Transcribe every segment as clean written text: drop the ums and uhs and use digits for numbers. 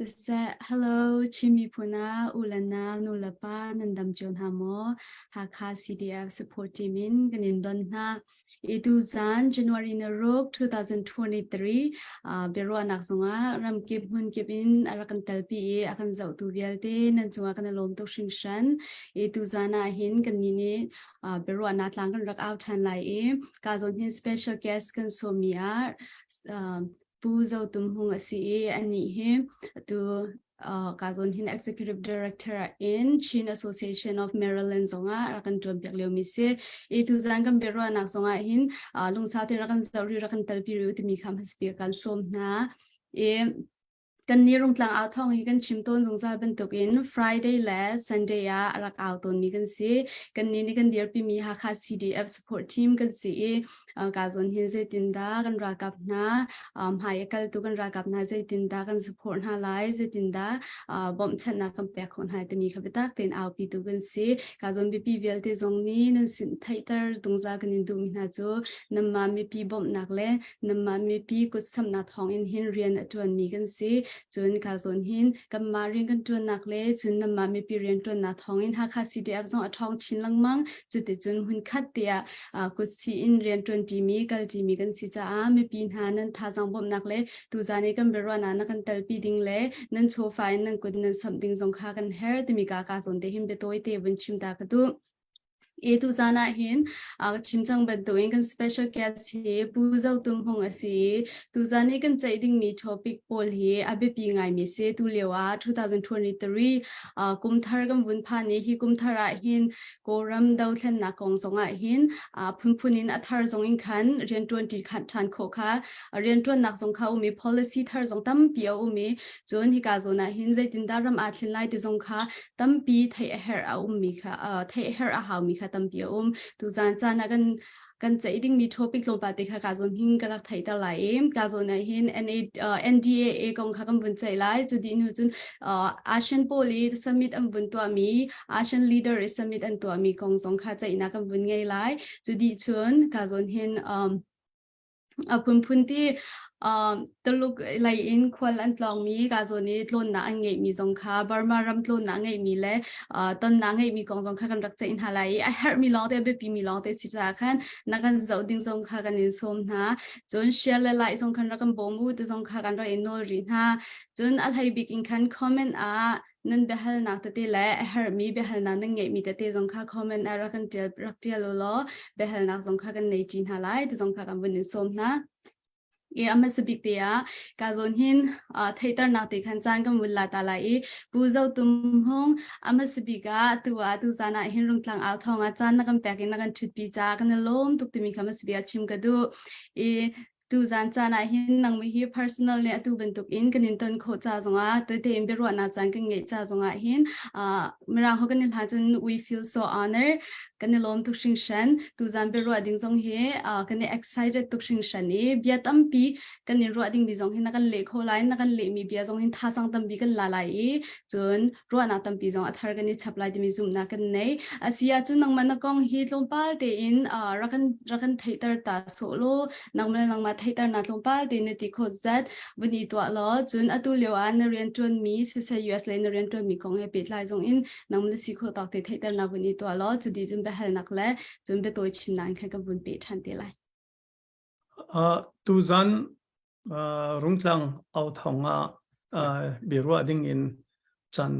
Hello, Chimipuna, Ulana, Nulapa, Nandam John Hamo, Hakha CDF support team in Ganindona, Iduzan, January Narok 2023, Bero Anakzonga, Ram Kibun Kibin, Arakan Telpi, Akan Zautu Vialte, Nanzuakan Alom Toshingshan, Iduzana Hin, Ganini, Bero Anatlangan Rak out and Lai, Kazon Hin special guest Consomia. Puzo tumhung asi ani him to Kazon hin executive director in Chin Association of Maryland zonga rakan tuan pek leo mise itu zangam bero anak zonga hin lung sate rakan zauri rakan talpiru timi kham haspi kan somna kan nirung tlang out thong hi kan chimton zongza bentuk in Friday la Sunday ya rak out on mi kan si kan ni kan dir pi mi Hakha CDF support team kan si kazon hin ze tinda kan rakap na hayakal tu kan rakap na ze tinda kan support na lai ze tinda bom chana kan pek khon hai temi khabetak ten out pi tu kan si kazon bi pi velte zong ni nan sin thaitar zongza kan in du mi na jo namma mi pi bom nakle namma mi pi ko sam na thong in hin rian atun mi kan si chun kazon hin kam maring kan tun nakle chun namma mi pi rian tun na thong in Hakha CDF zong athong chin langmang chute chun hun khat tia ko si in rian tun ti mi kal ti mi kan si cha mi pin hanan tha jang bom nakle tu zane kan berwana na kan talpi ding le nan cho fine nan kun nan something zong kha kan her ti mi ka zon te him be toy te bun chim ta ka tu tu zana hin chimchang ban doing kan special guest he puzau tum hong asi tu zane kan chaiding mi topic pol he abe pi ngai mi se tu lewa 2023 kumthar gam bun pha ni hi kumthara hin koram dau thlen na kong zonga hin phunphunin athar zong in khan rian 20 khan than kho kha rian 20 nak zong kha umi policy thar zong tam pi umi chon hi ka zona hin zai tin daram athlin lai ti zong kha tam pi thai her a umi kha thai her a ha mi kha tam pi tu zan chana kan chaiding mi topic lo pa te kha ka zon hin karak thai ta lai ka zona hin NDAA kong kha kam bun chai lai chu di nu chun Asian Poly Summit am bun to mi Asian Leader Summit an to mi kong zong kha chai na kam bun ngai lai chu di chun ka zon hin apun punti teluk lai in kwal an tlong mi ka zoni tlon na angai mi zong kha Burma ram tlon na angai mi le ton na angai mi kong zong kha kan rak chain halai I her mi long te be pi mi long te sita khan na kan zau ding zong kha kan in som na chon share le lai zong khan rakam bomu te zong kha kan ra in no ri na chon al hai big in khan comment nan behal na te le her mi behal na nang ngai mi te zong kha comment ra kan tel rak tel lo behal na zong kha kan nei chin halai te zong kha kan bun in som na ama sabik tia kazon hin theater na te khan chang kam mulla ta lai puzau tum hong ama sabika tuwa tu sana hin rung tlang a thonga chan na kam pakin na kan thutpi cha kan lom tuk timi khama sabia chim ka du tu zan chana hin nang mi hi personal ne tu bentuk in kanin ton kho cha zonga te te imbe ro na chang kan nge cha zonga hin mira ho kan ha chun we feel so honored kan lom tuk sing shan tu zan be ro ding zong he kan excited tuk sing shan ni bia tam pi kan ro ding bi zong hin na kan le kho lai na kan le mi bia zong hin tha sang tam bi kan la lai chun ro na tam pi zong athar kan ni chap lai mi zum na kan nei asia chun nang man kong hi tlom pal te in rakan theater ta solo nang ma theater na tlom pal te ne ti kho zat buni to lo chun atu lewa na rian ton mi se US le na rian ton mi kong he pet lai zong in nang le si kho tak te theater na buni to lo chu di jum be hal nak le chun be toy chim nan kha ka bun pe than te lai tu zan rungtlang au thonga birwa ding in chan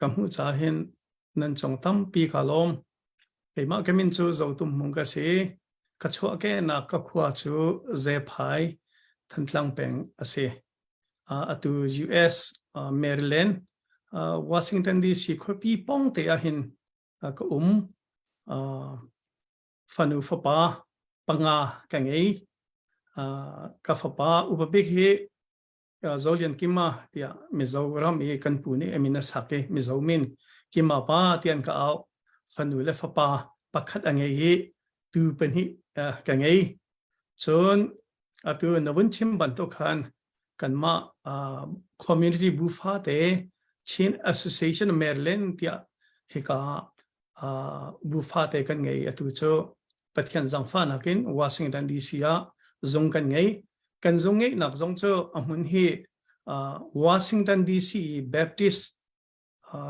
kamu cha hin nan chong tam pi kalom pe ma kemin chu zo tum mung ka se ka chwa ke na ka khwa chu ze phai thantlang peng ase atu US Maryland Washington DC khopi pong te a hin ka fanu fapa panga kangei ka fapa ubabik hi zolian kima tia mizoram e kan puni emina sake mizomin kima pa tian ka au fanu le fapa pakhat angei hi tu pani kangei chon atu nawun chim ban to khan kan ma community bufa te Chin Association of Maryland tia hika bufa te kan ngei atu cho pathian zangfa nakin Washington DC a zong kan ngei nak zong cho amun hi Washington DC Baptist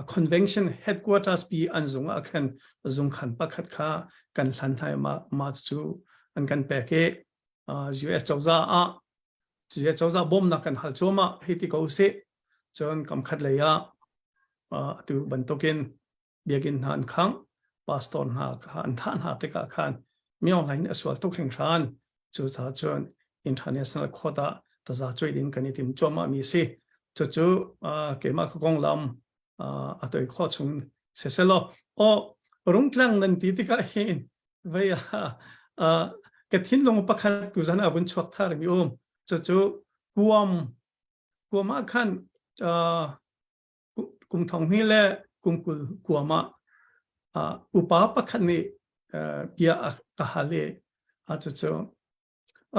Convention headquarters pi anzung akhan zung khan pakhat kha kan hlan hai ma chu an kan pe ke US chawza US chawza bom na kan hal choma hiti ko se chon kam khat leya tu bantokin biagin han khang pastor na khan than ha te ka khan miong lain aswal to kheng than chu cha chon international khoda ta za choi din kan itim choma mi se chu ke ma khong lam atoi kho chung se se lo o rung tlang nan ti ti ka hin ve ke thin long pakhat tu zana bun chok thar mi chu kuam khan kum thong ni le kum kul kuama upa pakhat ni pia ka hale chu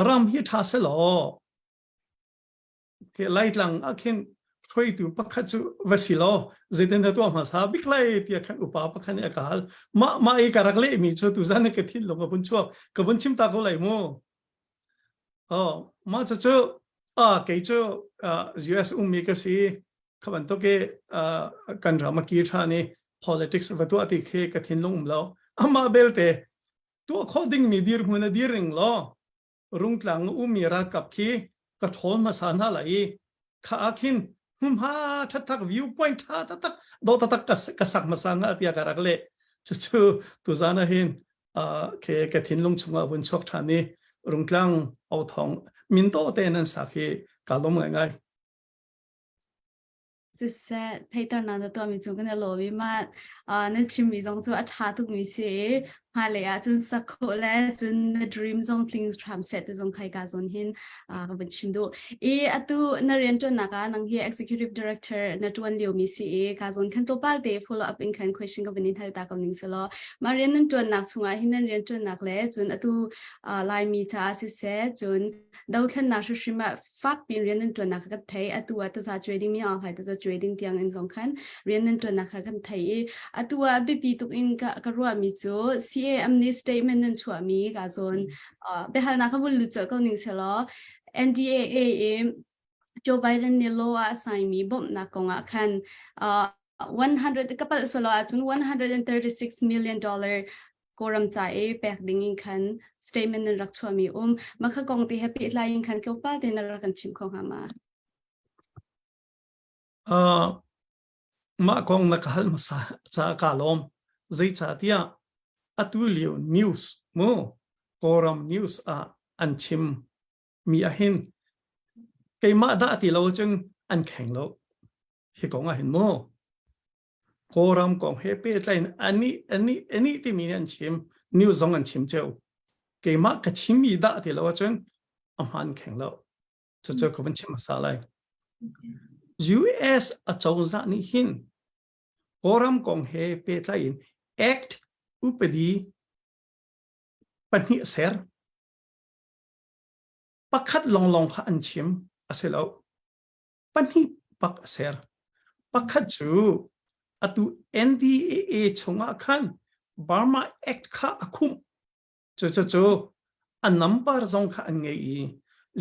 ram hi tha se lo ke light lang akhin khoi tu pakhat chu vasilo zeden to ma sa biklai tia khan upa pakhan ya kahal ma e karak le mi chu tu zane ke thil long bun chu ka bun chim ta ko lai mo ma chu ke chu US mi ka si khaban to ke kan ra ma ki tha ni politics va tu ati khe ka thin long lo ama belte to according mi dir huna diring lo rungtlang mi ra kap khi ka thol ma sa na lai kha akhin ha thatak viewpoint tha tatak do tatak ka sak ma sang atia karak le chu tu zana hin ke thin lung chunga bun chok thani rungtlang au thong min to te nan sakhi kalom ngai sẽ thấy tao nói tao mình chúng cái lối mà nên chim mình giống cho thà tụi mình sẽ hay là chân sắc khổ lẽ chân dream giống things tham set giống khai cả giống hin vẫn chim độ ý tu na riêng cho naga năng hi executive director na tuan liu mi si cả giống khan to pal de follow up in khan question của mình thay ta công ninh selo mà riêng nên tuan nak chung hin nên riêng tuan nak lẽ chân tu lai mi cha sẽ chân đầu thân nak sự mà phát biến riêng nên tuan nak cái thấy tu ta trading mi ao hay ta trading tiang in giống khan riêng nên tuan nak cái thấy tu BP tuk in ka ruwa mi chu CA amni statement nan chua mi ga zon behal na khabul lu cha ko ning selo NDAA Joe Biden ni lo assign mi bom na ko nga khan 100 kapal solo achun $136 million koram cha e pek ding in khan statement nan rak chua mi makha kong ti happy line khan ko pa den ra kan chim khong hama ma kong na kahal masa cha kalom zai cha tia atulio news mo koram news anchim mi ahin ke ma da ti lo chung an kheng lo hi kong a hin mo koram kong he pe line ani ti mi an chim news zong an chim cheu ke ma ka chim mi da ti lo chung amhan kheng lo chu ko ban chim masa lai US a chawza ni hin koram kong he pe line act upadi pani ser pakhat long kha an chim aselo pani pak ser pakhat chu atu NDAA chunga khan Burma Act kha akhum chu a number zong kha an ngei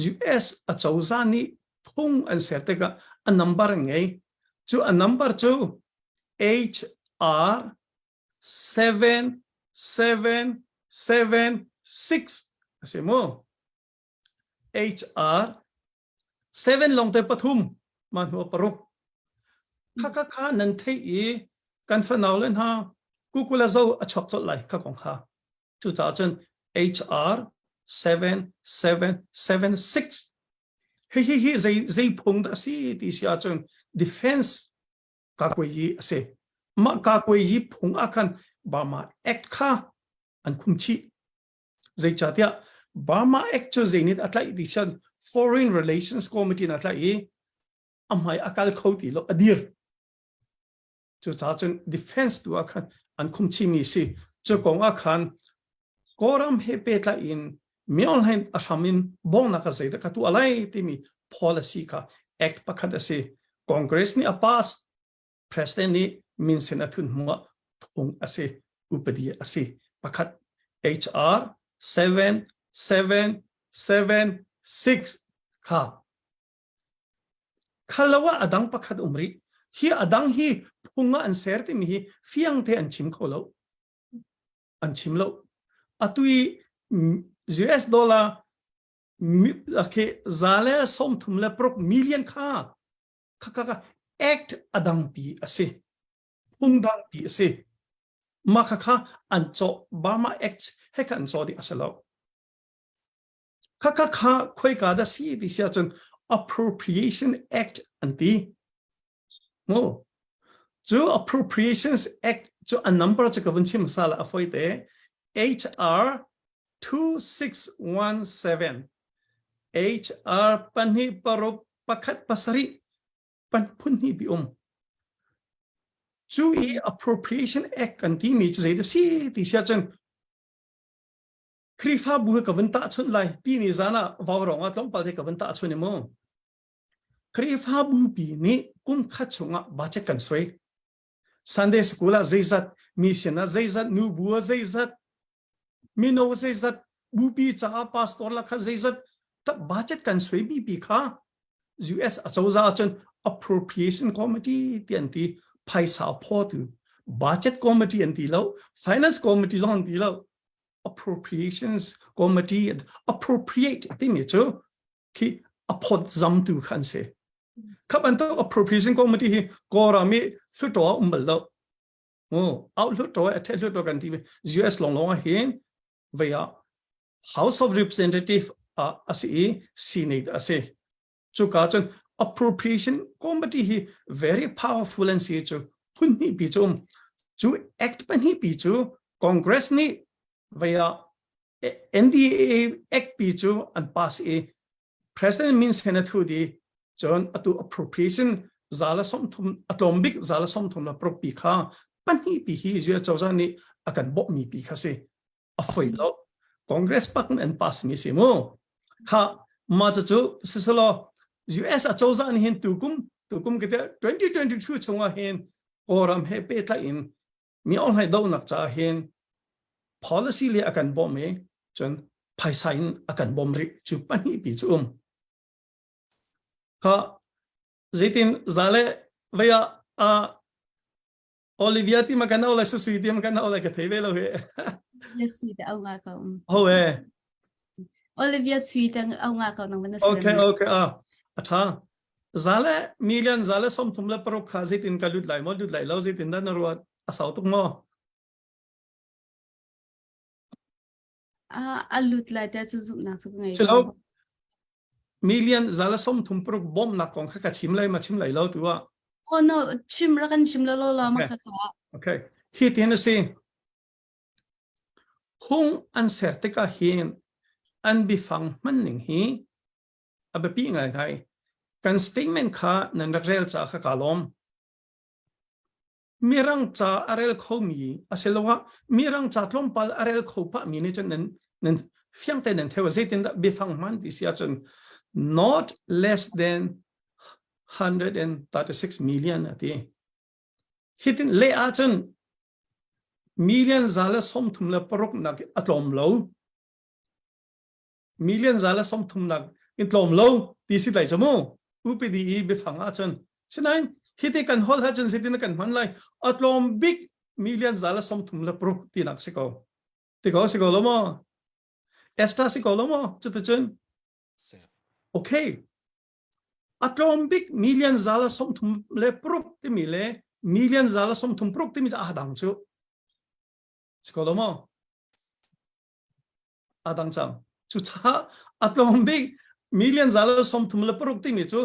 US a chawza ni phung an ser te ka a number ngei chu a number chu HR 7776 asimo HR 7 long te pathum man ho paruk kha nan thei e kan fanau len ha kukula zo a chok chot lai kha kong kha chu cha chen HR 7776 hi zai phung da si ti sia chen defense ka ko yi ase ma ka ko yi phung akan Burma Act kha an khumchi zai cha tia Burma Act chu zainit atlai edition Foreign Relations Committee na atlai amhai akal khoti lo adir chu cha chen defense tu akan an khumchi mi si chu kong akan koram he pe tla in miol hen ashamin bong na ka zaida ka tu alai ti mi policy ka act pakhat ase Congress ni apas president ni min senathun hua phung ase upadi ase pakhat HR 7776 kha khalawa adang pakhat umri hi adang hi punga an ser te mi hi fiang te an chim kholo an chim lo atui US dollar ke zale som thum le prop million kha kha act adang pi ase pungdang pi ase ma kha an cho Burma act he kan cho di asalo kha khoi ka da si di sia chun appropriation act anti mo chu appropriations act chu a number chu ka bunchim sala afoi te HR 2617 HR panhi parok pakhat pasari pan punhi bi chu e appropriation act anti mi chu zai da si ti sia chun krifa bu ka vanta chun lai ti ni zana wawronga tlom pal de ka vanta chun mo krifa bu bi ni kum kha chunga bache kan swai Sunday school a zaizat mission a zaizat nu bu a zaizat mino zaizat bu bi cha pastor la kha zaizat ta budget kan swai bi kha US a chawza chun appropriation committee ti anti paisa photu budget committee anti lo finance committee zon ti lo appropriations committee and appropriate ti mi chu ki apod zam tu khan se khaban to appropriation committee hi korami hluto umbal lo out hluto athe hluto kan ti US long hin via House of Representative ase Senate ase chu ka chun appropriation committee hi very powerful and see chu hunni bi chu act pan hi bi chu Congress ni via NDA act bi chu and pass a President means Senate thu di chon atu appropriation zala som thum atomic zala som thum la pro pi kha pan hi bi hi ju chawza ni akan bo mi pi kha se afoi lo Congress pak and pass mi se mo kha ma chu sisalo US a chawza ni hin tukum ke 2022 chunga hin oram he pe tla in mi on hai do nak cha hin policy le akan bom me chon phaisa in akan bom ri chu pan hi bi chu kha zaitin zale vaya Olivia ti makana ola su suiti makana ola ka thei velo he Yes, sweet au nga ka. ho he Olivia sweet ang au nga ka nang manasa. okay atha zale million zale som thumla pro kha zaitin ka lut lai lo zaitin dan ro asau tuk mo Alut la ta chu zu na chu ngai. chalo million zala som thum pro bom na kong kha chim lai ma chim lai lo tuwa Oh no, chim ra kan chim lo la ma kha. okay hi tin se hung an serte ka hin an bi fang man ning hi abapi ngai ngai kan statement kha nan rel cha kha kalom mirang cha arel khomi aselwa mirang cha tlom pal arel khopa mi ne chen nan fiang ten thewa zaitin da bi fang man ti sia chen not less than 136 million ati hitin le a chen million zala som thumla parok nak atlom lo million zala som thum nak intlom lo ti si lai chamo updi bi fang a chen sinain hiti kan hol ha chen sitin kan man lai atlom big million zala som thumla parok ti nak siko ti ko siko lo mo esta siko lo mo chu chen okay atlom big million zala som thum le prok ti mi le million zala som thum prok ti mi dang chu skolomo adang cham chu cha atlom big million zala som thum le prok ti mi chu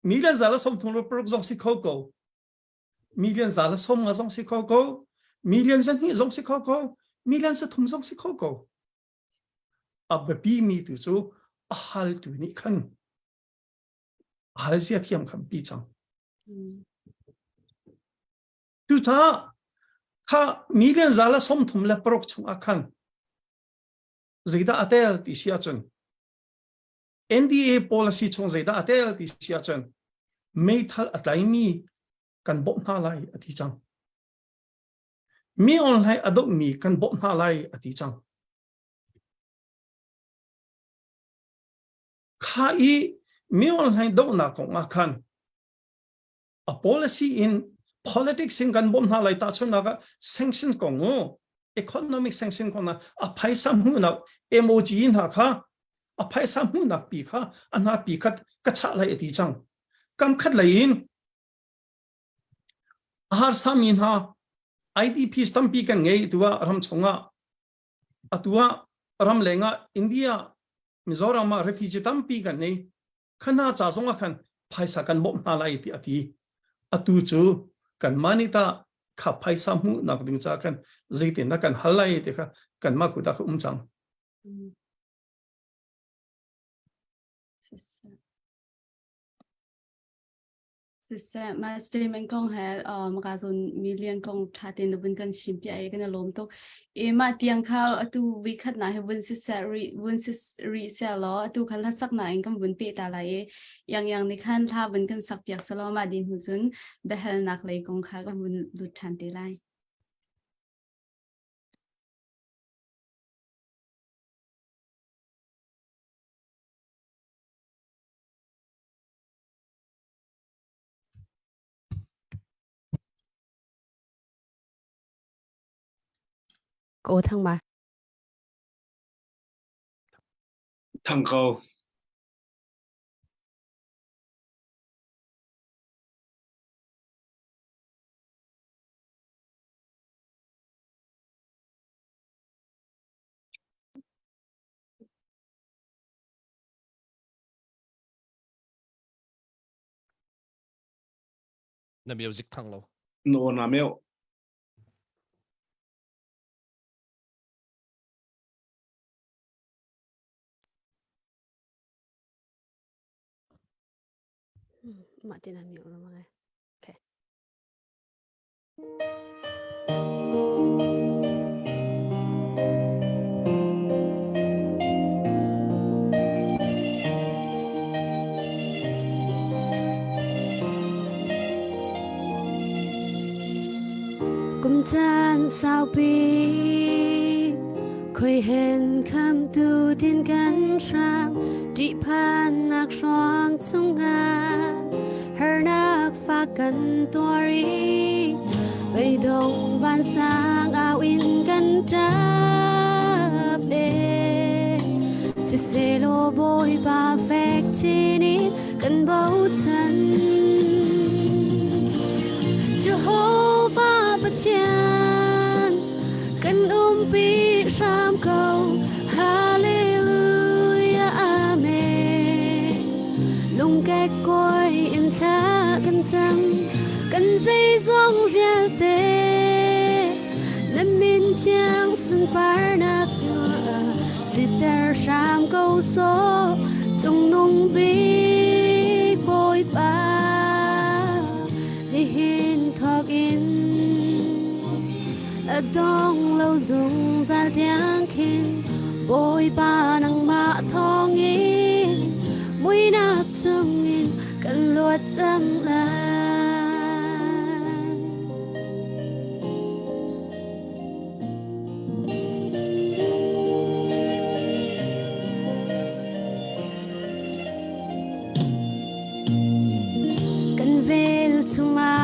million zala som thum le prok jong si khoko million zala som nga jong si khoko million zan hi jong si khoko million sa thum jong si khoko ababi mi tu chu ahal tu ni khan halsia thiam kham pi chang chu cha kha million zala som thum la prok chung akhan zaida atel ti sia chun NDA policy chung zaida atel ti sia chun mei thal atai mi kan bom na lai ati chang mi online adok mi kan bom na lai ati chang kha i mi online do na kong akhan a policy in politics in kan bom na lai ta chuna ka sanction ko ngo economic sanction ko na a phaisa mu na MOG in ha kha a phaisa mu na pi kha ana pi khat ka cha lai ti chang kam khat lai in har samin ha IDP stampi kan ngei tuwa ram chonga atua ram lenga India Mizoram refugee tampi kan nei khana cha zonga khan phaisa kan bom na lai ti ati atu chu kan manita kha phaisa mu na ding cha kan zeitin na kan halai te kha kan ma ku da khum chang Sisa mas statement kong hai makazon million kong thatin na bun kan shimpia ay kan lom tok ma tiang khao atu wikat na hai bun sisa re sell lo atu khan sak na ingam bun pe ta lai yang ni khan tha bun kan sak piak salo ma din huzun behel nak lai kong kha kan bun lut than te lai Cô thăng bà thằng câu na music thang lo nô na mèo mà tên là miệng rồi mọi người. Okay. Cùng chân sao bi khơi hẹn khám tu tiên cánh sang đi pan nạc xoang chung nga her nạc pha cân tua ri bây đông ban sang ao in cân tráp đê si se lo bôi ba phép chi ní cân bấu chân Jehovah bất chán cân bi sam cầu Hallelujah Amen lung cái coi in cha cân trăng cân dây dòng việt tê năm min chang xuân par nạc si ter sam cầu số trong nung bi bôi ba đi hin thọc in dong lâu dùng ra tiếng kinh bôi ba nang mạ thong in mũi na chung in cần luật chẳng lại cần về chung mà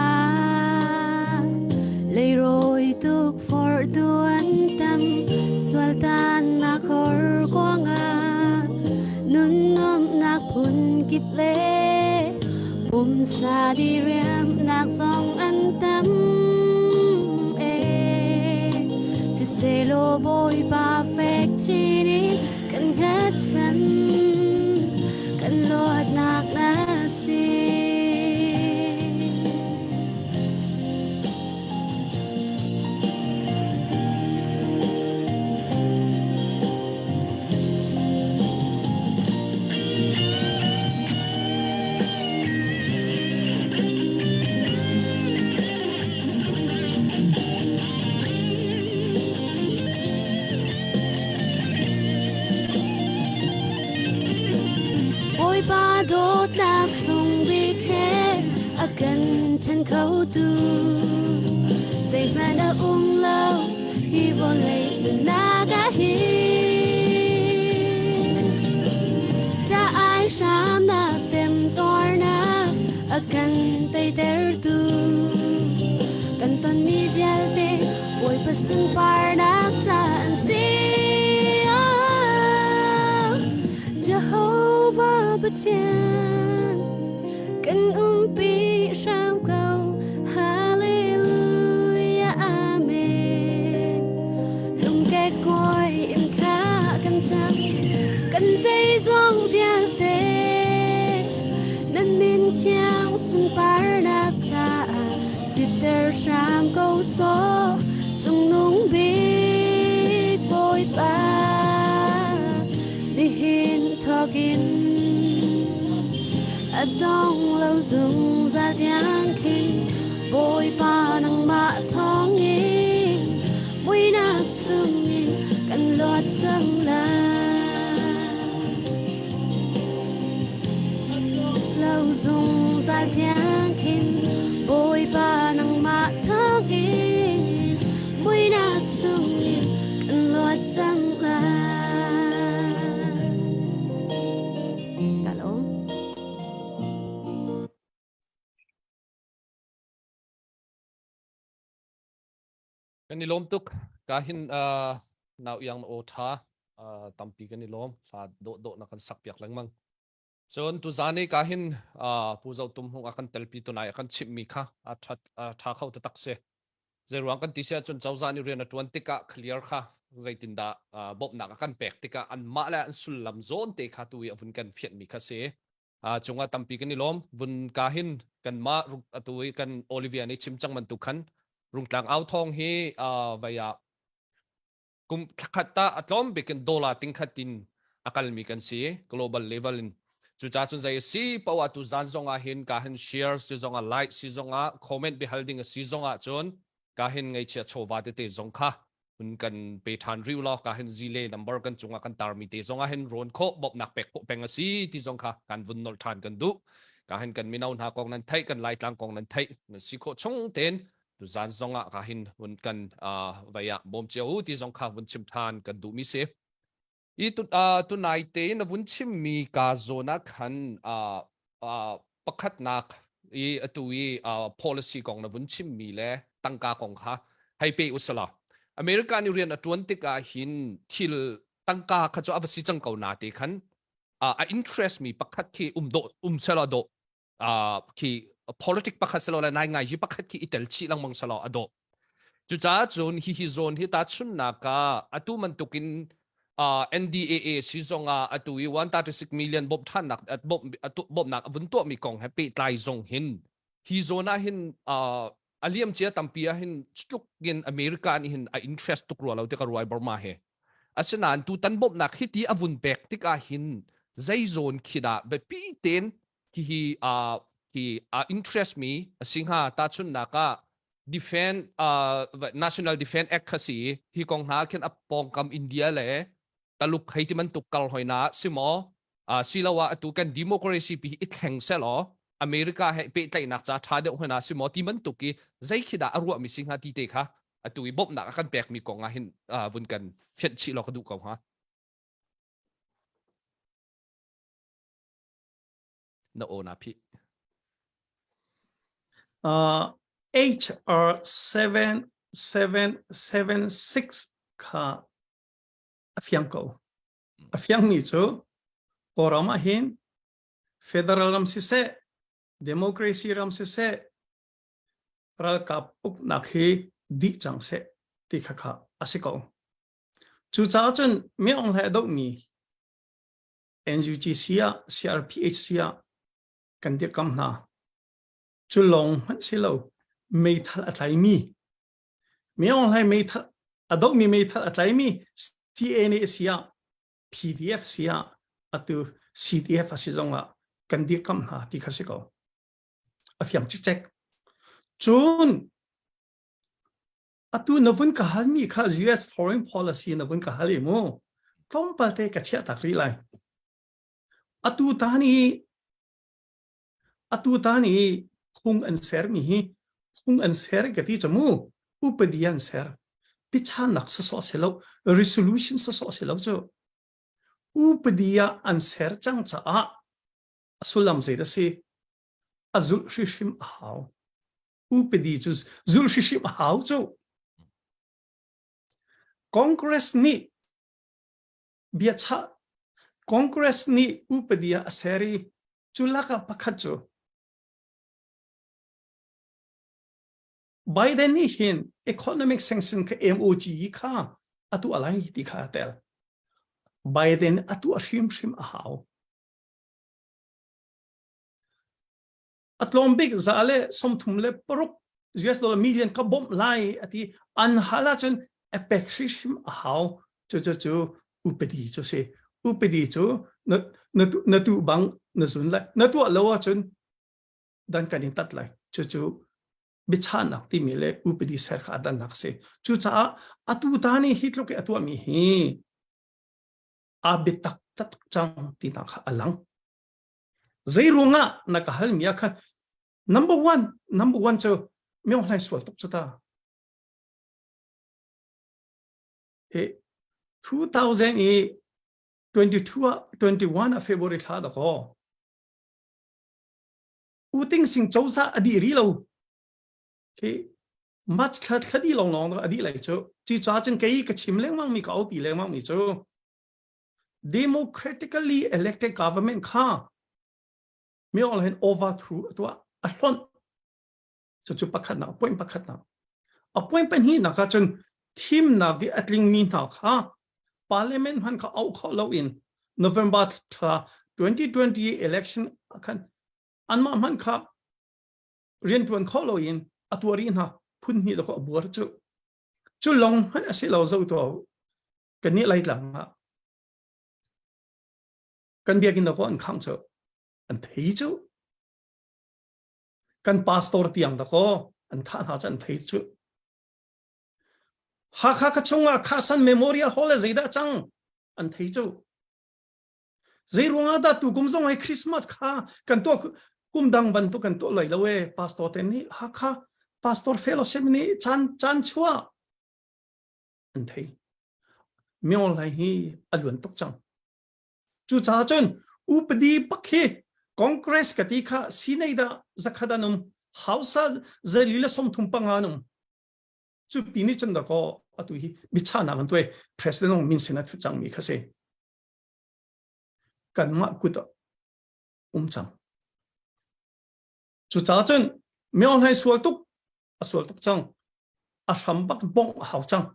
lấy rồi tục for tuan tâm xoal tan nak hor quang a nun nom nak pun kip le bum sa di riam nak song an tâm e si se lo boy ba phek chi ni kan gat san kan lot nak na si ba đốt đạp sông bi khé ở gần chân khâu tu dây mà đã lâu khi vô lấy đừng na đã hi cha ai sam na tem tor na ở gần tay ter sun par nak tan sia Jehovah betian kan pi sam cầu hallelujah amen lung cái coi in khá kan chăng kan dây dòng việt tê nên min chang sun par nak ta sitter sam câu số trong nung bi bôi ba đi hin thogin ở đông lâu dùng ra tiếng kinh bôi ba nang mạ thong in mũi nát sương in cần loạt dâng lâu dùng ra tiếng kinh bôi ba nang mạ thong in mũi nát sương in cần loạt dâng Kan nilom tuk kahin nau yang o tha tampi kan nilom sa do na kan sakpiak langmang chon tu zani kahin puzau tum hung akan telpi tu nai akan chip mi kha tha khau ta takse zeruang kan tisia chon chawzani rena 20 ka clear kha zaitinda bob nak akan pek tika an ma la an sulam zon te kha tu avun kan fiat mi kha se chunga tampi kan nilom vun kahin kan ma atui kan Olivia ni chimchang man tu khan rung Tlangau thong hi vaya kum khata atlom bikin dola tingkhatin akal mi kan si global level in chu cha chun zai si pawa tu zan zonga hin ka hin share si zonga like si zonga comment be holding a si zonga chon ka hin ngai che chowa te zong kha un kan pe than riu lo ka hin zile number kan chunga kan tar mi te zonga hin ron kho bob nak pek po peng si ti zong kha kan vun nol than kan du ka hin kan minau na kong nan thai kan lai tlang kong nan thai na si kho chung ten tu zan zonga ka hin un kan vaya bom cheu ti zong kha vun chim than kan du mi se I tu nai te na vun chim mi ka zona khan pakhat nak I atui policy kong na vun chim mi le tangka kong kha hai pe usala America ni rian atlantic a hin thil tangka kha cho abasi chang kau na te khan interest mi pakhat ki sala do ki politic pakhat salo la nai ngai ji pakhat ki itel chi lang mang salo ado chu cha chun hi zone hi ta chun na ka atu man tukin NDAA si zonga atui 136 million bob thanak at bob nak vun to mi kong happy tlai zong hin hi zona hin aliam chia tampia hin stuk gen America ni hin a interest tuk ro lo te ka ruai Burma he asanan tu tan bob nak hiti avun bek tik a hin zai zone khida be pi ten ki interest me singha ta chun naka defend national defense act khasi hi kong na khen apong kam India le taluk haiti man tukal hoina simo silawa atu kan democracy pi itheng selo America he pe tlai nak cha thade hoina simo ti man tuki zai khida arwa mi singha ti te kha atu I bob nak kan pek mi konga hin vun kan fiat chi lo ka du ko ha na ona pi HR 7776 ka afiang mi chu orama hin federal ram si se democracy ram si se ral ka puk nak hi di chang se ti kha asiko chu cha chun me ong ha do mi NUG sia CRPH sia kan de kam na chu long han silo me thal atlai mi me ong hai me thal adok mi me thal atlai mi TNA sia PDF sia atu CDF asizonga kan di kam na ti khasiko afiam check chun atu novun ka halmi kha US foreign policy novun ka hali mo tompalte ka chia takri lai atu tani khung an ser mi khung an ser gati chamu upadian ser pichanak so selo resolution so selo cho upadia an ser chang cha asulam zeda se azul shishim hau upadi chu zul shishim hau cho Congress ni biacha Congress ni upadia aseri chulaka pakhacho Biden ni hin economic sanction ka MOG ka atu alai ti kha tel Biden atu ahrim ahau Atlombik zale somthumle poruk US dollar million ka bom lai ati anhalachan epekshim ahau chu upedi chu se upedi chu na tu bang na sun lai na tu lawa chun dan kanin tat lai chu bichanak ti mile upedi ser kha dan nak se chu cha atu tani hitlo ke atu mi hi abitak tat chang ti na kha alang zairunga nakahal miya kha number one cho myong lai swal tok chuta 2021 February tha da ko uting sing chausa adi ri lo ke match khat khadi long long adi lai cho chi cha chen kai ka chim leng mang mi ka pi leng mang mi cho democratically elected government kha myong lai overthrow to alon chu pakhat na point pan hi na ka chun thim na gi atling mi na kha parliament han kha au kho lo in November 2020 election kan anma man kha rian tuan kho lo in atwari na phun ni da ko bor chu long han asilo zo to kan ni lai lang kan bia kin da ko an khang cho an thei chu kan pastor tiang da ko an tha na chan thei chu Hakha ka chunga Carson Memorial Hall zaida chang an thei chu zairunga da tu gumzong ai Christmas kha kan to kumdang ban to kan to lai lawe pastor ten ni Hakha pastor fellowship ni chan chua an thei myo lai hi alun tok chang chu cha chun upadi pakhe Congress katika sinaida zakhadanum hausa zalila somthum panganum chu pini chanda ko atu hi bichana man toy president min sena thu chang mi khase kan ma kuta chang chu cha chen myon hai sual tuk chang a rambak bong hau chang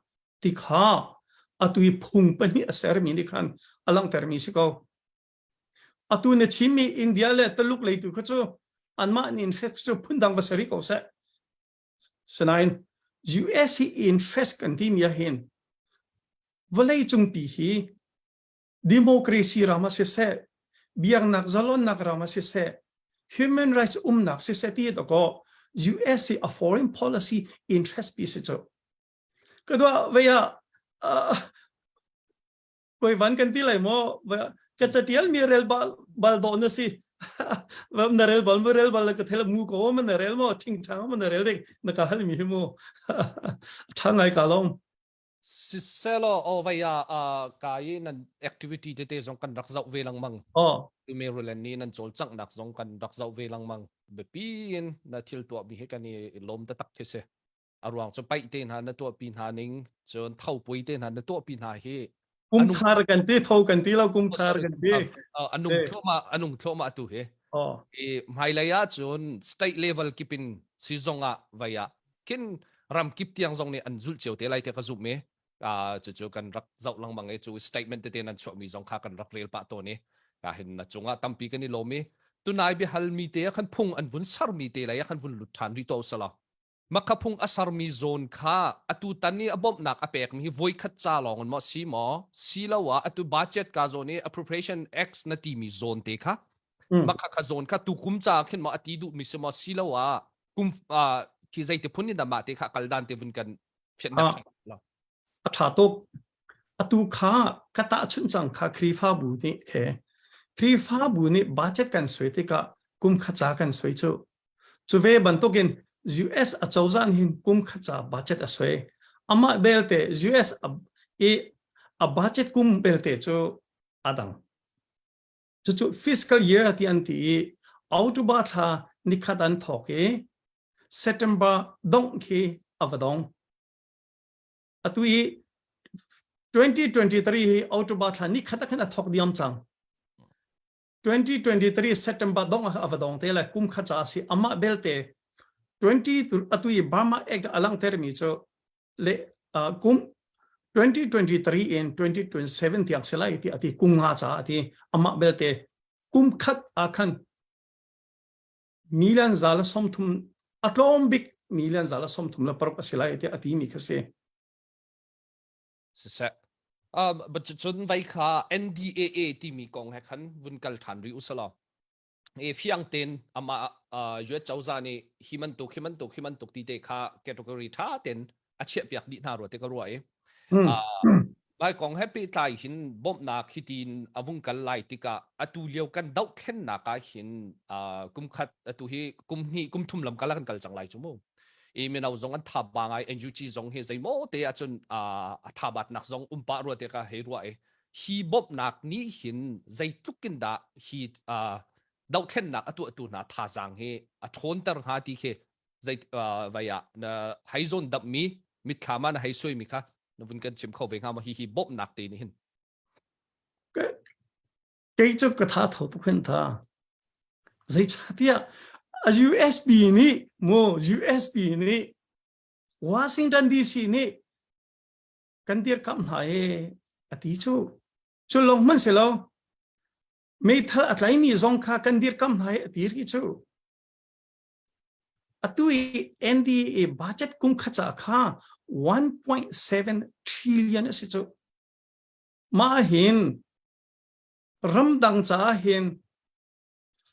ti kha atu hi phung pani aser mi ni khan alang termi siko atu ne chimi India le taluk lei tu khacho anma ni infection phundang basari ko sa sanain US interest kan tim ya hin valai chung pi hi democracy rama se biang nak zalon nak rama se human rights nak se ti to ko US a foreign policy interest pi se cho kadwa veya koi van kan ti lai mo ka chatial mi rel bal do na si narel bal ka thela mu ko man narel mo ting thang man narel ding na ka hal mi mo thangai ka long selo ovaya kai nan activity te jong kan rak zau velang mang tu me rolen ni nan chol chang dak jong kan rak zau velang mang be pin na thil to bi he kan ni lom ta tak the se arwang cho pai ten ha na to pin ha ning chon thau pui ten ha na to pin ha he thar kan ti thau kan ti lo thar kan ti anung thoma tu he mailaya chon state level kipin si zonga vaya kin ram kip tiang zong ni an zul cheu te lai te ka zu me chu kan rak zau lang mang e chu statement te nan chho mi zong kha kan rak rel pa to ni ka hin na chunga tampi kan ni lo mi tunai bi hal mi te khan phung an bun sar mi te lai khan bun lut than ri to sala makaphung asar mi zone kha atu tani abom nak apek mi voi khat cha long mo si lawa atu budget ka zone appropriation x na ti mi zone te kha makha kha zone kha tu kum cha khin ma ati du mi se mo si lawa kum ki zai te phun ni da ma te kha kaldan te bun kan phen na atha to atu kha kata chun chang kha khrifa bu ni the khrifa bu ni budget kan soi te ka kum kha cha kan soi chu ve ban to gen US a chawzan hin kum khacha budget aswe ama belte US a budget kum belte cho adang chu fiscal year ati anti autuba tha nikhadan thoke September dong ke avadong atui 2023 October thani khata khana thok diam chang 2023 September dong avadong te la kum khacha si ama belte 20 atui Burma Act alang termi cho le kum 2023 and 2027 tiak selai ti ati kunga cha ati ama belte kum khat akhan million zala somthum atlom big million zala somthum la parok selai ti ati mi khase sẽ but chun vai kha NDAA ti mi kong he khan vun kal than ri usalo e fiang ten ama yue chau za ni himan tuk ti te kha category tha ten a che piak di na ro te ka ro e vai kong happy tai hin bom na khitin avung kal lai tika atu leo kan dau khen na ka hin kum khat atu hi kum thum lam kala kan kal chang lai chu mo e me nau zong an tha ba ngai NUG zong he zai mo te a chun tha bat nak zong pa ro te ka he ro e hi bop nak ni hin zai tukin da hi dau khen nak atu na tha zang he a thon tar ha ti khe zai vaya na hai zon dap mi mit khama na hai soi mi kha na vun kan chim kho ve ha ma hi bop nak te ni hin cái chỗ cái thà thầu tu khen thà dây chả tia USB ni mo USB ni Washington DC ni kan dir kam hai ati chu long man se lo me thal atlai mi zong kha kan dir kam hai ati ri chu atui NDA budget kum khacha kha 1.7 trillion ase chu ma hin ramdang cha hin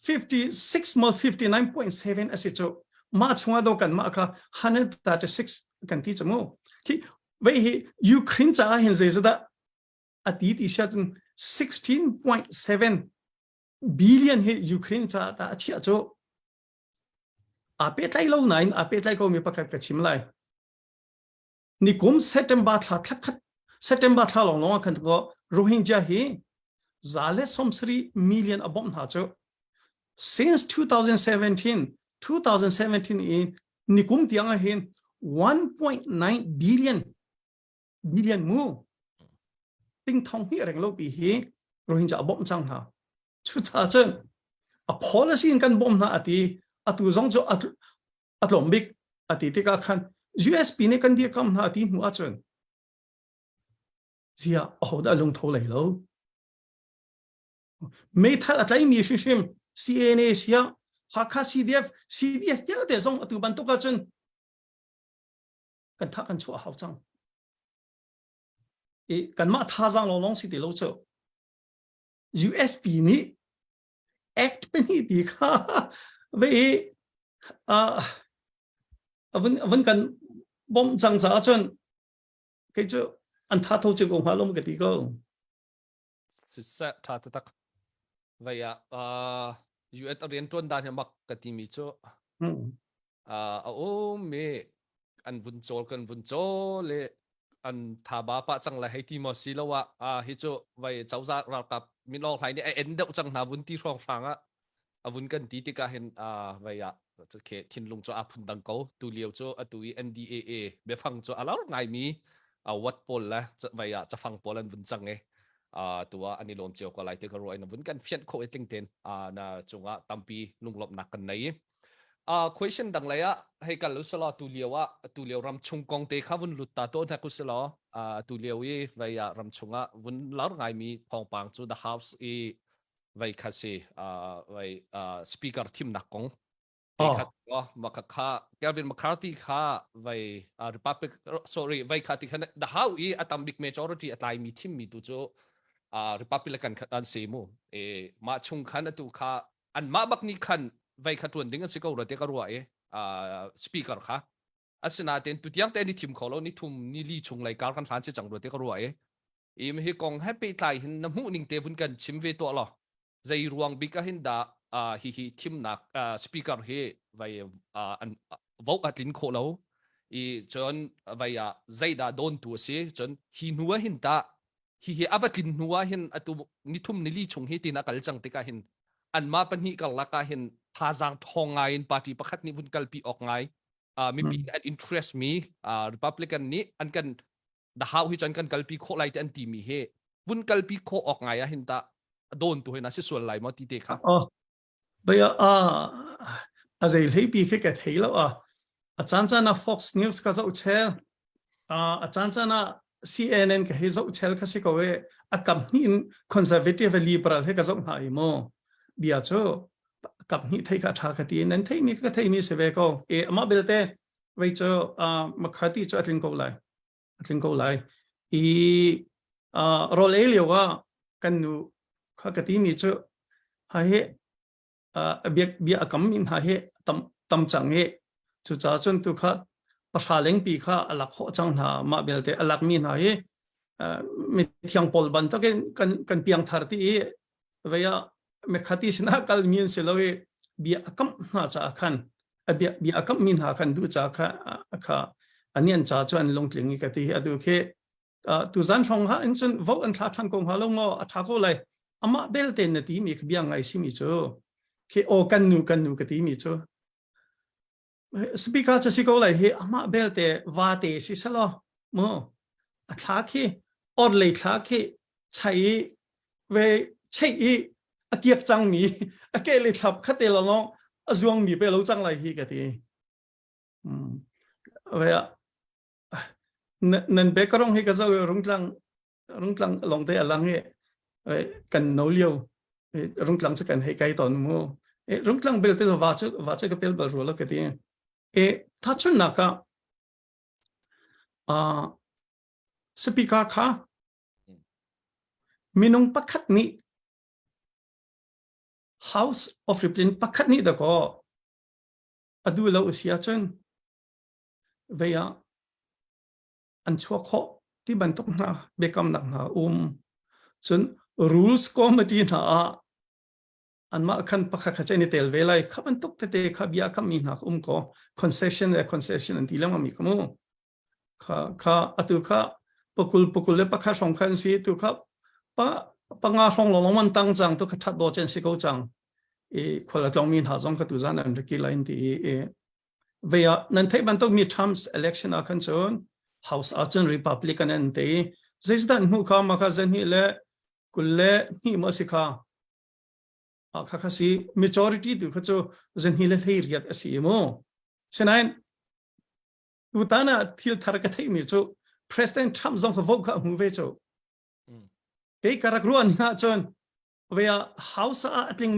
56 mal 59.7 ase chu ma chunga do kan ma kha 136 kan ti chamo ki ve hi Ukraine cha hin zeda ati ti sha 16.7 billion he Ukraine cha ta chi chu ape tai lo nine ape tai ko mi pakak ta chim lai ni kum September thla thakhat September thla long long kan ko Rohingya hi zale somsri million abom ha chu since 2017 in nikum tianga hin 1.9 billion mu ting thong hi reng lo bi hi Rohingya abom chang ha chu cha chen a policy in kan bom na ati atu zong cho atlombik ati te ka khan USP ne kan dia kam na ati mu a chen zia da lung tho lai lo me thal atlai mi shim CNA sia Hakha CDF ya de zong atu ban to ka chen kan tha kan chu hau chang e kan ma tha jang long si de lo cho USP ni act pe ni bi kha ve avun kan bom chang cha chen ke chu an tha tho chu ko ha lom ka ti ko sẽ tha ta tak vaya US orientuan dan yang mak katimi cho me an vun chol le an thaba pa chang la hei ti mo silawa hi cho vai chauza ra kap min long thai ni en deuh chang na vun ti rong ranga avun kan ti ti ka hen vaya ke thin lung cho phun dang ko tu lieu cho atui NDAA be phang cho alar ngai mi wat pol la vaya cha phang polan vun chang eตัวอันนี้ลมเจียวก็ไล่เตกรวยนะวุ้นกันเฟียนโคเอติงเทนนะจงตัมปีลุงหลบหนักกันไหนquestion ดังเลยให้กันรู้สละตุเลียวรำชงกองเตะข้าวุ้นลุตตาโต้นักกุศลตุเลียวไว้รำชงวุ้นล้างไงมีพองปังจู the house ไว้คาซีไว้ speaker ทีมนักกงเตะข้ามาข้าเกลวินมาคาร์ตี้ข้าไว้ republic sorry ไว้ข้าที่ข้า the house atomic majority อะไรมีทีมมีตัวโจRepublican kan semu ma chung khan atu kha an ma bak ni khan vai kha tuan ding an sikau ra te ka ruwa speaker kha asina ten tu tiang te ni thim kholo ni thum ni li chung lai kar kan than che chang ro te ka ruwa im hi kong happy tai hin na mu ning te vun kan chim ve to lo zai ruang bi ka hin da hi thim na speaker he vai an vo atlin kholo chon vai zai da don tu se chon hi nuwa hin da hi avatin nuwa hin atu nithum nili chung hi tin akal chang te ka hin an ma pan hi kal la ka hin thazang thongai in party pakhat ni vun kal pi ok ngai mi pi an interest mi Republican ni an kan da hau hi chan kan kalpi kho lai te an ti mi he bun kalpi kho ok ngai a hin ta don tu he na si sual lai mo ti te kha bây giờ à giờ lấy bị cái thấy lo chan chan na Fox News ka zo chel chan chan na CNN ka he zo chel ka si ko we kam ni conservative liberal he ka zo hai mo bia cho kam ni thei ka tha ka ti nan thei mi ka thei mi se ve ko ama belte ve cho McCarthy cho atling ko lai role elio wa kan nu ka ka ti mi cho ha he bia kam min ha he tam chang he chu cha chun tu kha pasha leng pi kha alak ho chang na ma belte alak min ha he mi thiang pol ban to kan piang thar ti veya me khati sina kal min se lowe bia kam na cha khan bia kam min ha khan du cha kha anian cha chuan long tling ka ti adu khe tu zan thong ha in chun vo an thla than kong ha lo ngo atha ko lai ama belte na ti mi khbiang ngai si mi cho khi o kan nu ka ti mi cho speaker cha si ko lai he ama belte wa te si salo mo atha khi or le thla khi chai ve chei a kiep chang mi a ke le thap khate lo no azuang mi pe lo chang lai hi ka ti ve nên bé có rong hay cái sao rong tlang lòng thế alang he cần nấu liêu rong tlang sẽ cần hay cái tòn mua rong tlang bel thế và cái bel bel rồi cái tiếng thắt chun nạc speaker kha minung pakhat ni House of Representatives pakhat ni da ko adu lo usia chun về an chua kho ti ban tok na bekam nak na chun rules committee na an ma khan pakha kha chani tel velai khaban tok te kha bia kam mi na ko concession an tilam mi ko kha atu kha pokul le pakha song khan si tu kha pa nga song lo man tang chang to kha that do chen si ko chang khola tong mi ha jong kha tu zan an ki line ti ve nan thai ban tok midterms election a khan chon House Archon Republican and they zizdan hu kha ma kha zan hi le kulle hi ma si kha kha si majority du kha cho zan hi le thei riat asi mo senain utana thil thar ka thei mi cho President Trump zong kha vote kha hu ve cho ei karak ruan ha chon ve House atling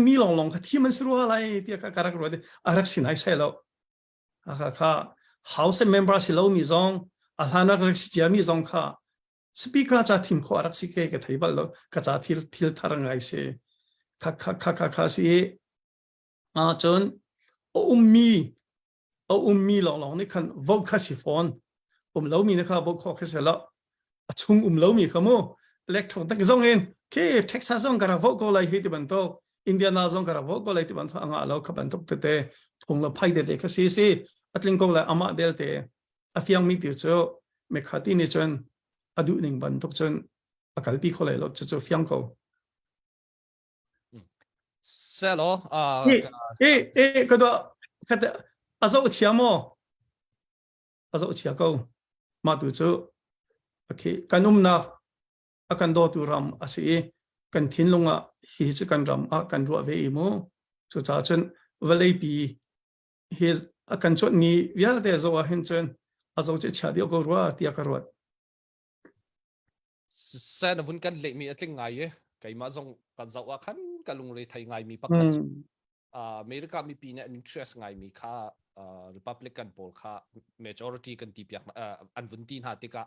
mi long kha thi man sru lai ti ka karak ro de arak sinai sai lo kha House member si lo mi zong alhana ka si mi zong kha speaker cha thim kho arak si ke thai bal lo ka cha thil tharang ai se kha si chon ummi long ni khan vote kha si phone lo mi na kha vote kho kha se lo achung lo mi khamo electron tak zong en ke Texas zong kara vote ko lai hi ti ban to Indiana zong kara vote ko lai ti ban tho anga lo kha ban tok te thong la phai de ka si atling ko la ama belte afiang mi ti cho me khati ni chon adu ning ban tok chon akal pi kho lai lo cho fiang ko selo ko do kata azo chia ko ma tu cho okay kanum na akan do tu ram asi kan thin longa hi chu kan ram a kan ru ve mo chu cha chen valei pi his akan chot ni vial de zo a hin chen azo che cha dio ko ruwa tia ka ruat sen vun kan le mi atling ngai ye kai ma zong kan zawa khan kalung re thai ngai mi pakhat America mi pi na interest ngai mi kha Republican pol kha majority kan ti piak an vun tin ha tika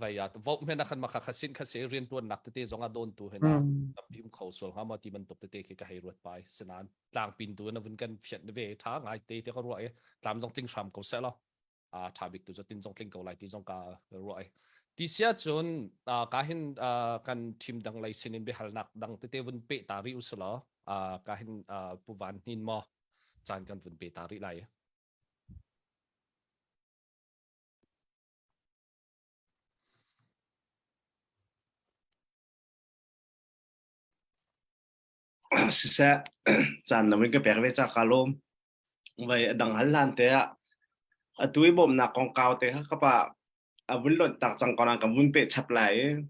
vậy vote men akan makakasin kasi rin tuan nakte zonga don tu hena tapim kausol nga mati man tok te ke ka hayruat pai senan tlang pin tu na vun kan fiat ve tha ngai te ka ruai tam jong ting sham ko selo thabik tu tin jong tling ko lai ti jong ka ruai ti sia chun ka hin kan thim dang lai sinin be halnak dang te vun pe tari uslo ka hin puwan hin mo chan kan vun pe tari lai sẽ chán là mình cái bé về cha cá lôm vậy đằng hắn lan thế ạ Tui bom na kong kau te ha kapa vun lot tak chang kona kam vun pe chap lai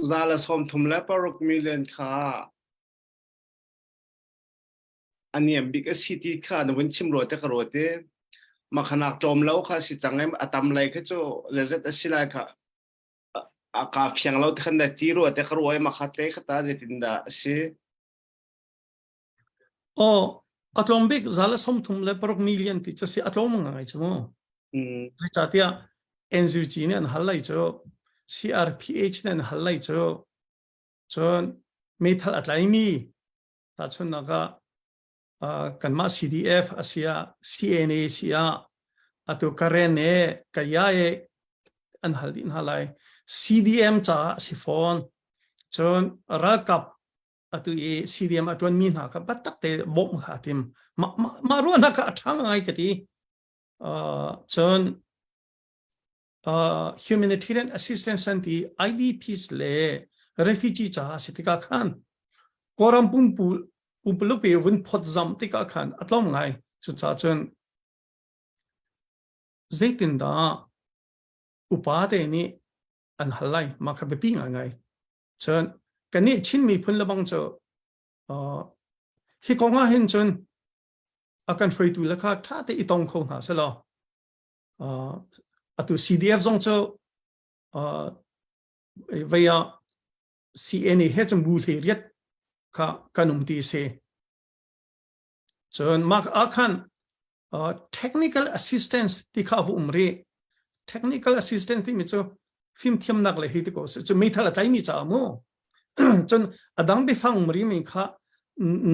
zala som thum la paruk million kha aniam big city kha na vun chim ro te ka ro te ma khanak tom lo kha si changem atam lai kha cho lezet asila kha ka phiang lo te khan da ti ro te ka ro ma kha te kha ta je tin da si o atlom big zala som thum le parok million ti cha si atlom ngai chmo zi cha tia NUG ne an halai cho CRPH ne an halai cho chon metal atlai mi ta chon naga kan ma CDF asia CNA sia atu karen ne kaya e an halin halai CDM cha si phone chon rakap atu e CDM atwan min ha ka batak te bom ha tim ma ro na ka thang ngai ka ti chon humanitarian assistance anti IDPs le refugee cha sitika khan koram pumpu pe vun phot zam tika khan atlom ngai chu cha chon zaitin da upade ni an halai ma ka be ping ngai chon kani chin mi phun labang cho hi konga hin chon akan free tu la kha tha te itong khong ha selo atu CDF zong cho via CNA he chum bu the riat kha kanum ti se chon mak akhan technical assistance ti kha umre technical assistance ti mi cho phim thiam nak le hi ti ko so mi thala tai mi cha mo chon adang bi phang umri mi kha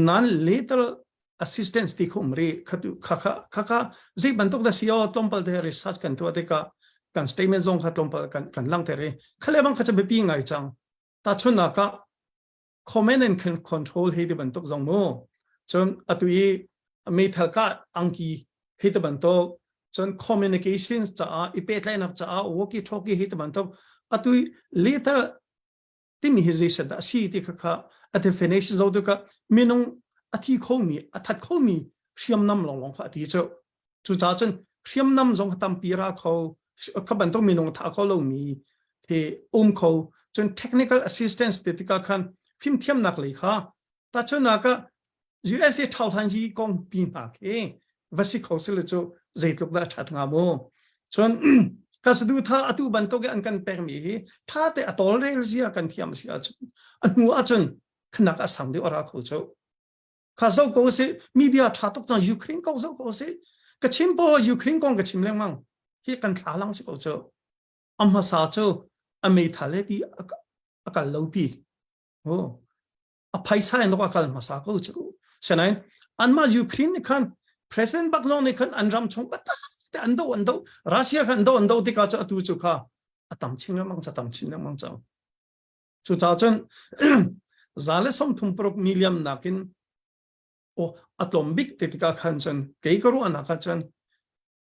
non lethal assistance ti khumri khatu kha zai bantok da cio tompal de research kan to te ka kan statement zong kha tompal kan lang te re khale bang kha cha be pi ngai chang ta chuna ka command and control he de bantok zong mo chon atui me thal ka angki he de bantok chon communications cha ipe line up cha walkie talkie he de bantok atui later ti mi hezi sa da si ti kha a definition zo du ka minung athi khomi athat khomi hriam nam long kha ti chu cha chen hriam nam zong tam pira kho kha ban to minung tha kho lo mi te kho chen technical assistance te ti ka khan phim thiam nak le kha ta chuna ka USA thau than ji kong pi na ke vasi kho se le chu zaitluk da that nga mo chon kasdu tha atu ban to ge an kan per mi tha te atol re zia kan thiam sia anu a chon khnak asam de ora kho cho khaso ko se media tha tok chang Ukraine ko so ko se ka chimpo Ukraine kong ka chimleng mang hi kan thalang se ko cho amma sa cho ame thale ti akal lo pi ho a paisa en ro akal ma sa ko cho sanai anma Ukraine khan president baklon ne khan anram chung pata te ando Russia khan ando ti ka cha tu chu kha atam ching mang cha tam chin mang cha chu cha chen zale som thum prok million nakin o atombik te tika khan chen ke karu anaka chen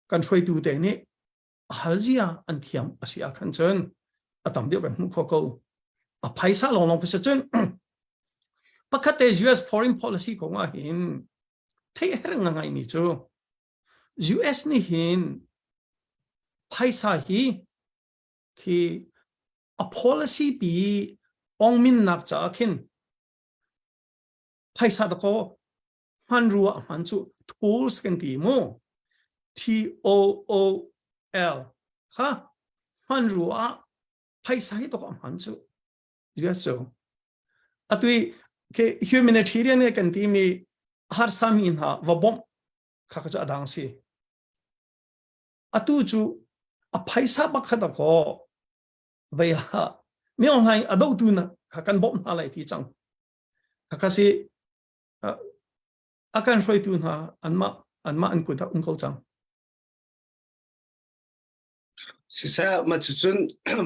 kan throi tu te ni haljia an thiam asia khan chen atam de kan mu kho ko a phaisa long pe chen pakate US foreign policy ko nga hin thei her nga ngai ni chu US ni hin phaisa hi ki a policy bi ong min nak cha khin phaisa da ko han ruwa man chu tools kan ti mo TOOL ha han ruwa phaisa hi to ko man chu US so atui ke humanitarian kan ti mi har samin ha wa bom kha ka cha dang si atu chu a phaisa ba kha da ko ve ha mi ong hai ado tu na kha kan bom na lai ti chang kha si akan roi tu na anma an ku da ung ko chang sisa ma chun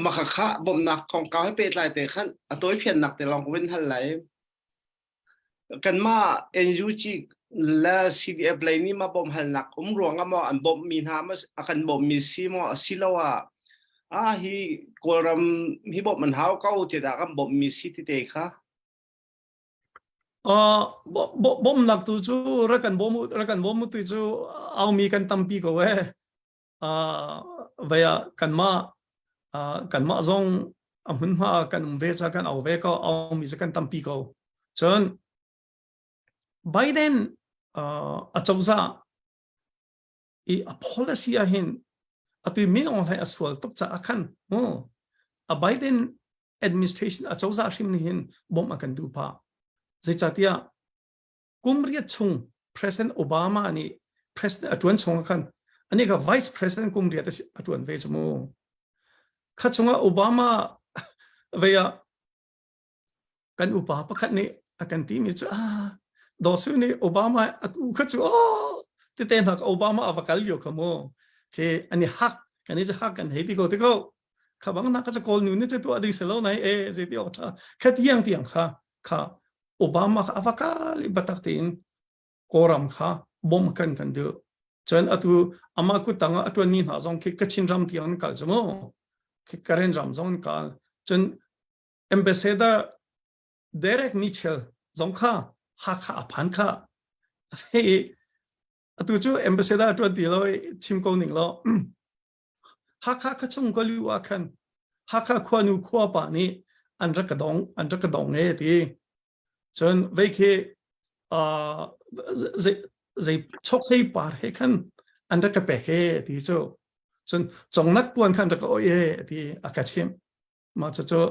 ma kha bom nak kong kau pe lai te khan atoi phian nak te long win hal lai kan ma NUG la CDF lai ni ma bom hal nak ruang ma an bom min ha ma akan bom mi si mo silawa hi koram hi bom man hau kau te da kam bom mi si ti te kha bom nak tu chu rakan bom tu chu au mi kan tampi ko we vaya kan ma zong amun ma kan ve cha kan au ve ko au mi cha kan tampi ko chon Biden a chawza I a policy a hin atui min on lai aswal tok cha akhan a Biden administration a chawza shim ni hin bom akan du pa Zichatia kumriya chung President Obama ani President atuan chung kan ani ka Vice President kumriya ta atuan ve chmo khachunga Obama veya kan upa pakhat ni akan ti mi cha dosu ni Obama atu khachu ti ten thak Obama avakal yo kamo ke ani hak kan is hak kan hedi go te go khabang na ka cha kol ni che tu adi selo nai je ti otha khatiang tiang kha Obama avakal bataktin koram kha bom kan du chen atu ama ku tanga atu ni na jong ke kachin ram tiang kal jamo ke karen ram jong kal chen ambassador Derek Mitchell jong kha hakha aphan kha he atu chu ambassador atu ti lo chim ko ning lo hakha khachung ko lu wa khan hakha khwanu khwa pa ni an ra ka dong e ti chen ve ke ze chok hei par he khan an ra ka pe he ti chu chen chong nak puan khan ra ko ye ti akachim ma chu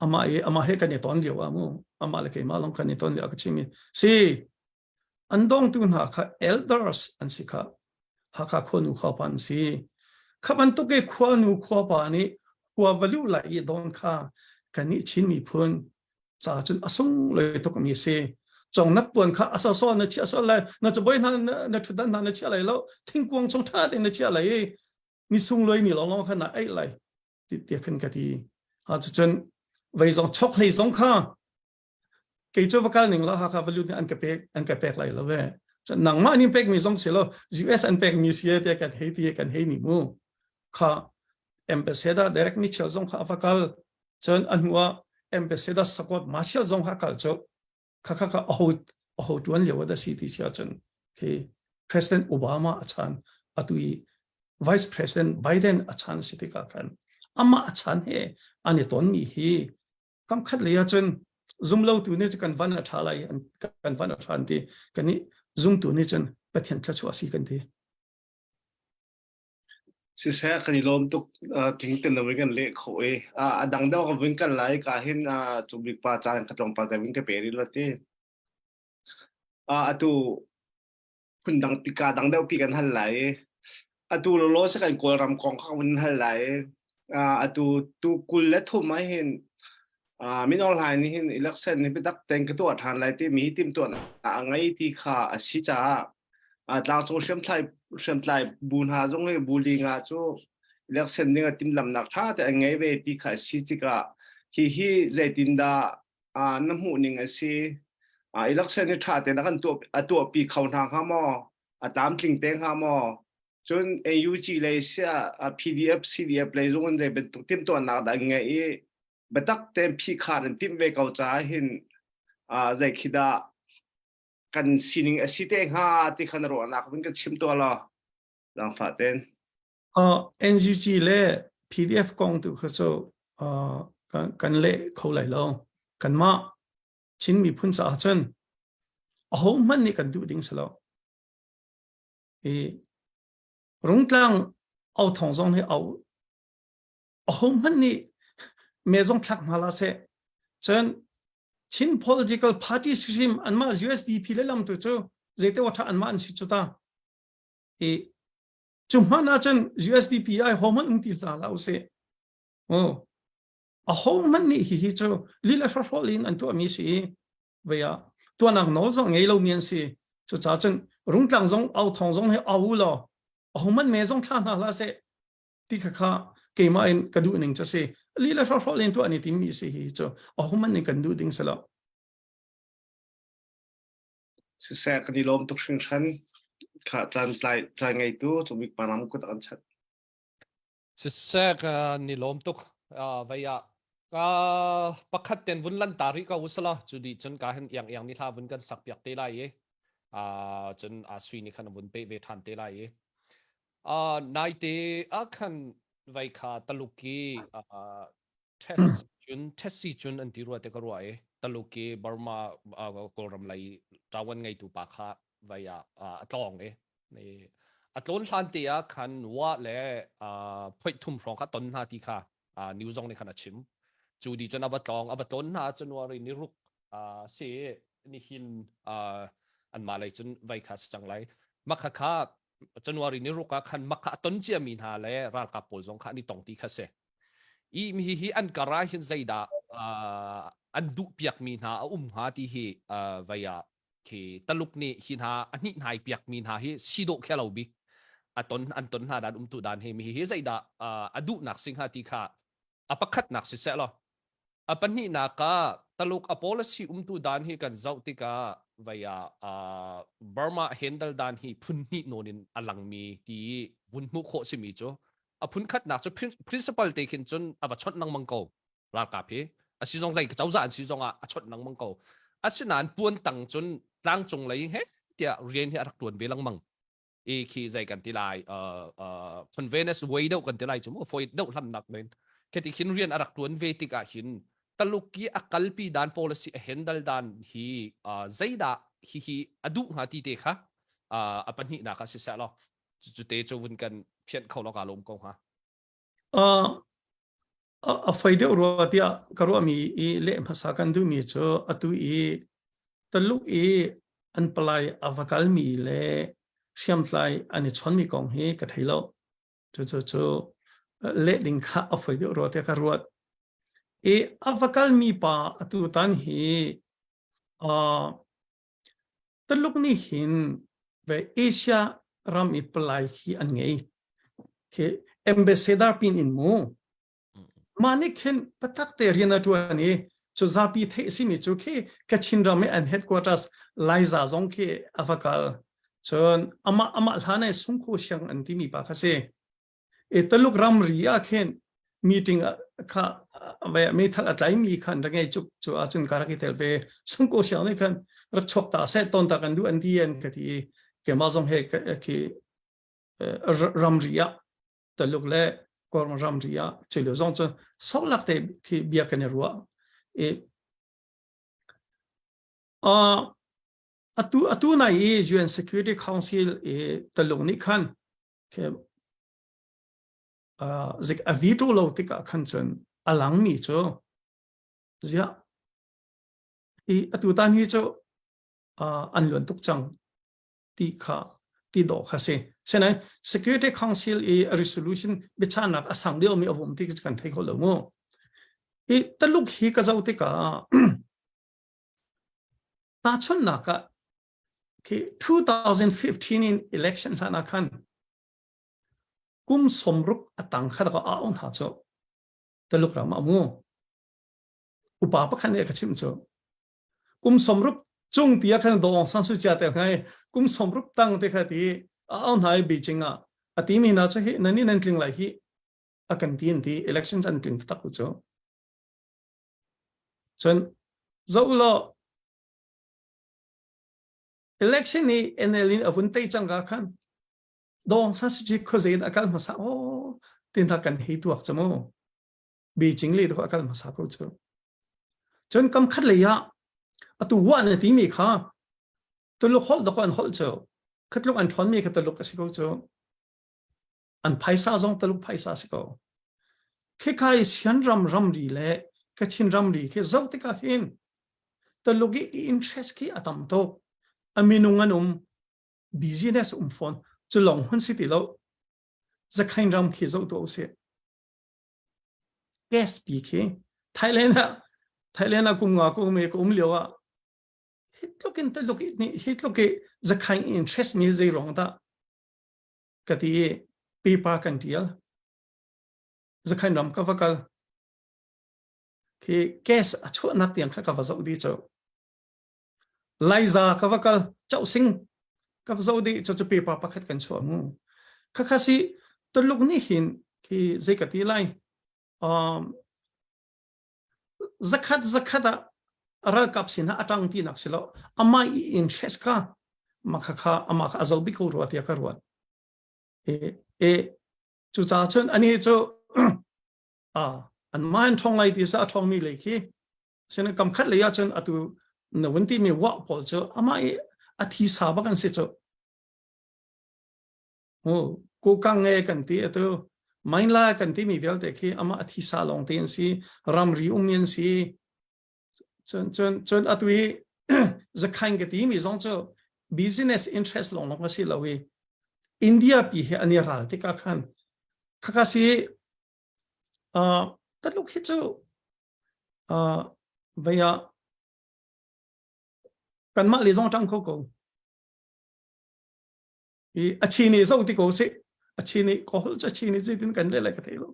ama he kan ton liwa mu ama le ke ma long kan ton liwa akachimi si andong tu na kha elders an sikha hakha khonu kha pan si khaban to ke khwanu khwa pa ni khwa valu la I don kha kani chin mi phun cha chun asung le to mi se chong nak puan kha asa so na chi asa la na chu boy na thudan na chi lai lo thing kwang chong tha de na chi lai ni sung loi ni long kha na ai lai ti khan ka ti ha chun vei zong chok hei zong kha ke chu vakal ning la ha kha valu an ka pek lai lo ve nang ma ni pek mi zong se lo US an pek mi sia te kan hei ni mu kha ambassador Derek Mitchell zong kha vakal chon anwa ambassador support Marshall zong ha kal chu kha a ho tuan le wa da city cha chen ke President Obama achan atui Vice President Biden achan city ka kan amma achan he ani ton mi hi kam khat le ya chen zoom lo tu ne kan van atha lai kan van athan ti kani zoom tu ne chen pathian thla chu asi kan ti si sa kan lom tuk ting ten na kan le kho e adang da ko win kan lai ka hin chubik pa chan katong pa da win ka peri lo ti atu phundang pika dang da pi kan hal lai atu lo sa kan ko ram kong kha win hal lai atu tu kul le thu mai hin min online ni hin election ni pe dak teng ka to than lai ti mi tim to ngai ti kha asi cha tlang chu shem thlai bun ha jong le buli nga chu election ni ga tim lam nak tha te ngai ve ti kha si ti ka hi zaitin da na mu ning asi election ni tha te na kan to pi khau na ha mo tam tling teng ha mo chun AUG le sia PDF CDF le jong je ben tim to na da ngai batak tem pi khan tim ve kau cha hin zai khida kan sining asite ha ti khan ro na kun ka chim to la lang fa ten NUG le PDF kong tu kha so kan le khau lai lo kan ma chin mi phun sa chen a ho man ni kan du ding salo rung tlang au thong zong he au a ho man ni me zong thak ma la se chen chin political party stream anma USDP le lam tu chu zete wa tha anma an si chu ta chuma na chen USDP ai homan unti ta la se a homan ni hi chu lila for in an to mi si veya to nang no zong ngei lo mian si chu cha chen rung tlang zong au thong zong he au lo a homan me zong tha na la se ti kha ke ma in kadu ning cha se lila for in to ani ti mi si hi chu a homan ni kan du ding sala si sa kan lom tuk sing chan kha tlan ngai tu chubik panam kut an chat si sa ka ni lom tuk vaya pakhat ten vun lan tari ka usala chudi chun ka han yang ni tha vun kan sak piak te lai ye chun sui ni khan vun pe ve than te lai ye nai te a khan vai kha taluki test si chun an ti ro te ka ro ai taluki Burma kolram lai tawan ngai tu pa kha vai atlong ni atlon hlan te a khan wa le phoi thum rong kha ton ha ti kha new zong ni khan achim chu di chen abatlon na January ni ruk se ni hin an ma lai chun vai kha chang lai makha kha January ni ruk a khan makha ton chi min ha le ral ka pol zong kha ni tong ti kha se i mi hi an kara hin zaida an du piak min ha ha ti hi vaya ki taluk ni hin ha ani nai piak min ha hi sido khelo bi an ton ha dan tu dan he mi hi zaida adu nak sing ha ti kha apakhat nak si se lo apani na ka taluk a policy tu dan hi kan zau ti ka vaya Burma handle dan hi phun ni nonin alang mi ti bun mu kho si mi cho phun khat nak cho principal te kin chun aba chot nang mangko ra ka phe asizong zai chau za an sizong a chot nang mangko asinan puan tang chun tlang chung lai he tia rian hi arak tuan belang mang e khi zai kan ti lai convenience way do kan ti lai chu mo foi do lam nak men ke ti khin rian arak tuan ve ti ka hin taluki akalpi dan policy handle dan hi zaida hi adu ha ti te kha apani na ka si sa lo chu te chu vun kan phian khau lo ka lom ko ha a faide ro tia karo mi e le masa kan du mi cho atu e taluk e an palai avakal mi le siam tlai ani chon mi kong he ka thailo chu le ding kha a faide ro tia ka ro e avakal mi pa atu tan hi taluk ni hin ve Asia ram i palai hi an ngei ke ambassador pin in mo manik hen patak te riana tuani chu zapi the si mi chu ke kachin ram and headquarters laiza zong ke avakal chon ama lhana sungkho siang anti mi pa khase e taluk ram ria khen meeting kha ve me thal atlai mi khan rangai chu achun karaki telve sungkho siang ne khan rak chok ta se ton ta kan du anti en kati ke ma zong he ke ram ria taluk le korm ram ria chelo zong chu sok lak te ki bia kan ruwa e atu na e UN Security Council e taluk ni khan ke zik avito lo tika khan chen alang mi cho zia e atu tan hi cho an luan tuk chang ti kha ti do kha se senai Security Council e resolution bichanak asang deu mi avum ti kan thai ko lo mo e taluk hi ka zau tika ta chon na ka ke 2015 in election thana khan kum somrup atang khada ka aon ha cho taluk ram amu upa pa khan e ka chim cho kum somrup chung tia khan dong san su cha te ngai kum somrup tang te kha ti aon hai beijing a ati mi na cha hi nani nan tling lai hi akan tin ti elections an tin ta ku cho chon zaulo election ni enelin avun tei changa khan dong sa su ji khoze akal masa o tin ta kan hei tuak chamo beijing le to akal masa ko cho chon kam khat le ya atu wa na ti mi kha to lo hol da kon hol cho khat lo an thon mi kha to lo ka si ko cho an phaisa zong to lo phaisa si ko khe khai sian ram ri le ka chin ram ri khe zau te ka hin to lo gi interest ki atam to aminunganum business phone chu long hun city lo za khain ram khi zo to se best bi ke thailand kum nga ko me kum lewa hitlokin to loki ni hitloki za khain interest mi zai rong ta kati paper kan tial za khain ram ka vakal ke case achu nak tiang kha ka va zo di cho laiza ka vakal chau sing ka zo di cho paper pakhat kan chu mu kha khasi to luk ni hin ki zai ka ti lai zakhat ra kapsina atang ti naksilo ama interest ka makakha ama azalbi ko ruat ya karwat e chu cha chun ani chu an man thong lai ti sa thong mi le ki sen kam khat le ya chun atu na wanti mi wa pol chu ama e athi sa ba kan se chu ko kang nge kan ti atu main la kan ti mi vel te ki ama athi sa long ten si ram ri umien si chun atui zakhain ke ti mi zong chu business interest long long si lawi India pi he ani ral te ka khan kha si ta luk hi chu vaya kan ma le zong tang ko ko i achi ni zo ti ko se achi ni ko hol cha chi ni ji tin kan le la ka te lo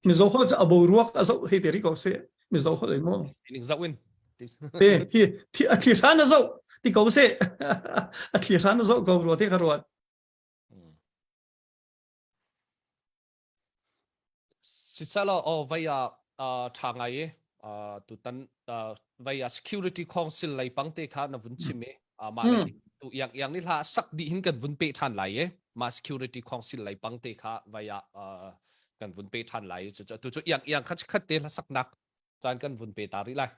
mi zo hol cha abo ruak azo he te ri ko se mi zo hol mo in zawin ti athi ran zo ti ko se athi ran zo ko ro te karwat sisala o via thangai tu tan via security council lai pangte kha na vun chime ma lai tu yang ni la sak di hin kan vun pe than lai ma security council lai pangte kha via kan vun pe than lai tu chu yang khat khat te la sak nak chan kan vun pe ta ri lai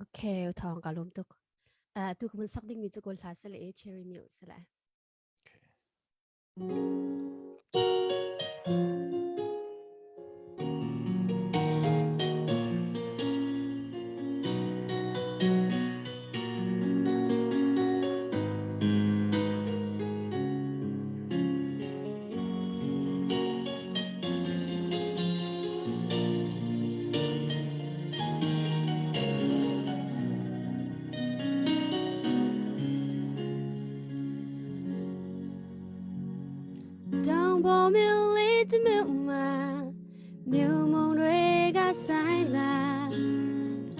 Okay, thong kalum tuk. Tu kumun sak ding mi chu kol thla sele cherry mi sele. Down bo mi lit mi ma mi mong dwe ga sai la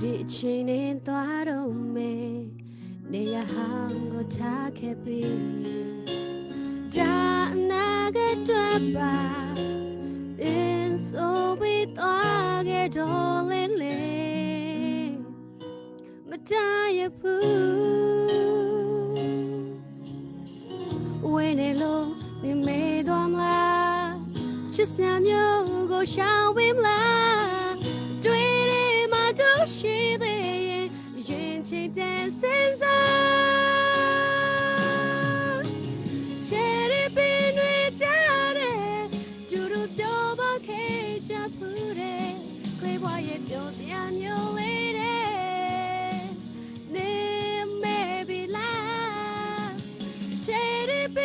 di chin ni twa do me ne ya hang go ta ke pi da na ga twa ba in so we twa ge do len le ma da ya pu when it low你没多啦，只想有个小window啦，对你嘛都是的，人情的身上，这里比你家的，嘟嘟都不可以加铺的，可以我也就这样有泪的，你没比啦，这里比。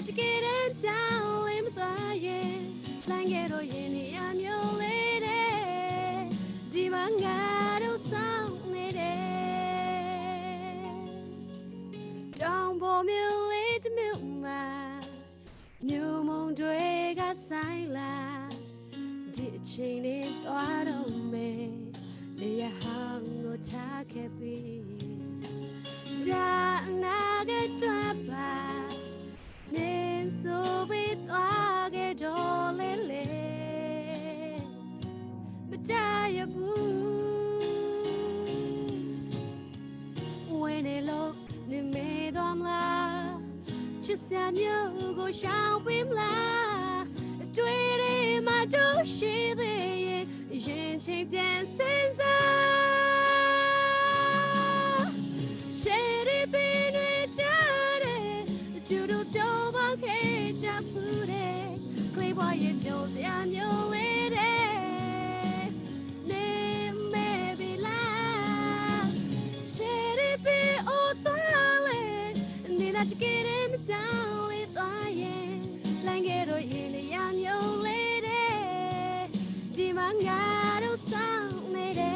to get it down in the fire Tlangaunak in I'm your lady Dimangado sound lady Don't bore me late me ma New moon drega saila Ditching it out of me They hang no takebi Da naga drapa nên số biết oa cái đó lên lên but I am when it look nên mê đom la chỉ xem nhớ cô sao bím la tuy đi mà đâu chỉ để yên trên đèn sen ra chế đi bên nơi cha để do do ba ke ja pure clay boy it knows I'm your lady ne me be la cherry be o tale ni na to get him down with I Tlangaunak in I'm your lady Dimangado sound lady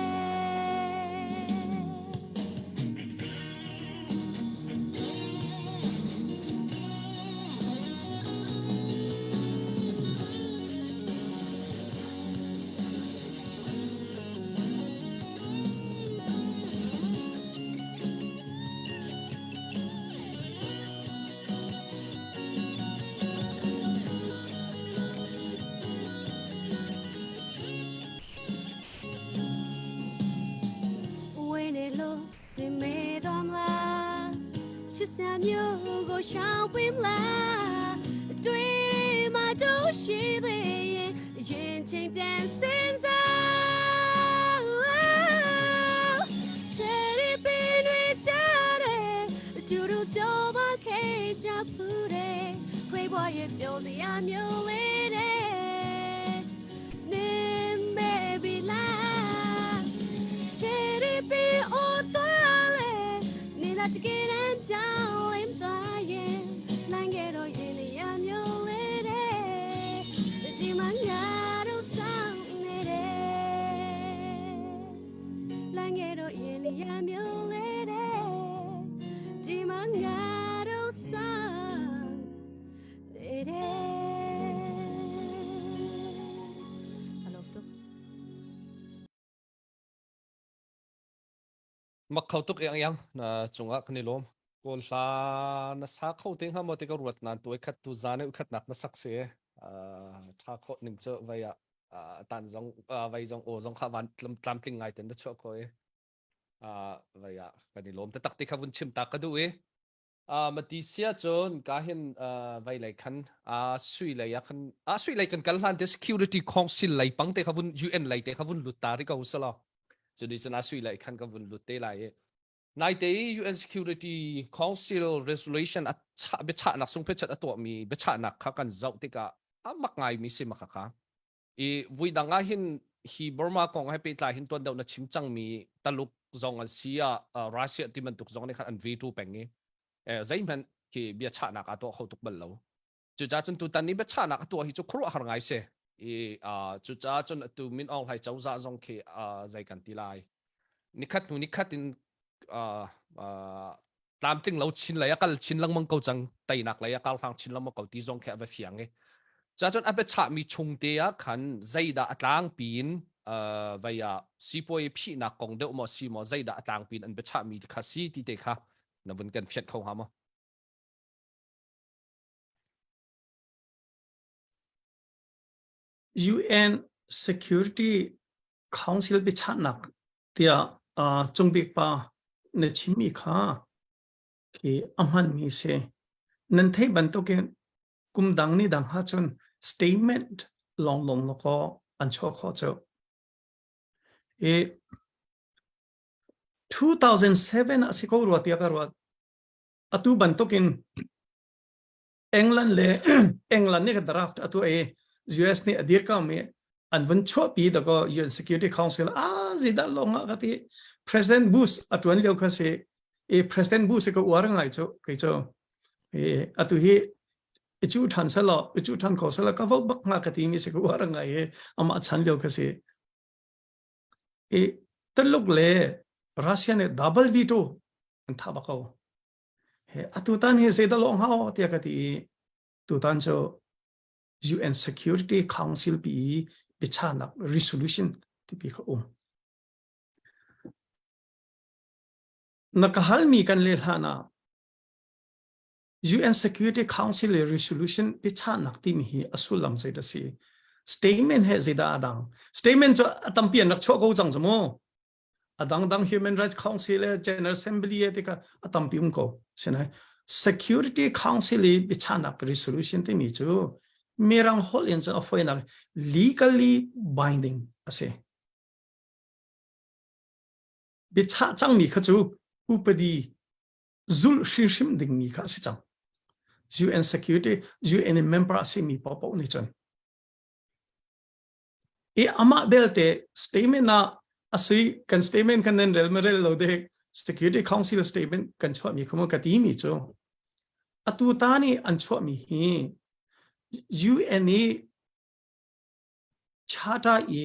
下မျိုးကိုရှောင်ပေးမလားတွေ့မှတို့ရှိသေးရင်ရင်ချင်းပြန်စင်စားချယ်ရီပင်တွေချတယ်တူတူတော့မခေချဖူးတယ်ခွေးပေါ်ရဲ့ပြုံးစရာမျိုးလေးတဲ့နင်းမေဘီလာချယ်ရီပင်အော်တော်လေနေတာတကယ်တမ်းကြောင်းလင်းသွားရင်နိုင်ခဲ့တော့ရင်ရမျိုးလေးတဲ့ဒီမှာငါတို့ဆောင်နေတယ်နိုင်ခဲ့တော့ရင်ရမျိုးလေးတဲ့ဒီမှာငါတို့ဆောင်နေတယ် I love you mặc khẩu tục yang na chunga kani lom kol la na sa khẩu tiếng ha mo te ka ruat nan tu khat tu zane u khat nak na sak se tha kho ning cho vaya tan zong vai zong o zong kha van tlam tling ngai ten da cho ko e vaya kani lom ta tak te khavun chim ta ka du e mati sia chon ka hin vai lai khan sui lai ya khan sui lai kan kal han te security council lai pang te khavun UN lai te khavun luta ri ka usala jadi chana sui lai khan ka vun lutte lai e nai te UN Security Council resolution a cha be cha nak sung pe chat ato mi be cha nak kha kan zau te ka amak ngai mi se makha e vui danga hin hi Burma kong hai pe tla hin ton dau na chim chang mi taluk zong an sia Russia ti man tuk zong ne khan an v2 peng e zai man ki be cha nak ato khau tuk bal lo chu cha chun tu tan ni be cha nak ato hi chu khro har ngai se e chu cha chun tu min ong hai chau za zong ke zai kan ti lai nikhat in tam ting lo chin la yakal chin lang mang ko chang tai nak la yakal hang chin lam ko ti zong khe va fiang e cha chon abe cha mi chung te a khan zaida atlang pin vaya sipoi phi na kong de mo si mo zaida atlang pin an be cha mi kha si ti te kha na vun kan phet khau ha mo UN Security Council bị chặn nặc tia trung bị pa ne chimi kha ki amhan mi se nan thei ban to ke kum dang ni dang ha chon statement long long lo ko an cho kho cho e 2007 asiko ro tia ka ro atu ban to kin England le England ni ka draft atu e US ni adir ka me an van cho pi da ko UN Security Council zida longa ka ti President Bush atwan leo ka se e President Bush ko warang ai cho ke cho e atu hi chu than sa lo chu than ko sa la ka vo bak nga ka ti mi se ko warang ai ama chan leo ka se e taluk le Russia ne double veto an tha ba ko he atu tan he zida long ha ti ka ti tu tan cho UN Security Council bi bichana resolution ti bi ka nakahal mi kan le hana UN Security Council resolution bichana ti mi hi asulam zaida si statement he zaida adang statement cho atampian nak cho ko jang jamo adang Human Rights Council General Assembly te ka atampium ko sena Security Council bichana resolution ti mi chu merang hol in a final legally binding ase bicha chang mi kha chu upadi zul shishim ding mi kha si chang UN Security UN member ase mi pa ni chan e ama belte statement na asui kan statement kan nen relmerel lo de Security Council statement kan chwa mi khomo ka ti mi chu atu ta ni an chwa mi hi UNA Charter e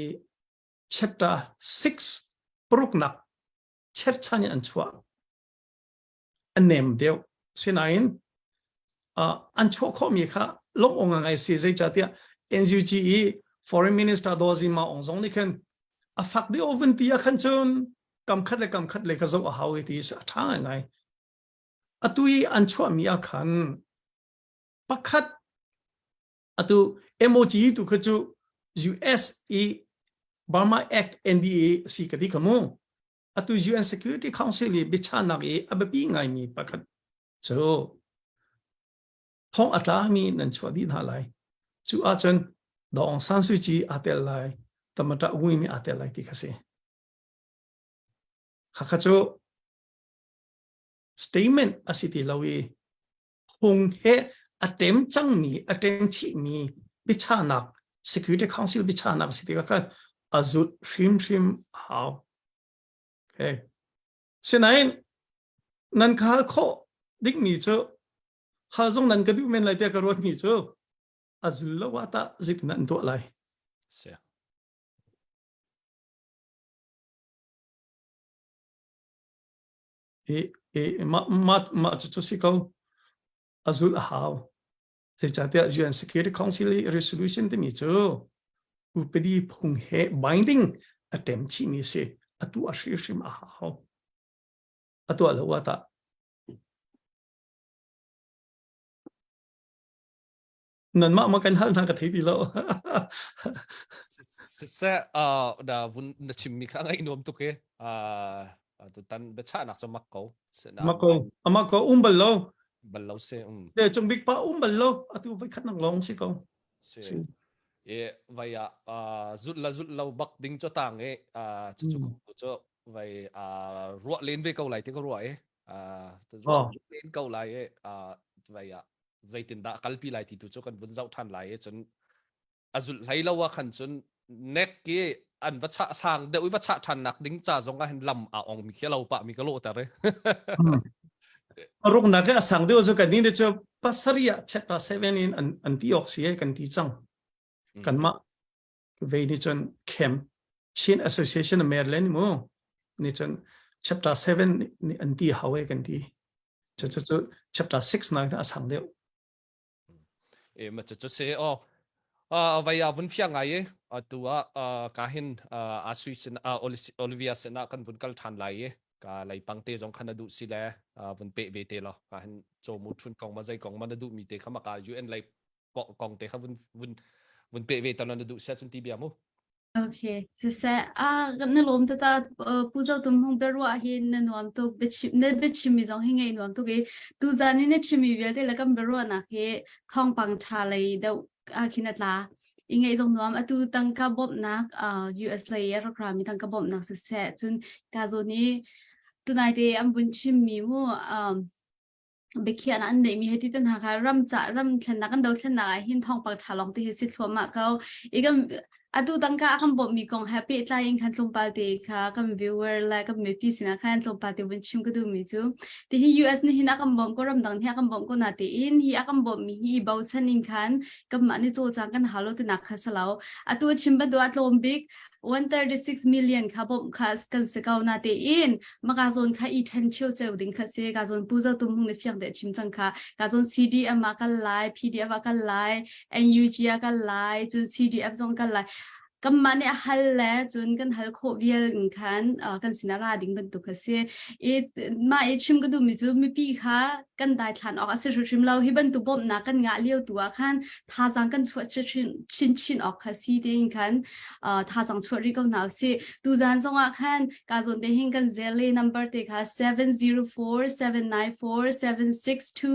chapter 6 pruknak cherchani anchwa anem deu sinain anchwa kho mi kha long onga ngai se zai chatia NUGE foreign minister dozima ongzong ni khan afak de oven tia khan chun kam khat le ka zo a hawi ti sa thang ngai atui anchwa mi a khan pakhat atu MOG tu khachu USA Burma Act NDA si kadi kamu atu UN Security Council bichana ge abapi ngai mi pakhat 就通阿达米能出地下来，就阿阵当3岁阿得来，他们在外面阿得来的可是，哈克就 statement 阿是的老位，红黑阿点正米阿点七米，比差那 security council 比差那是的个看阿就rim好，OK， 现在能卡考顶米就。hal zong nan kadu men lai te karot ni cho azul la wata zik nan to lai sia ma chu si ko azul haw se cha te UN Security Council resolution te mi cho upedi phung he binding attempt chi ni se atu a shim a haw atu la wataนั่นมากันหันทางกระถิ่นดีแล้ว se da vun na chimmi kha ngai nom tuke tu tan be cha nak cho makko se na mako umbalo ballo se de chung big pa umbalo atu vai khat nang long si ko se e vaya zut la bak ding cho tang e chu cho vai ruat len ve ko lai te ko ruat e ruat len ko lai e vaya zaitin da kalpi lai ti tu cho kan bun zau than lai e chon azul lai lawa khan chon nek ki an va cha sang de ui va cha than nak ding cha zong ka hen lam a ong mi khelo pa mi ka lo ta re ruk na ka sang de zo ka ni de cho pasaria chapter 7 in antioxia kan ti chang kan ma ve ni chon kem chin association of maryland mo ni chon chapter 7 ni anti hawe kan ti cho chapter 6 na ka sang de e ma cho se vaya vun fia ngai e atua ka hin asuisin olivia sena kan vun kal than lai e ka lai pangte jong khana du sile vun pe ve te lo ka hin cho mu thun kong ma jai kong ma du mi te khama ka un lai kong te kha vun pe ve ta na du sa chun ti bia mo Okay, so na lom ta puza tum hong berwa hin na nuam to bichim mi jong hingai nuam to ge tu zani ne chimi vel te la kam berwa na ke thong pang tha lai da khinat la ingai jong nuam atu tang ka bob nak US lai ya kra mi tang ka bob nak se chun ka zo ni tu nai te am bun chim mi mo bekian an nei mi heti tan ha ram thlan na kan do thlan na hin thong pang tha long te hi si thloma ka igam atu tangka akan bom mi kong happy tla in kan tlom palte kha kam viewer la kam me pi sina khan tlom palte bun chim ka du mi chu ti hi US ni hin akan bom ko ram dang hi akan bom ko na te in hi akan bom mi hi bau chan in khan kam ma ni cho chang kan halo te na kha salao atu chim ba do atlom big 136 million kha bom kha kan se kau na te in maka zon kha I ten cheu cheu ding kha se ga zon puza tum hung ne fyang de chim chang kha ga zon CDF ma ka lai PDF ka lai NUG ka lai chu CDF zong ka lai kam mane hal le chun kan hal kho vial khan kan sinara ding ban tu kha se ma chim ka du mi chu mi pi kha kan dai thlan ok ase shim lo hi ban tu bom na kan nga leo tu khan tha jang kan chwa chin ok kha si ding khan tha jang chwa ri ko na se tu jan zong khan ka zon de hing kan zele number te kha 704794762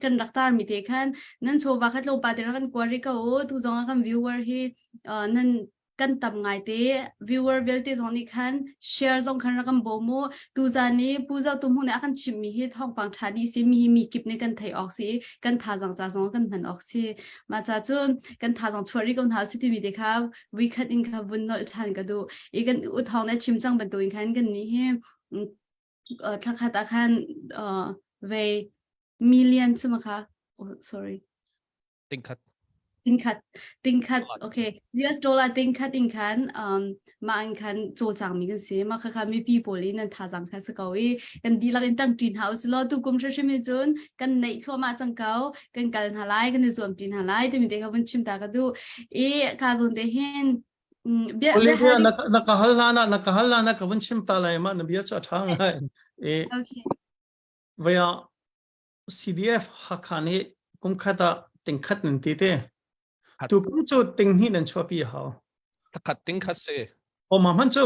kan raktar mi te khan nan chowa khat lo pa te kan kwari ka o tu jong kan viewer hi nan kan tam ngai te viewer vel te zong ni khan share zong khan rakam bomo tu jani puja tum hu ne akan chimmi hi thong pang thadi si mi kip ne kan thai ok si kan tha jang cha zong kan man ok si ma cha chun kan tha jang chori kon ha si ti mi de kha we khat in kha bun nol than ka du e kan u thong na chim chang ban tu in khan kan ni he thla kha ta khan ve million suma kha oh sorry tingkhat okay US dollar tingkhat in khan ma an khan cho chang mi kan se ma kha mi pi poli nan tha jang kha sa kawi kan di lak in tang tin house lo tu kum sha mi chun kan nei thwa ma chang kau kan kal halai kan zoom tin halai te mi te ka bun chim ta ka du e ka zon de hen Olivia nakahalana ka bun chim ta lai ma na bia cha thang hai okay vaya CDF-Hakha ni kum khata tingkhat nan ti te tu kum chu ting hi nan chwa pi hao khat tingkhat se o ma man chu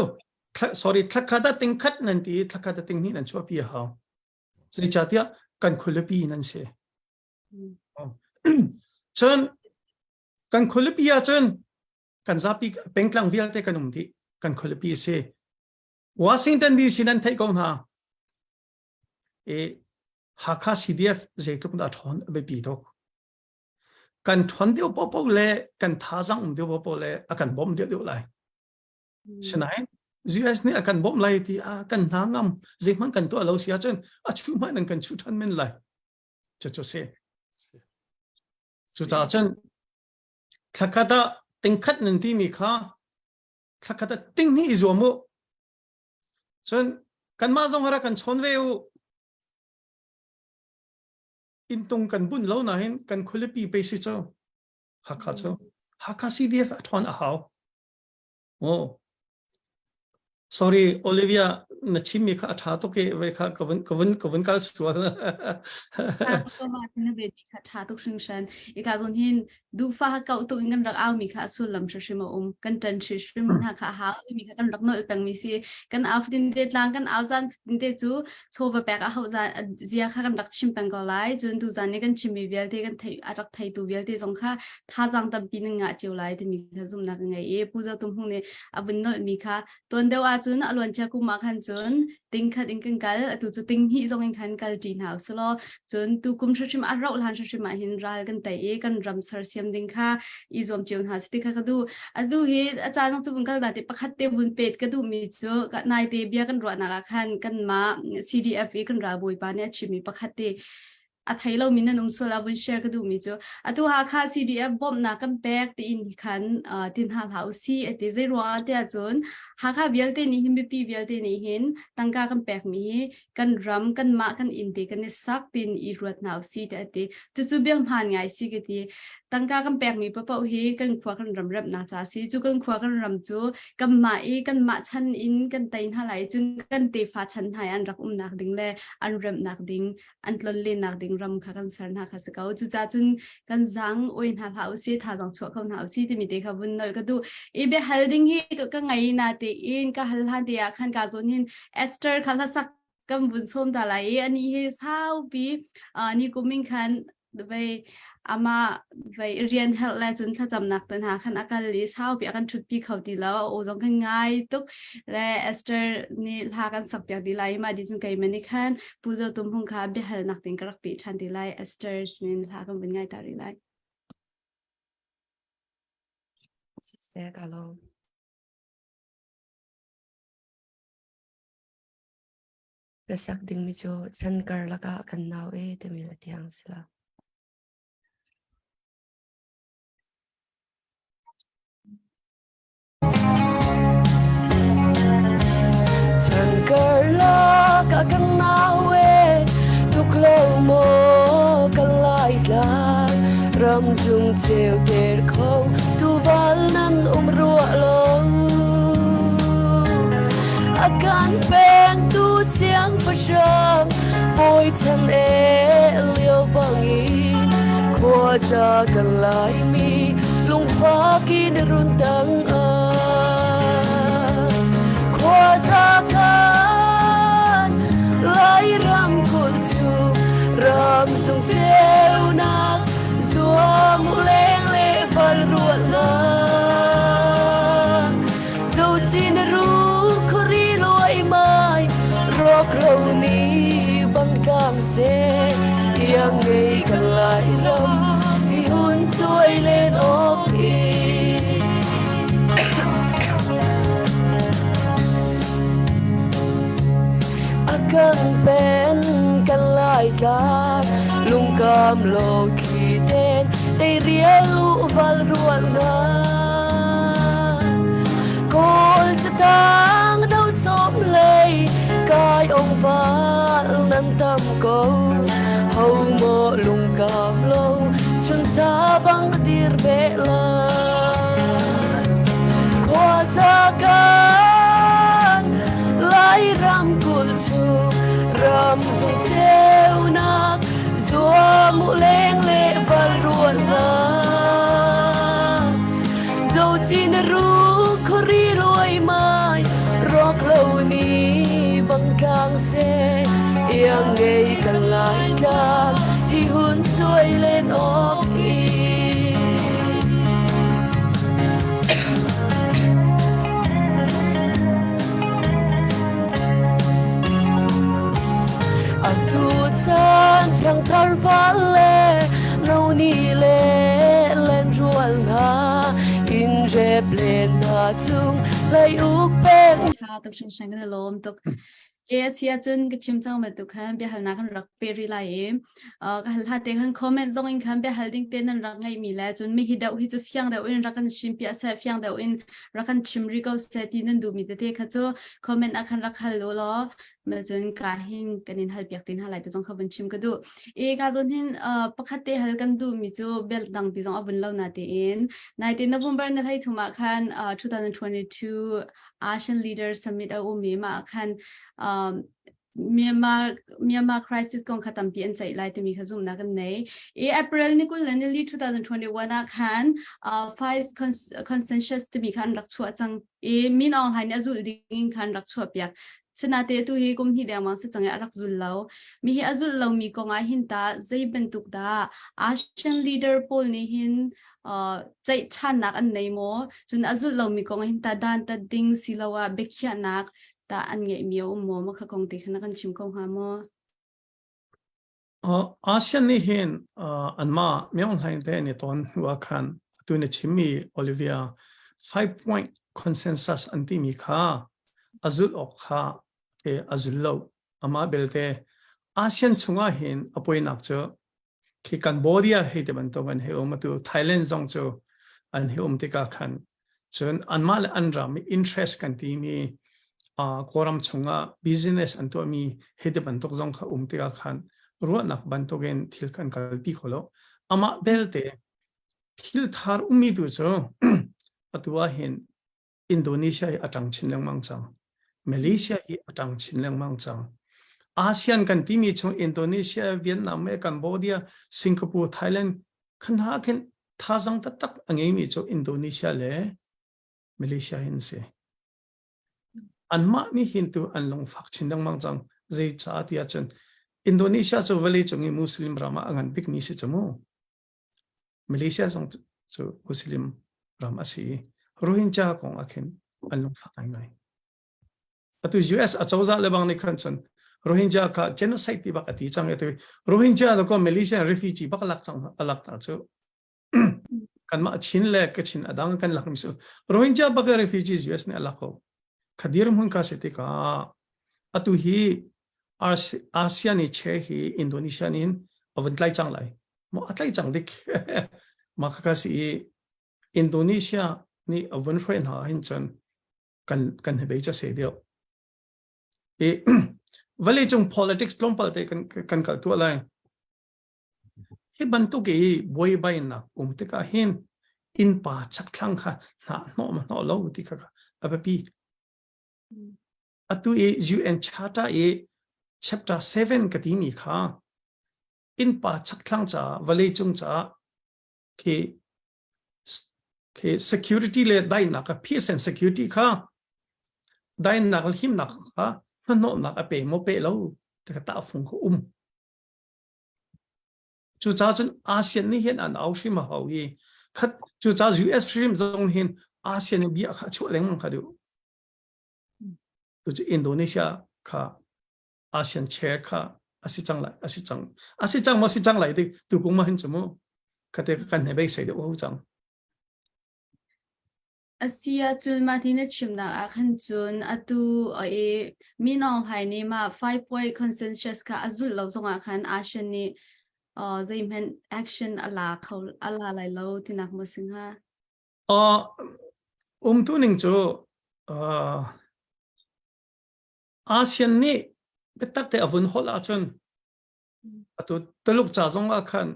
sorry thakata tingkhat nan ti thakata ting hi nan chwa pi hao se cha tia กันคนละปีนั่นเสียจนกันคนละปีจนกันซาปีเป็นกลางวิลเตกันที่กันคนละปีเสียวอชิงตันดีซีนั้นไทยกองหาฮักข้า CDF เจ้าตุกดาทอนไปปีดอกกันทอนเดียวป๊อปเลยกันท่าจังเดียวป๊อปเลยกันบอมเดียวเลยฉะนั้น US นี่กันบอมเลยที่กันนางำจิมันกันตัวเราเสียจนชูมันนั่งกันชูทันมันเลยจะเสียจุดจนถ้าคัดติงคัดนั่นที่มีค่าถ้าคัดติงนี่อิจวมุจนกันมาส่งหากันชนเววอินตรงกันบุญเราหน่อยกันคุลปีไปสิเจ้าฮักข้าเจ้าฮักข้า CDF ทอนเอาโอ้ sorry Olivia นัดชิมมีข้าท้าตุกเกไว้ข้ากวนกัลสัวนะก็มาที่นั่นเป็นมีค่ะท้าตุกชิงชันอีกการส่วนที่ดูฟ้าเก่าตุกกันรักเอามีค่ะส่วนลำชิมกันจันทร์ชิมหาค่ะหามีค่ะกันรักน้อยเป็นมีสิกันเอาดินเดลางกันเอาจันดินเดจูโชว์แบบเอาจันเจียค่ะกันรักชิมเป็นก็ไล่จนดูจันนี่กันชิมมีเวลที่กันไทยรักไทยตัวเวลที่สงค่ะท่าจังตับปีนึงอ่ะเจียวไล่ที่มีค่ะซุ่มนักไงผู้เจ้าตุ้มหงเนี่ยบุญน้อยมีค่ะตัวเดียวจนอลวนเจ้ากูมาขันจนติงขัดอิงกันกัลตัวจุดติงฮีจงอิงขันกัลจีนหาวสโลจนตัวกุมชิมอาเราหลานชิมมาหินรัลกันแต่กันรำสารเสียมดิงค่ะอีจอมเจียงหาสติค่ะก็ดูฮีอาจารย์ต้องจุบุญกัลนาติประคัตเตบุญเป็ดก็ดูมีจูกันนายเตบียกันรัวนักขันกันมา CDF กันราบุยปานเนี่ยชิมีประคัตเตอัฐิเรามีนั่นส่วนเราบนแชร์ก็ดูมีจ้ะตัวหาค่า CDF บอมนักกันแบกตีอินขันตินหาเหล่าซีตีเจรัวเดียจนหาค่าเวลเตนี่หิมปีเวลเตนี่เห็นตั้งการกันแบกมีกันรำกันมากันอินดีกันเนี่ยสักตินอีรวดหนาวซีเดียจู่ๆเบี้ยงผ่านไงซีกันทีตั้งการกันแบกมีเปล่าเฮกันขวากันรำรับนาจาซีจู่กันขวากันรำจู่กันมากันมาชันอินกันตีนหาไหลจุนกันตีฟ้าชันหายอันรักนักดิ่งเล่อันรำนักดิ่งอันตลอดเล่นนักดิ่งรำค่ะกันสารนักค่ะสกาวจู่จ้าจุนกันจังโอ้ยหาเหล่าซีท่าจังชัวเขาหนาวซีที่มีเด็กค่ะบุญน้อยก็ดูเบฮัลดิ่งเฮก็ไงนาเตอินก็ฮัลฮันเดียขันกาโซนินเอสเตอร์คัลสักกัมบุญส้มตาไหลอันนี้เฮสาวปีนี่กุมิงขันไปอามาไปเรียนเฮลและจนถ้าจำหนักตันหาขันอาการลิสาวปีอาการชุดปีเขาดีแล้วโอ้จงกันง่ายตุกและเอสเตอร์นี่หากันสักปีดีไลมาดิจุนไกมันนี่ขันปูเจ้าตุ้มพงคาเบฮัลนักติงกรักปีทันดีไลเอสเตอร์นี่หากันเป็นง่ายตาดีไลเสียกันลงก็สักดิ่งมิโจฉันก็ละก็กันนาวแต่มีละที่อังสละฉันก็ละก็กันนาวทุกโลโมกันไล่ลารำจุงเจียวเตะเขาดูวันนั้นรัวลงอาการเป็นตู้เสียงประชามปอยฉันเลี้ยวบางอีขวาจากกันหลายมีลุงฟ้ากินรุนตังขวาจากกันหลายรำกุลจูรำส่งเสียวนักสัวมุเลงเล่ฟันรวดนาเจ้าจีนรู้รอกเรานี้บังกางเสยังไงกันหลายรำให้หุ่นช่วยเล่นออกอีอาการเป็นกันหลายตาลุงกำโลขีเต้นได้เรียนรู้วัลรวนนาโกลจะทางเดาสมเลยกายองค์ฟ้านั้นทำกูเฮาโมลุงกำโลชนชาบังดีร์เบลาขวาจากกันไล่รำกุลชูรำส่งเจ้านักสัวมุเลงเล่ฟัลรวนนาเจ้าจีนรู้ขรีรวยไม้รอกเหล่านี้บังกางเสย riêng ngày cần lại đang hi hun trôi lên óc y tu chan chẳng thar vã lệ nâu ni lệ lên ruộng ha in rep lên ha chung lấy uk bên Tha tuk shin shang na lom tuk Asia chun ke chim chang ma tuk khan be hal na khan rak peri la e ka hal ha te khan comment zong in khan be hal ding ten rak ngai mi la chun mi hi dau hi chu fyang dau in rakan chim pia sa fyang dau in rakan chim ri ko se ti nan du mi te kha chu comment a khan rak hal lo ma chun ka hin kanin hal piak tin halai te jong kha ban chim ka du e ka zon hin pakhate hal kan du mi chu bel dang pi jong abun lo na te in 19 November na thai thuma khan 2022 Asian Leaders Summit a umi ma khan Myanmar crisis kong khatam pi an chai lai te mi khazum na kan nei e April ni kul lanili 2021 a khan five consensus te mi khan rak chua chang e min ong hain azul ding khan rak chua piak chana te tu hi kum hi da mang se chang rak zul lo mi hi azul lo mi konga hin ta zai bentuk da Asian leader pol ni hin chai chan nak an nei mo chun azul lo mi konga hin ta dan ta ding silawa bekhya nak ta an nge miyo mo ma kha kong te khana kan chim kong ha mo ASEAN ni hin anma myong hain te ni ton wa khan tu ne chimi Olivia 5-point consensus anti mi kha azul ok kha ke azul lo ama belte ASEAN chunga hin apoi nak cho ki Cambodia he de ban to ban he om tu Thailand jong cho an he om te ka khan chun anmal anram interest kan ti mi koram chunga business anto mi he de ban to jong kha te ka khan ruat nak ban to gen thil kan kalpi kholo ama belte thil thar umi du cho atua hin Indonesia hi atang chinlang mang chang Malaysia hi atang chinlang mang chang ASEAN kan ti mi chung Indonesia Vietnam Cambodia Singapore Thailand khan ha khen tha jang ta tak angai mi cho Indonesia le Malaysia hin se anma ni hin tu anlong phak chinlang mang chang zai cha tia chen Indonesia cho valley chungi Muslim rama angan big ni se chamo Malaysia jong cho Muslim rama si Rohingya kong akhen anlong phak ai ngai atu US achauza lebang ni khan chen Rohingya ka genocide ti bakati chang etu Rohingya ko Malaysia refugee bakalak chang alak ta cho kan ma chin le ka chin adang kan lak misu Rohingya baka refugees US ne alak ko khadiram hun ka sete ka atu hi ASEAN ni che hi Indonesia nin avan tlai chang lai mo atlai chang dik ma ka si Indonesia ni avan friend ha hin chan kan he bei cha se dio e valley chung politics lompal te kan kal tu lai he ban tu ge boy bai na te ka hin in pa chak thlang kha na no lo ti ka abapi atu e UN charter e chapter 7 ka ti mi kha in pa chak thlang cha valley chung cha ke security le dai na ka peace and security kha dai na kal him na kha no na ape mo pe lo ta ta phung ko chu cha chun ASEAN ni hen an au shima hau yi khat chu cha US stream zong hin ASEAN bi kha chu leng kha du tu Indonesia kha ASEAN chair kha asi chang ma si chang lai de tu kung ma hin chmo khate kan ne bai sai de o chang Asia chul ma thina chimna a khan chun atu e minong hai ni ma 5-point consensus ka azul lo zonga khan ASEAN ni zaimhen action ala khol ala lai lo tinak mo singha tu ning cho ASEAN ni betak te avun hol a chun atu taluk cha zonga khan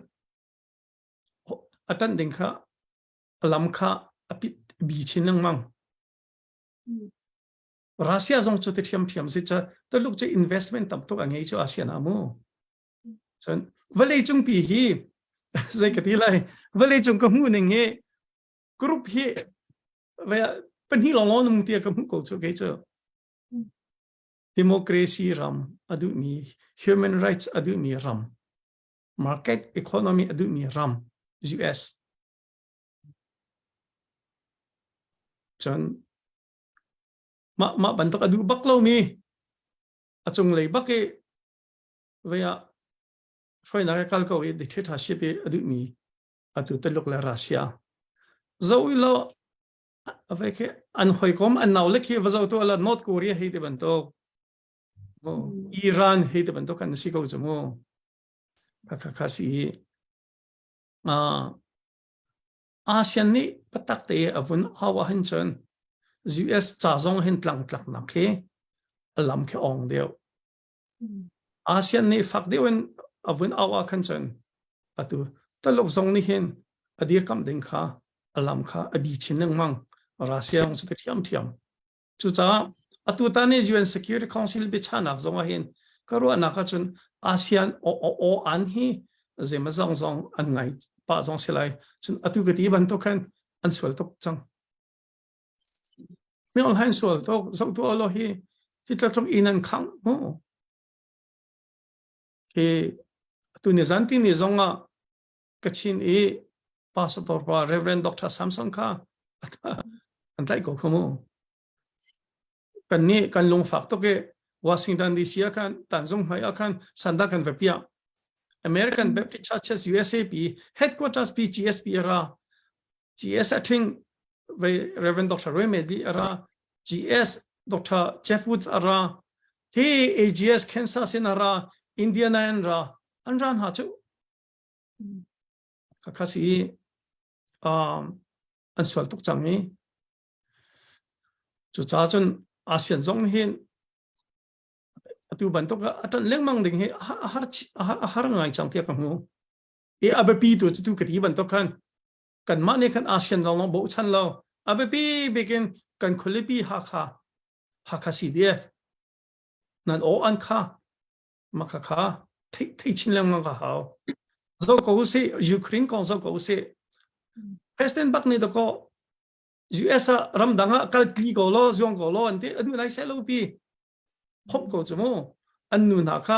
atan ding kha alam kha apit bi chinang mang Russia zong chu te thiam se cha taluk che investment tam to angai cho ASEAN amo chon valley chung pi hi zai ka ti lai valley chung ka mu ning he group hi ve pan hi long long nung tia ka mu ko chu ge cho democracy ram adu mi human rights adu mi ram market economy adu mi ram US chon ma bantok adu baklo mi achung lei bake vaya foi na kal ko e dictatorship adu mi adu telok la Russia zo ilo aveke an hoi kom an naw le ki vazo to la North Korea he te bantok Iran he te bantok kan si ko mo kakasi ASEAN ni patak te avun hawa han chen US cha zong hen tlang tlak nak he alam ke ong deu ASEAN ni fak deuen avun awa kan chen atu talok zong ni hen adir kam ding kha alam kha abi chin nang mang Russia ong chu thiam thiam chu cha atu ta ne UN Security Council bi chana zong a hen karu anaka chun ASEAN o an hi zema zong zong an ngai pa zong silai chun atu gati ban to kan an sual tok chang me on han sual tok zong to lo hi hitla trong inan khang mo ke tu ne zanti ni zonga kachin e pastor pa Reverend Dr. Samson kha an tai ko khomo kan ni kan long fak to ke Washington DC kan tanjung mai akan sanda kan vepia American Baptist Churches USAP headquarters P GSP era GS ating Reverend Dr. Remedy era GS Dr. Jeff Woods era AGS Kansas in era Indiana era anran ha chu kakasi an swal tok changi chu cha chun ASEAN zong hin atu bantok atan lengmang ding he har ngai chang tia kamu e abapi tu chu kati bantok kan ma ne kan ASEAN long bo chan lo abapi begin kan kholipi hakha CDF nan o an kha makha kha thei chin lang ga hao zo ko se Ukraine ko zo ko se President bak ni ko US ram danga kal kli ko lo zong ko lo ante adu lai se lo pi hop ko chumo annu na kha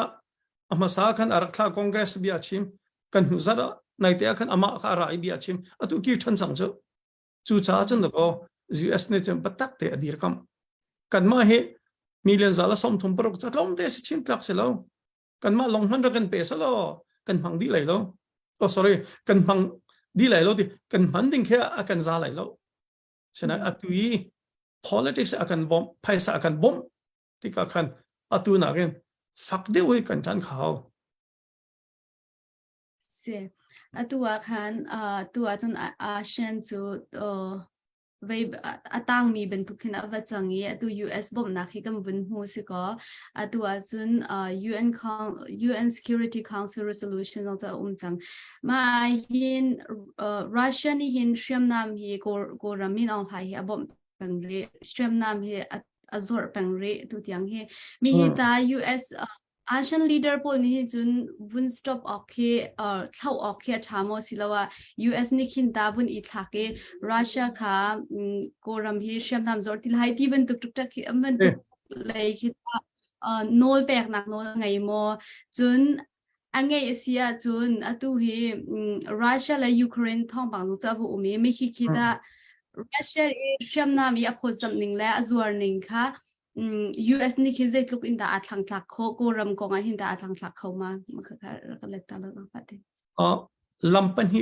amasa khan arakha congress bi achim kan huzara naite khan ama kha ra bi achim atu ki than chang chu cha chan ko US ne chem patak te adir kam kan ma he million zala som thum parok chatlom te se chin tlak se lo kan ma long han ra kan pe sa lo kan phang di lai lo oh sorry kan phang di lai lo ti kan man ding khe akan za lai lo sena atui politics akan bom paisa akan bom tika kan atu na gen fak de we kan chan khao se atua khan tua chun ASEAN chu ve atang mi bentuk khin ava changi atu US bom na khi kam bun hu se ko atua chun UN Security Council resolution ta chang ma hin Russia ni hin shriam nam hi ko ramin ong hai abom pang re shriam nam hi azor pang re tu tiang he mi hi ta US ASEAN leader po ni jun bun stop okay thau okay thamo silawa US ni khin ta bun I thake Russia kha koram hi sham nam zor til hai ti ban tuk tuk tak man tuk lai khi ta nol pek nak nol ngai mo jun angai asia jun atu hi Russia la Ukraine thong bang lu cha bu umi mi khi khi ta Russia sham nam ya phozam ning la azwar ning kha US ni khize tluk in da athang thak kho ko ram ko nga hin da athang thak kho ma makha lekta la pate lampan hi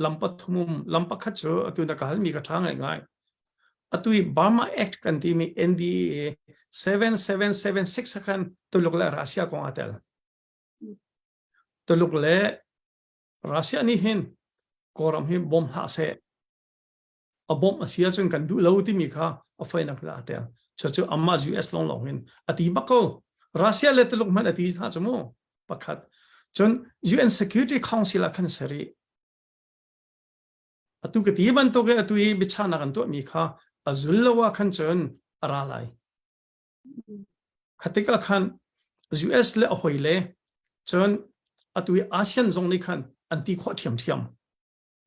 lampathumum lampakhacho atu da kal mi ka thang ngai atui Burma Act kan ti mi NDA 7776 kan to lokla Russia ko atel to lokle Russia ni hin koram hi bom ha se a bom asia chung kan du lo ti mi kha afai nak la atel chu amma US long hin ati bako Russia le teluk man ati tha chmo pakhat chon UN Security Council kan sari atu ke ti ban to ke atu I bichana kan to mi kha azulwa kan chon aralai khatika khan US le ahoile chon atu ASEAN zong ni khan anti kho thiam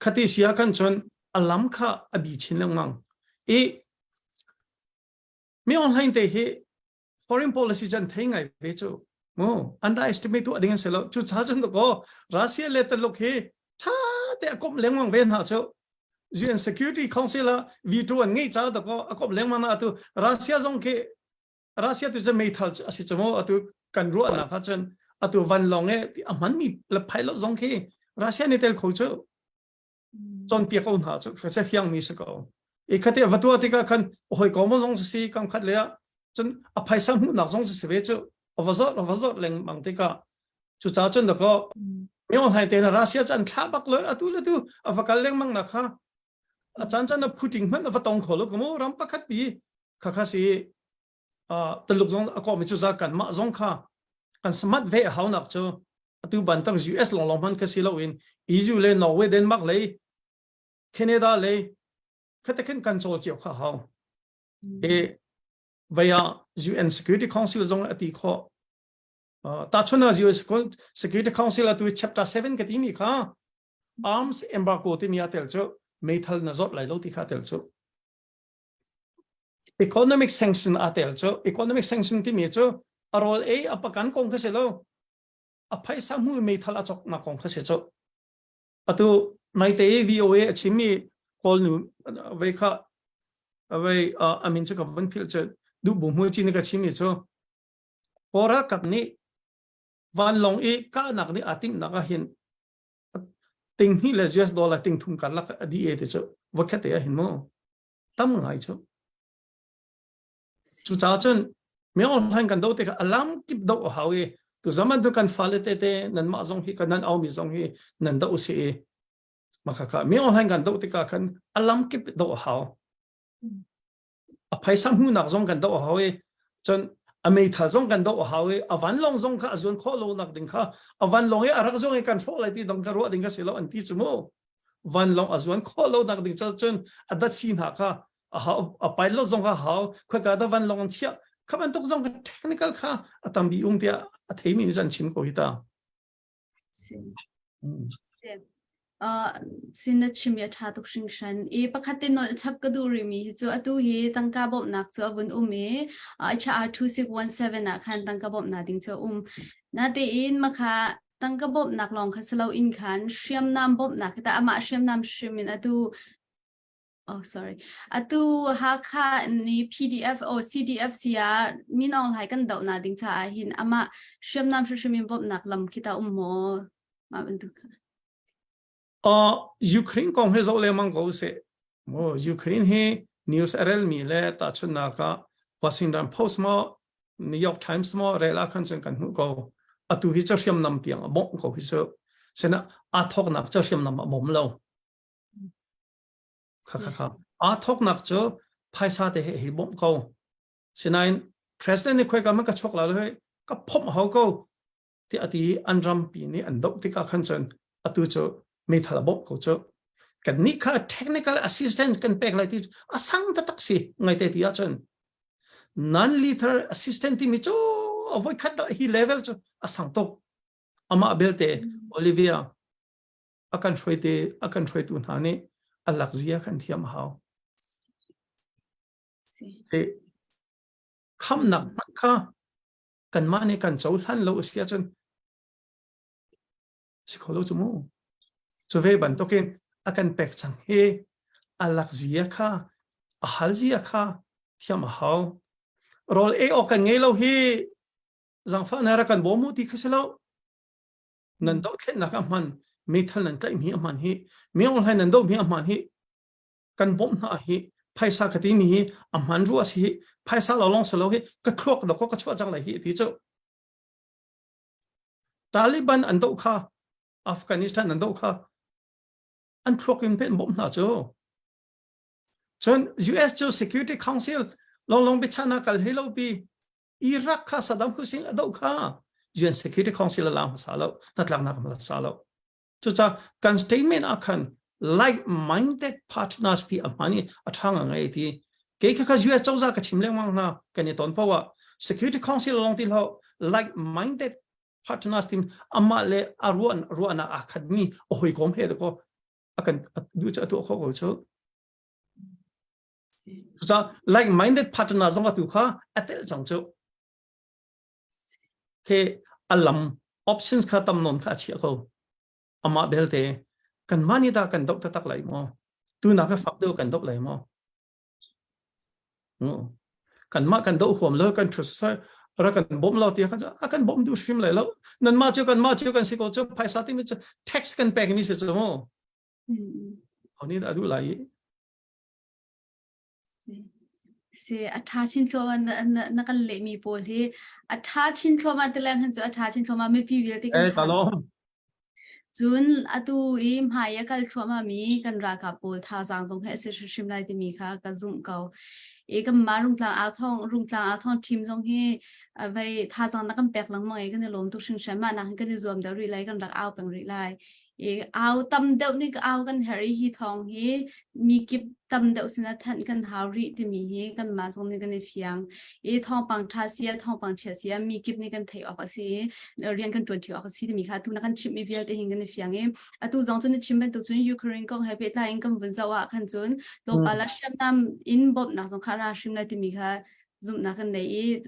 khati sia kan chon alam kha abi chinlang mang e me online te he foreign policy jan thấy ngày về chỗ underestimate tu adingan selo chu cha jan ko Russia le ta lok he tha te akom lengwang ben ha chỗ UN Security Council veto an ngai cha da ko akom lengwang na tu Russia jong ke Russia tu jan mei thal asi chamo atu kan ru na kha chen atu van long e aman mi la pilot jong ke Russia ni tel khol cho chon pia ko na cho kha fiang mi se ko e khate vatua tika kan hoi ko mo jong si kam khat le chen a phai sam hu nak jong se ve cho avazot leng mang tika chu cha chen da ko mi on hai te na Russia chan tha bak lo atu le tu avakal leng mang na kha a chan chan na putting man va tong kholo ko mo ram pakhat bi kha kha si taluk jong a ko mi chu za kan ma jong kha kan smart ve hau nak cho atu ban tang US long long man ka si lo in EU le Norway Denmark le Canada le khate ken control chiao kha hau e via UN Security Council jong ati kho ta chuna US Security Council atu chapter 7 ka ti mi kha arms embargo ti mi atel cho metal na zot lai lo ti kha tel cho economic sanction atel cho economic sanction ti mi cho arol e apakan kong ka selo aphai samu metal achok na kong ka se cho atu mai te VOA achimi kol nu ve kha ve amin cho ka ban phil cho du bu mu chi ni ka chimi cho ora kap ni van long e ka nak ni atim na ka hin ting hi le US dollar ting thum kan lak adi e te cho wakhat e hin mo tam ngai cho chu cha chen me on han kan do te ka alam kip do hawe tu zaman tu kan falete te nan ma zong hi kan nan au mi zong hi nan do se makaka me on han kan do te ka kan alam kip do haw a phai sam hu nak zong kan do hawe chen amei thal zong kan do hawe awan long zong kha azun kho lo nak ding kha awan long e arak zong e kan fo lai ti dong ka ro ding ka selo an ti chumo van long azun kho lo nak ding chen adat sin ha kha a pilot zong kha haw khwa ka da van long chia khaban tok zong technical kha atam bi tia a thei mi jan chim ko hita sinna chimya tha tuk sing shan e pakhate nol chap ka du ri mi chu atu hi tangka bom nak chu abun ume HR 2617 na khan tangka bom na ding chu na te in makha tangka bom nak long kha salo in khan shriam nam bom nak ta ama shriam nam shrimin atu sorry atu Hakha ni PDF CDF sia minong hai kan dau na ding cha hin ama shriam nam shrimin bom nak lam kita mo ma bentu Ukraine kong he zo le mang go se mo Ukraine he news arel mi le ta chuna ka Washington Post mo New York Times mo re la khan chen kan hu go atu hi cha hriam nam tiang mo ko hi so sena a thok nak cha hriam nam mom lo kha a thok nak cho phaisa te he bom ko sinain president ni khoi ka ma ka chok la le ka phom ho ko ti ati anram pi ni an dok ti ka khan chen atu cho me thala bok ko cho kan ni kha technical assistance kan pek lai ti asang ta taksi ngai te ti a chen non lethal assistant ti mi cho avoid khat hi level cho asang tok ama belte Olivia akan throi tu na ni alak zia kan thiam hao e kham nak kha kan ma ni kan chau hlan lo sia chen sikolo chumo so ve ban token akan pek chang he alak zia kha ahal zia kha thiam hao rol e o kan ngei lo hi zangfa na ra kan bo mu ti khaselo nan do khet na ka man me thal nan kai mi man hi me on hai nan do mi man hi kan bom na hi phaisa ka ti mi hi amhan ru asi phaisa lo long selo hi ka thlok do ko ka chwa jang lai hi ti cho Taliban an do kha Afghanistan an do kha an thlok in pen bom na cho chon US cho Security Council long bi chana kal hello bi Iraq kha Saddam Hussein ado kha UN Security Council la ma salo tatlang na ma salo chu cha kan statement akan like minded partners ti amani athang ngai ti ke kha US chawza ka chimleng mang na kan ton pawa Security Council long ti lo like minded partners team amale ruana academy hoi kom he ko akan du cha to ko cho cha like minded partners zong tu kha atel chang cho ke alam options kha tam non kha chia ko ama belte kan mani da kan dok tak lai mo tu na ka fak do kan dok lai mo kan ma kan do hom lo kan trust sa ra kan bom lo ti kan bom du shim lai lo nan ma chu kan si ko chu paisa ti mi chu tax kan pek mi se chu mo oni da du lai se attaching thoma na kan le mi pol hi attaching thoma te lang han chu attaching thoma me pi vil te kan ta lo chun atu im haya kal thoma mi kan ra ka pol tha sang jong he se shim lai te mi kha ka zum kau e kam ma rung tlang a thong tim jong hi vai tha sang na kan pek lang mo e kan lom tu shin shan ma na kan ni zom da ri lai kan rak au pang ri lai e au tam deuh ni au kan heri hi thong hi mi kip tam deuh sina than kan hau ri ti mi hi kan ma jong ni kan ni fiang e thong pang tha sia thong pang che sia mi kip ni kan thei ok si rian kan tun thi ok si mi kha tu na kan chip mi vial te hing kan ni fiang e atu jong chun ni chim ben tu chun Ukraine kong happy ta in kan bun zawa kan chun to pala sham nam in bob na jong khara shim na ti mi kha zum na kan nei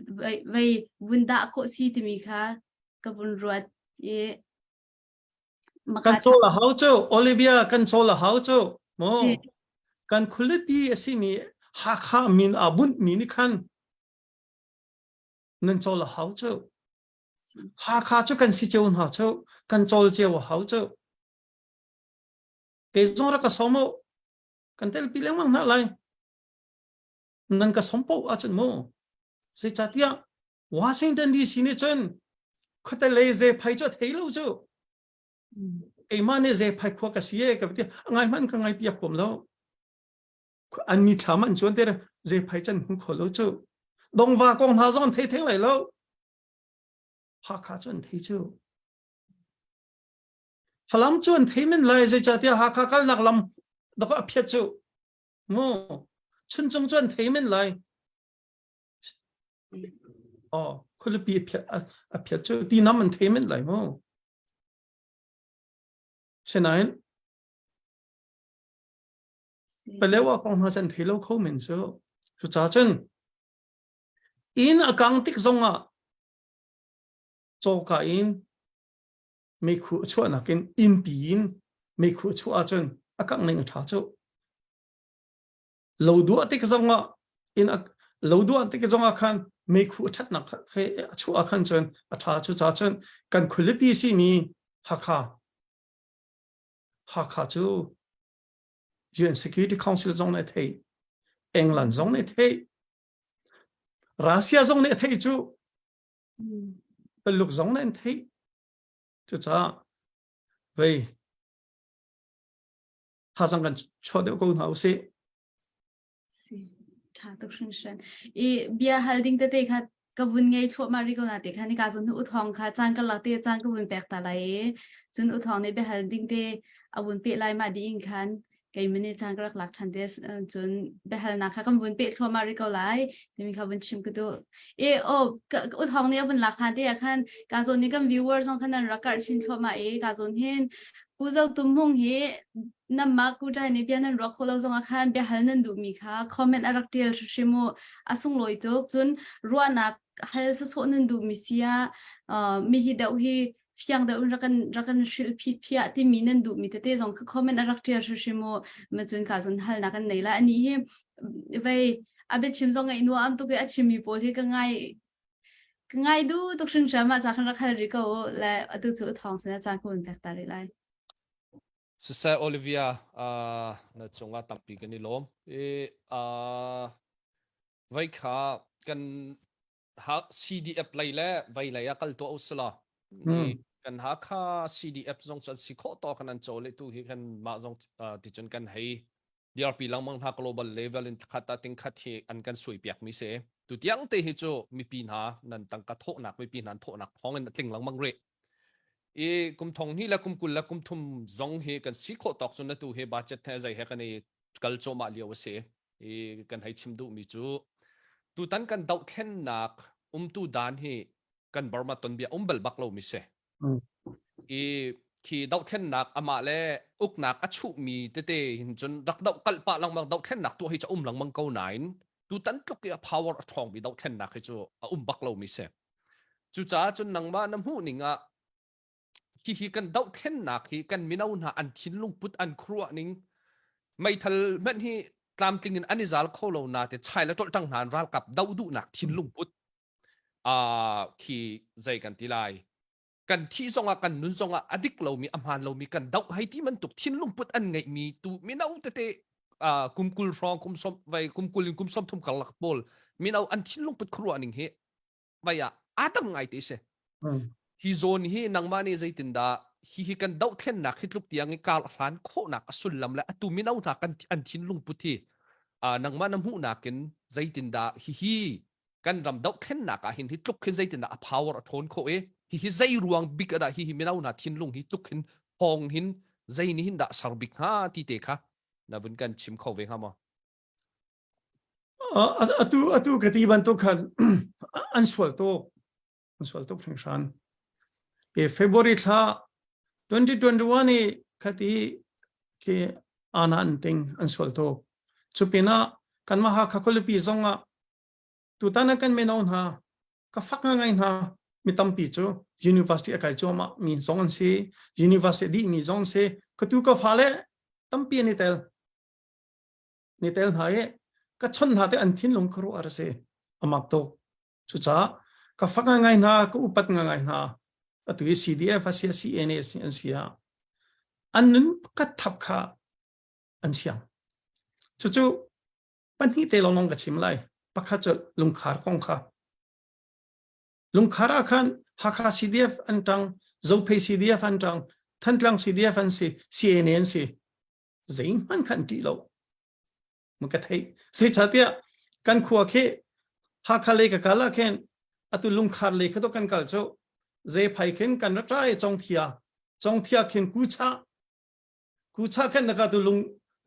vai bunda ko si ti mi kha ka bun ruat e control la how chu Olivia control la how chu mo Sì. kan khulipi asimi hakha min abun min khan nan chol la how chu hakha chu kan si chun ha chu control che wa how chu ke zong ra ka somo kan tel pileng mang na lai nan ka sompo a chen mo se chatia Washington DC ni chen khote le ze phai chu thei lo chu e mane ze phai khwa ka sie ka ti ngai man ka ngai pia khom lo an mi thaman chon te ze phai chen hu kho lo chu dong wa kong ha zon thei theng lai lo ha kha chon thei chu phalam chon thei men lai ze chatia ha kha kal nak lam da ka phiat chu mo chun chong chon thei men lai khul pi phiat a phiat chu ti nam man thei men lai mo Senain Pelewa kong ha chan thilo kho men so chu cha chen in akang tik zonga choka in me khu chu na kin in pin me khu chu a chen akang ning tha chu lo du atik zonga in lo du atik zonga khan me khu that na khe chu a khan chen a tha chu cha chen kan khulipi si mi hakha chu UN Security Council zong ne thei England zong ne thei Russia zong ne thei chu peluk zong ne thei chu cha vei tha sang kan cho de ko hau se tha tok shin shan e bia holding te kha ka bun ngai tho mari ko na te kha ni ka zon u thong kha chang ka la te chang ka bun pek ta lai chun u thong ne be holding te abun pe lai ma di in khan cái mình trang các lạc thành des chun be hal na kha kam bun pe thwa mari ko lai mi kha bun chim ku do e o u thong ne bun lạc thành te khan ka zon ni kam viewers on khan ra kar chin thwa ma e ka zon hin pu zau tum hung hi nam ma ku dai ni pian an ro kholo zong khan be hal nan du mi kha comment arak tel shimo asung loi tok chun ruana hal so nan du mi sia mi hi dau hi fiang da un rakan shil phia ti minen du mi te jong comment arak tia shimo ma chun ka zon hal na kan nei la ani he vai abe chim zong ai no am tu ke achimi pol he ka ngai du tok shin chama cha khan rakhal ri ko la atu chu thong sa cha ko pek ta ri lai Sisa Olivia na chunga tampi kan ni lom vai kha kan ha CDF lai la vai la yakal to usla kan ha kha CDF zong chan si kho to kan an chole tu hi kan ma zong ti chun kan hei DRP lang mang ha global level in khata ting khat hi an kan sui piak mi se tu tiang te hi chu mi pin ha nan tang ka tho nak mi pin nan tho nak hong en tling lang mang re e kum thong ni la kum kul la kum thum zong he kan si kho tok chun na tu he ba chet the zai he kan e kal cho ma liaw se e kan hai chim du mi chu tu tan kan dau thlen nak tu dan hi kan Burma ton bia bel bak lo mi se e khi dau thlen nak ama le uk nak achu mi te te hin chun rak dau kal pa lang mang dau thlen nak tu hi cha lang mang ko nain tu tan tluk ya power thong bi dau thlen nak hi chu bak lo mi se chu cha chun nang ma nam hu ninga hi kan dau then nak hi kan minau na an thin lung put an khruwa ning mai thal man hi tlam tingin anizal kholo na te chai la tol tang han ral kap dau du nak thin lung put khi zai kan tilai kan thi zonga kan nun zonga adik lo mi amhan lo mi kan dau hai ti man tuk thin lung put an ngai mi tu minau te kumkul rong kum som vai kumkulin kum som thum kal lak bol minau an thin lung put khruwa ning he vaya atang ngai te se hi zone hi nangmani zaitinda hi kan dau thlen na khitluk tiang i kal hlan kho na asul lam la atu minau na kan an thin lung puthi nangma nam hu na kin zaitinda hi kan ram dau thlen na ka hin hi tluk khin zaitinda a power a thon kho e hi zai ruang big ada hi minau na thin lung hi tluk khin hong hin zai ni hin da sarbik ha ti te kha na bun kan chim kho ve ha ma atu katiban to khan answal to phringshan February tha 2021 ni khati ke anan ting answal to chupina kan ma ha khakolipi zonga tutana kan menaun ha ka fakanga ngai ha mitam pi chu university akai choma mi zongan se university di mi zon se katu ka phale tampi ni tel ha e ka chon ha te an thin long khru ar se amak to chu cha ka fakanga ngai na ka upat ngai na atu CDF asia CNA asia annun ka thap kha ansiam chu panhi te long ka chim lai pakha chu lungkhar kong kha lungkhara khan hakha CDF antang zope CDF antang thantlang CDF an si CNN si zain man khan ti lo muka thai se chatia kan khuwa khe hakha le ka kala khen atu lungkhar le kha to kan kal chu ze phai khen kan ra trai chong thia khen kucha khen na ka tu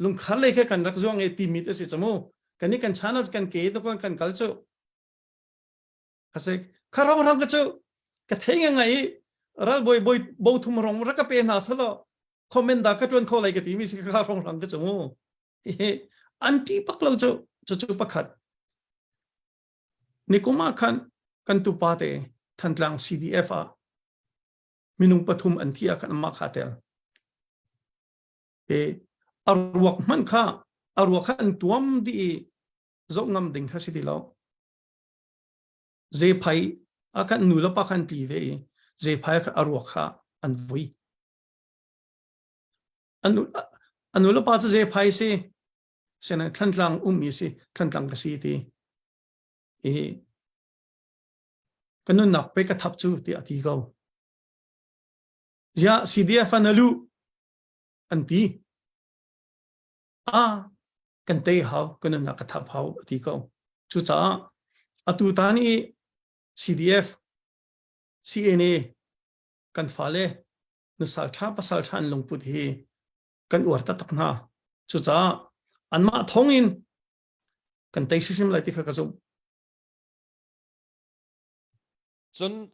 lung khar le khe kan rak zong e ti mit ase chamo kan ni kan chana kan ke to kan kal chu ase kharang rang ka chu ka thenga ngai ral boy bo thum rong ra ka pe na salo comment da ka tun kho lai ka ti mi se ka rong rang ka chamo he anti paklo chu pakhat nikoma khan kan tu pa te thantlang CDF a minung pathum anthia kan ma khatel arwak man kha arwak khan tuam di zo ngam ding kha sidilo ze phai akan nula pa khan ti ve ze phai kha arwak kha an vui anula pa ze phai se sena thantlang mi se thantlang ka si ti kanun nak pe ka thap chu ti ati go ja CDF analu anti kan te how kanun nak ka thap how ati go chu cha atu tani CDF CNA kan fale nu sal tha pasal than longput hi kan ur ta takna chu cha anma thongin kan te shim lai ti kha ka zo chun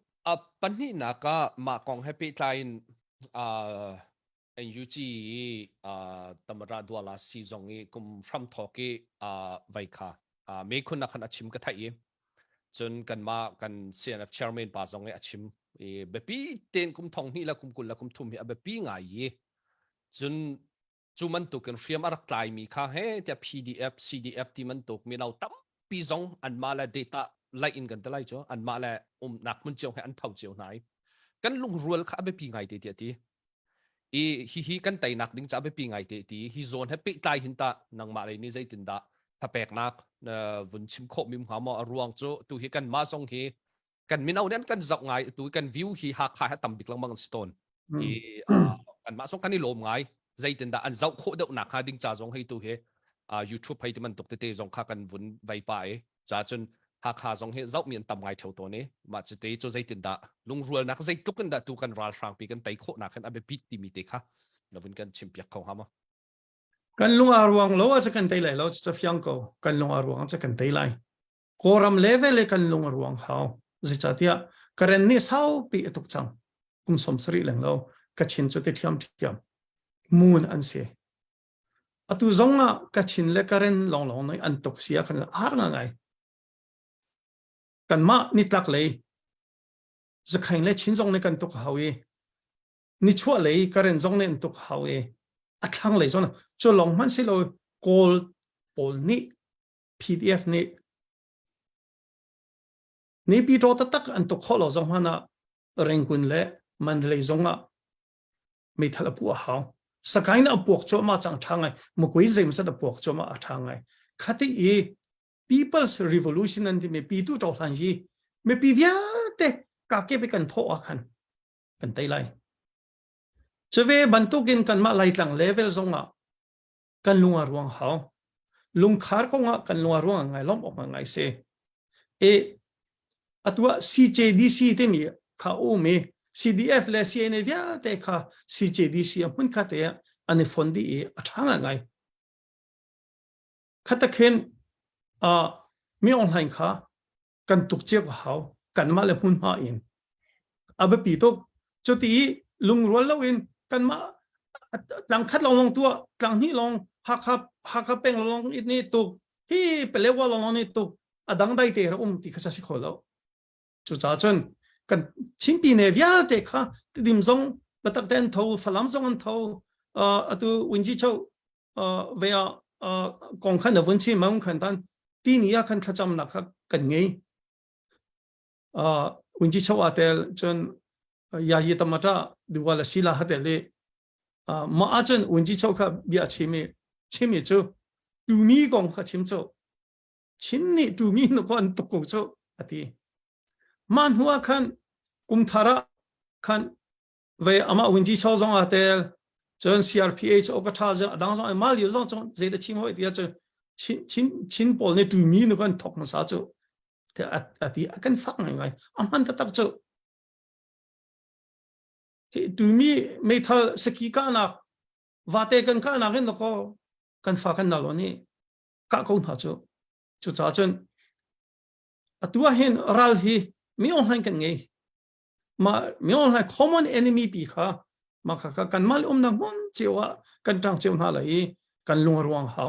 panni naka ma kong happy line NUG tamara dwala si zongi kum from thoki vaikha me khuna khan achim ka thai chun kan ma kan CNF chairman pa zongi achim bepi ten kum thong ni la kum kul la kum thum hi bepi nga yi chun chuman tu kan friam arak tlai mi kha he ta PDF CDF ti man tuk mi nau tam pi zong an mala data lai in kan talai cho an mala nak mun cheu he an thau cheu nai kan lung rual kha bepi ngai te ti hi kan tai nak ding cha bepi ngai te ti hi zone he pe tai hin ta nang ma lai ni zai tin da tha pek nak vun chim kho mim ha ma ruang cho tu hi kan ma song hi kan minau nen kan zau ngai tu kan view hi ha kha ha tam bik lang mang stone kan ma song kan ni lom ngai zai tin da an zau kho deuh nak ha ding cha zong hei tu he YouTube hay man tok te zong kha kan vun vai pa cha chun ha kha zong he zau mien tam ngai thau to ne ma che te cho zai tin da lung rual nak zai tuk kan da tu kan ral frang pi kan tai kho nak kan abe pit ti mi te kha na vun kan chim piak kho ha ma kan lung arwang lo cha kan tai lai lo cha fyang ko kan lung arwang cha kan tai lai koram level kan lung arwang hao zi cha tia karen ni sao pi tuk chang kum som sri leng lo ka chin chu te thiam moon an se atu zonga ka chin le karen long nei an tok sia kan ar nga ngai kan ma ni tlak lei จะใครเล่ชินจงในกันตุกหาวีนิชัวเลยการเรียนจงในตุกหาวีอัดทั้งเลยจงนะจะลองมันสิเราโกลโอลนี่ PDF นี่ปีโรตักอันตุกข้อเราจงฮานะเร่งกุนเล่มันเลยจงอ่ะไม่ทะเลปัวหาวสกายน่ะปวกโจมาจังทางไงมุกวิเซมสัตปวกโจมาทางไงคัดที่ People's Revolution นั่นที่มีปีตุจอลันจีมีปีเวียเตะกาเก็บไปกันโถอ่ะกันไตไลจะเวบรรทุกินกันมาไล่ตั้งเลเวลจงอ่ะกันลุงรวงหาวลุงคาร์กงอ่ะกันลุงรวงไงล้อมออกมาไงเสอัตัว CJDC เต็มข้าโอเม CDF และ CNA เวียเตะข้า CJDC มันคัดเตะอันนี้ฟอนดีอัดทางไงคัดตะเคนมีออนไลน์ค่ะกันตุกเจ้าเขากันมาเลยหุ่นมาอินปีตุกจุดที่ลุงรัวเราอินกันมาหลังคัดลองตัวหลังนี้ลองหักเป็นลองอินนี่ตุกที่เป็นเลวว่าลองนี่ตุกดังได้เตะเราที่เขาจะสิขอเราจุดจ้าจนกันชิมปีเนี่ยวิาเตะค่ะดิมซงบัตักเต้นเท่าฝรั่งซงอันเท่าตัววินจิโชเวียกองขันเดวันชีมังขันตันทีนี้อยากขันขจำนักกันไงวินจิโชอาเตลจนยายีตมาจ้าดูว่าละศิลาฮัตเตเลมาอาจารย์วินจิโชค่ะเบียชิมิจูดูมีกองค่ะชิมโจชินนี่ดูมีนกอันตุกโจอติมันหัวขันกุมธาระขันเวอามาวินจิโชจงอาเตลจน CRPH โอกาสจะดังจงมาเลี้ยวจงเจดชิมหัวเดียจชินปอลเนี่ยดูมีนกอันทอกมาซาจูแต่อติอากันฟังยังไงมันตักจูดูมีไม่ทัลสกีกันนักว่าเตกันกันนักเห็นก็กันฟังกันนั่นแล้วนี่ก็คงท่าจูจุดจ้าจนตัวเห็นรัลฮีไม่ออนไลน์กันไงมาไม่ออนไลน์ common enemy ปีค่ะมาค่ะกันมาเลยนักมันเจ้ากันจังเจ้าหน้าเลยกันลุงรวงเขา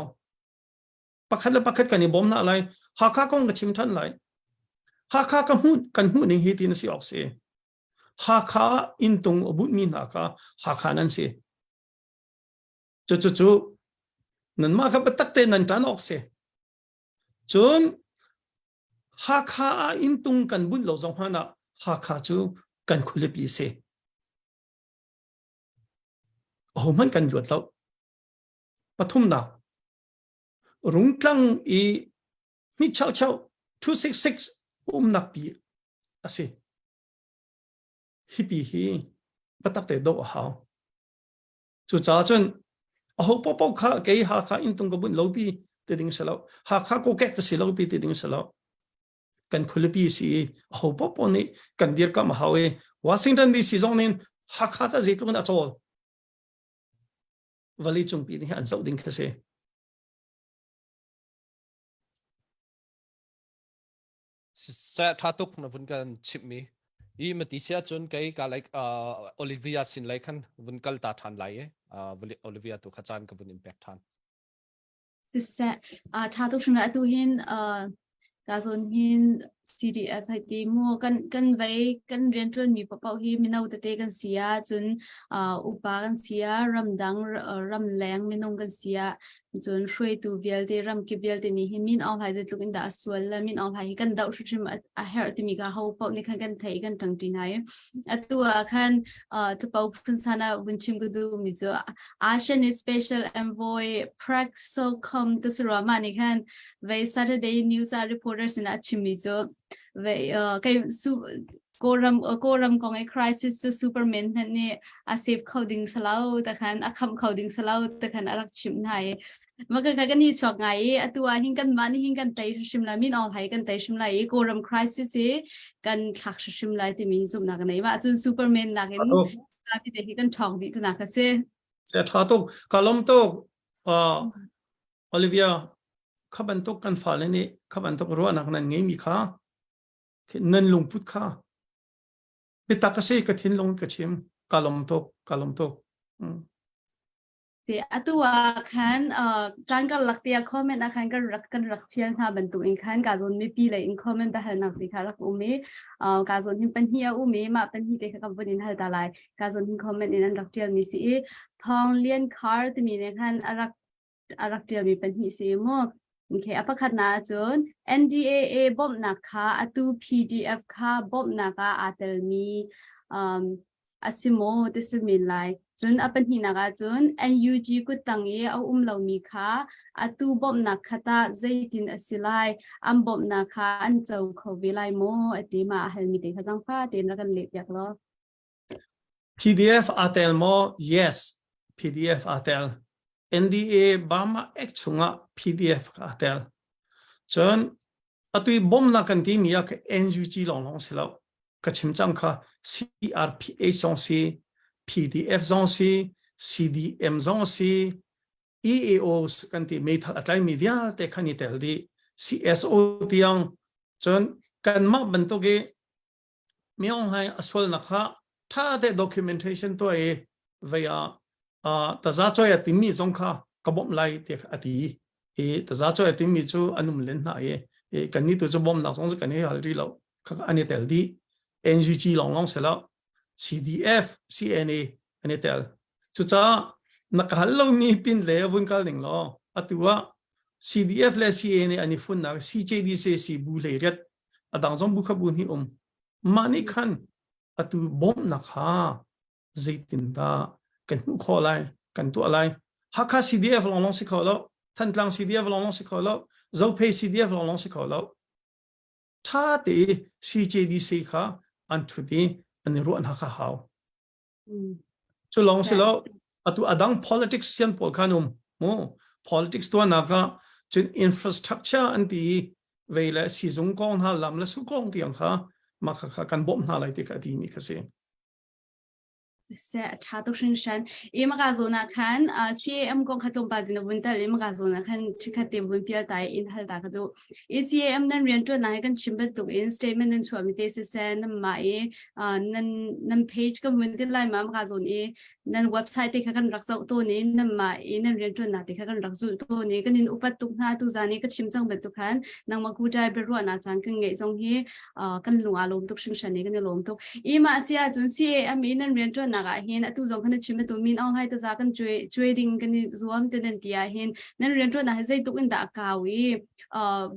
ปักขัดและปักขัดกันนี่บอมหน้าเลยหักข้าก็ชิมทันเลยหักข้ากันหูนี่ฮิตินสิออกเสียหักข้าอินตรงบุญมีหักข้านั่นสิจู่นั่นมาครับตักเตนันจันออกเสียจนหักข้าอินตรงกันบุญเราจงหานะหักข้าจู่กันคุยปีเสียโอ้มันกันหยุดแล้วปฐุมดาวรุ่งกลางนี่เช่า266นักปีอ่ะสิฮิปีฮีบัตักเตโดหาวจุดจ้าจนโอ้ปอข้าเกยหาข้าอินตรงกับบุญเราปีติดิ่งเสลาวหาข้าก็แก่ก็สิเราปีติดิ่งเสลาวกันคุยปีสิโอ้ปอนี่กันเดียร์กับมหาวิวอชิงตันดีซีจงนี้หาข้าจะเจตุมันอัจฉริวลีจงปีนี้อันเจ้าดิ่งแค่เสเสถาตุกนะวันกันชิปมีอีมาติเสียจนไกกาไลโอลิเวียสินไลคันวันกัลตาทันไลโอลิเวียตุขจานกับวันอิมแพคทันสิทาตุกชนะตุหินกาซนหิน CDF ให้ตีมัวกันไว้กันเรียนจนมีปะเป่าหิมินเอาแต่เตกันเสียจนอุปากันเสียรำดังรำแรงมินงกันเสียจนช่วยตูเวลเตรำกิเวลเตนี่หิมินเอาให้จะลุกอินดาสวลแล้วมินเอาให้กันดาวชุดชิมเฮร์ติมีกาเขาเป่านี่กันไทยกันจังจีนายตัวคันจะเป่าพันธนาวินชิมก็ดูมิจ่ออาเชน Special Envoy Praxocom ตัวสระมานี่คันไว้ Saturday News Reporters นะชิมมิจ่อไว้ก็โกรัมของไอ้ crisis ตัว Superman นั่นนี่อาเซฟเขาดิ้งสลาวแต่คันอาคำเขาดิ้งสลาวแต่คันอารักชิมไทยมันก็กันนี่ชอบไงตัวหิงกันมันหิงกันไตชิมลายมินเอาให้กันไตชิมลายโกรัม crisis กันขักชิมลายที่มีจุดนักไหนมาจน Superman นักเห็นลาพิเดหิกันทองดีตัวนักเสียทาตุกกาลมตุกโอลิเวียขับันตุกกันฝ่าเลยนี่ขับันตุกรัวนักนั้นไงมีข้านั่นลงพุทธข้าไปตักเสียกระถินลงกระชิมกาลมตุก thì atua khan chan ka laktia comment akhan kan rak fian ha bantu in khan ka zon mi pi le in comment ba hal nak ti kha rak umi ka zon him pan hia umi ma pan hi te kha kam in hal ta lai ka zon him comment in an rak tial mi si thong lien khar ti mi ne khan arak tial mi pan hi si mo okay apakhat na chon NDAA bom na kha atu PDF kha bom na ka atel mi asimo tismin lai chun apan hinaga chun NUG ku tangi au lo mi kha atu bom na khata zaitin asilai am bom na kha an chau khovilai mo atima helmi te khajang pha ten rakan le yak lo PDF atel mo yes PDF atel NDA Burma Act chunga PDF atel chon atui bom na kan ti mi ya NUG long selo ka chimchang kha CRPH song si PDF zong si CDM zong si EAO kan ti me thal atlai mi vial te khani tel di CSO tiang chon kan ma ban to ge meong hai aswal na kha tha de documentation to e via ta za choi atimi zong kha kabom lai te ati e ta za choi atimi chu anum len na e kan ni tu chu bom na song se kan he hal ri lo kha ani tel di NUG long selo CDF CNA ani tel chu cha nakahalo ni pin le bun kal ning lo atua CDF le CNA ani fun na CJD si bu le ret adang jong bu khabun hi mani khan atu bom na kha zaitin da kan hu kholai kan tu alai hakha CDF long si kholo than tlang CDF long si kholo zo pay CDF long si kholo tha te CJD kha an thu di ani ru an hakha haw chu long si lo atu adang politics yan pol khanum mo politics to na ka chun infrastructure anti veila si zung kong ha lam la su kong tiang kha ma kha kan bom na lai te ka ti mi khase se chatok shin shan emaga zona khan CAM kong khatom pa din bun tal emaga zona khan chikhate bun pial tai in hal da kadu CAM nan rian to na kan chimba to in statement nan chwa mi te se sen ma e nan page ka mun tin lai ma ga zon e nan website te kan rak zau to ne nan ma e nan rian to na te kan rak zu to ne kan in upat tuk na tu zani ka chimchang ba tu khan nang ma ku dai ber ro na chang kan nge zong hi kan lunga lom tuk shin shan ne kan lom tuk ema sia chun CAM in nan rian to naga hin atu zong khana chime tu min ong hai ta za kan trading kan zuam te den tia hin nan rian to na zai tuk in da kawi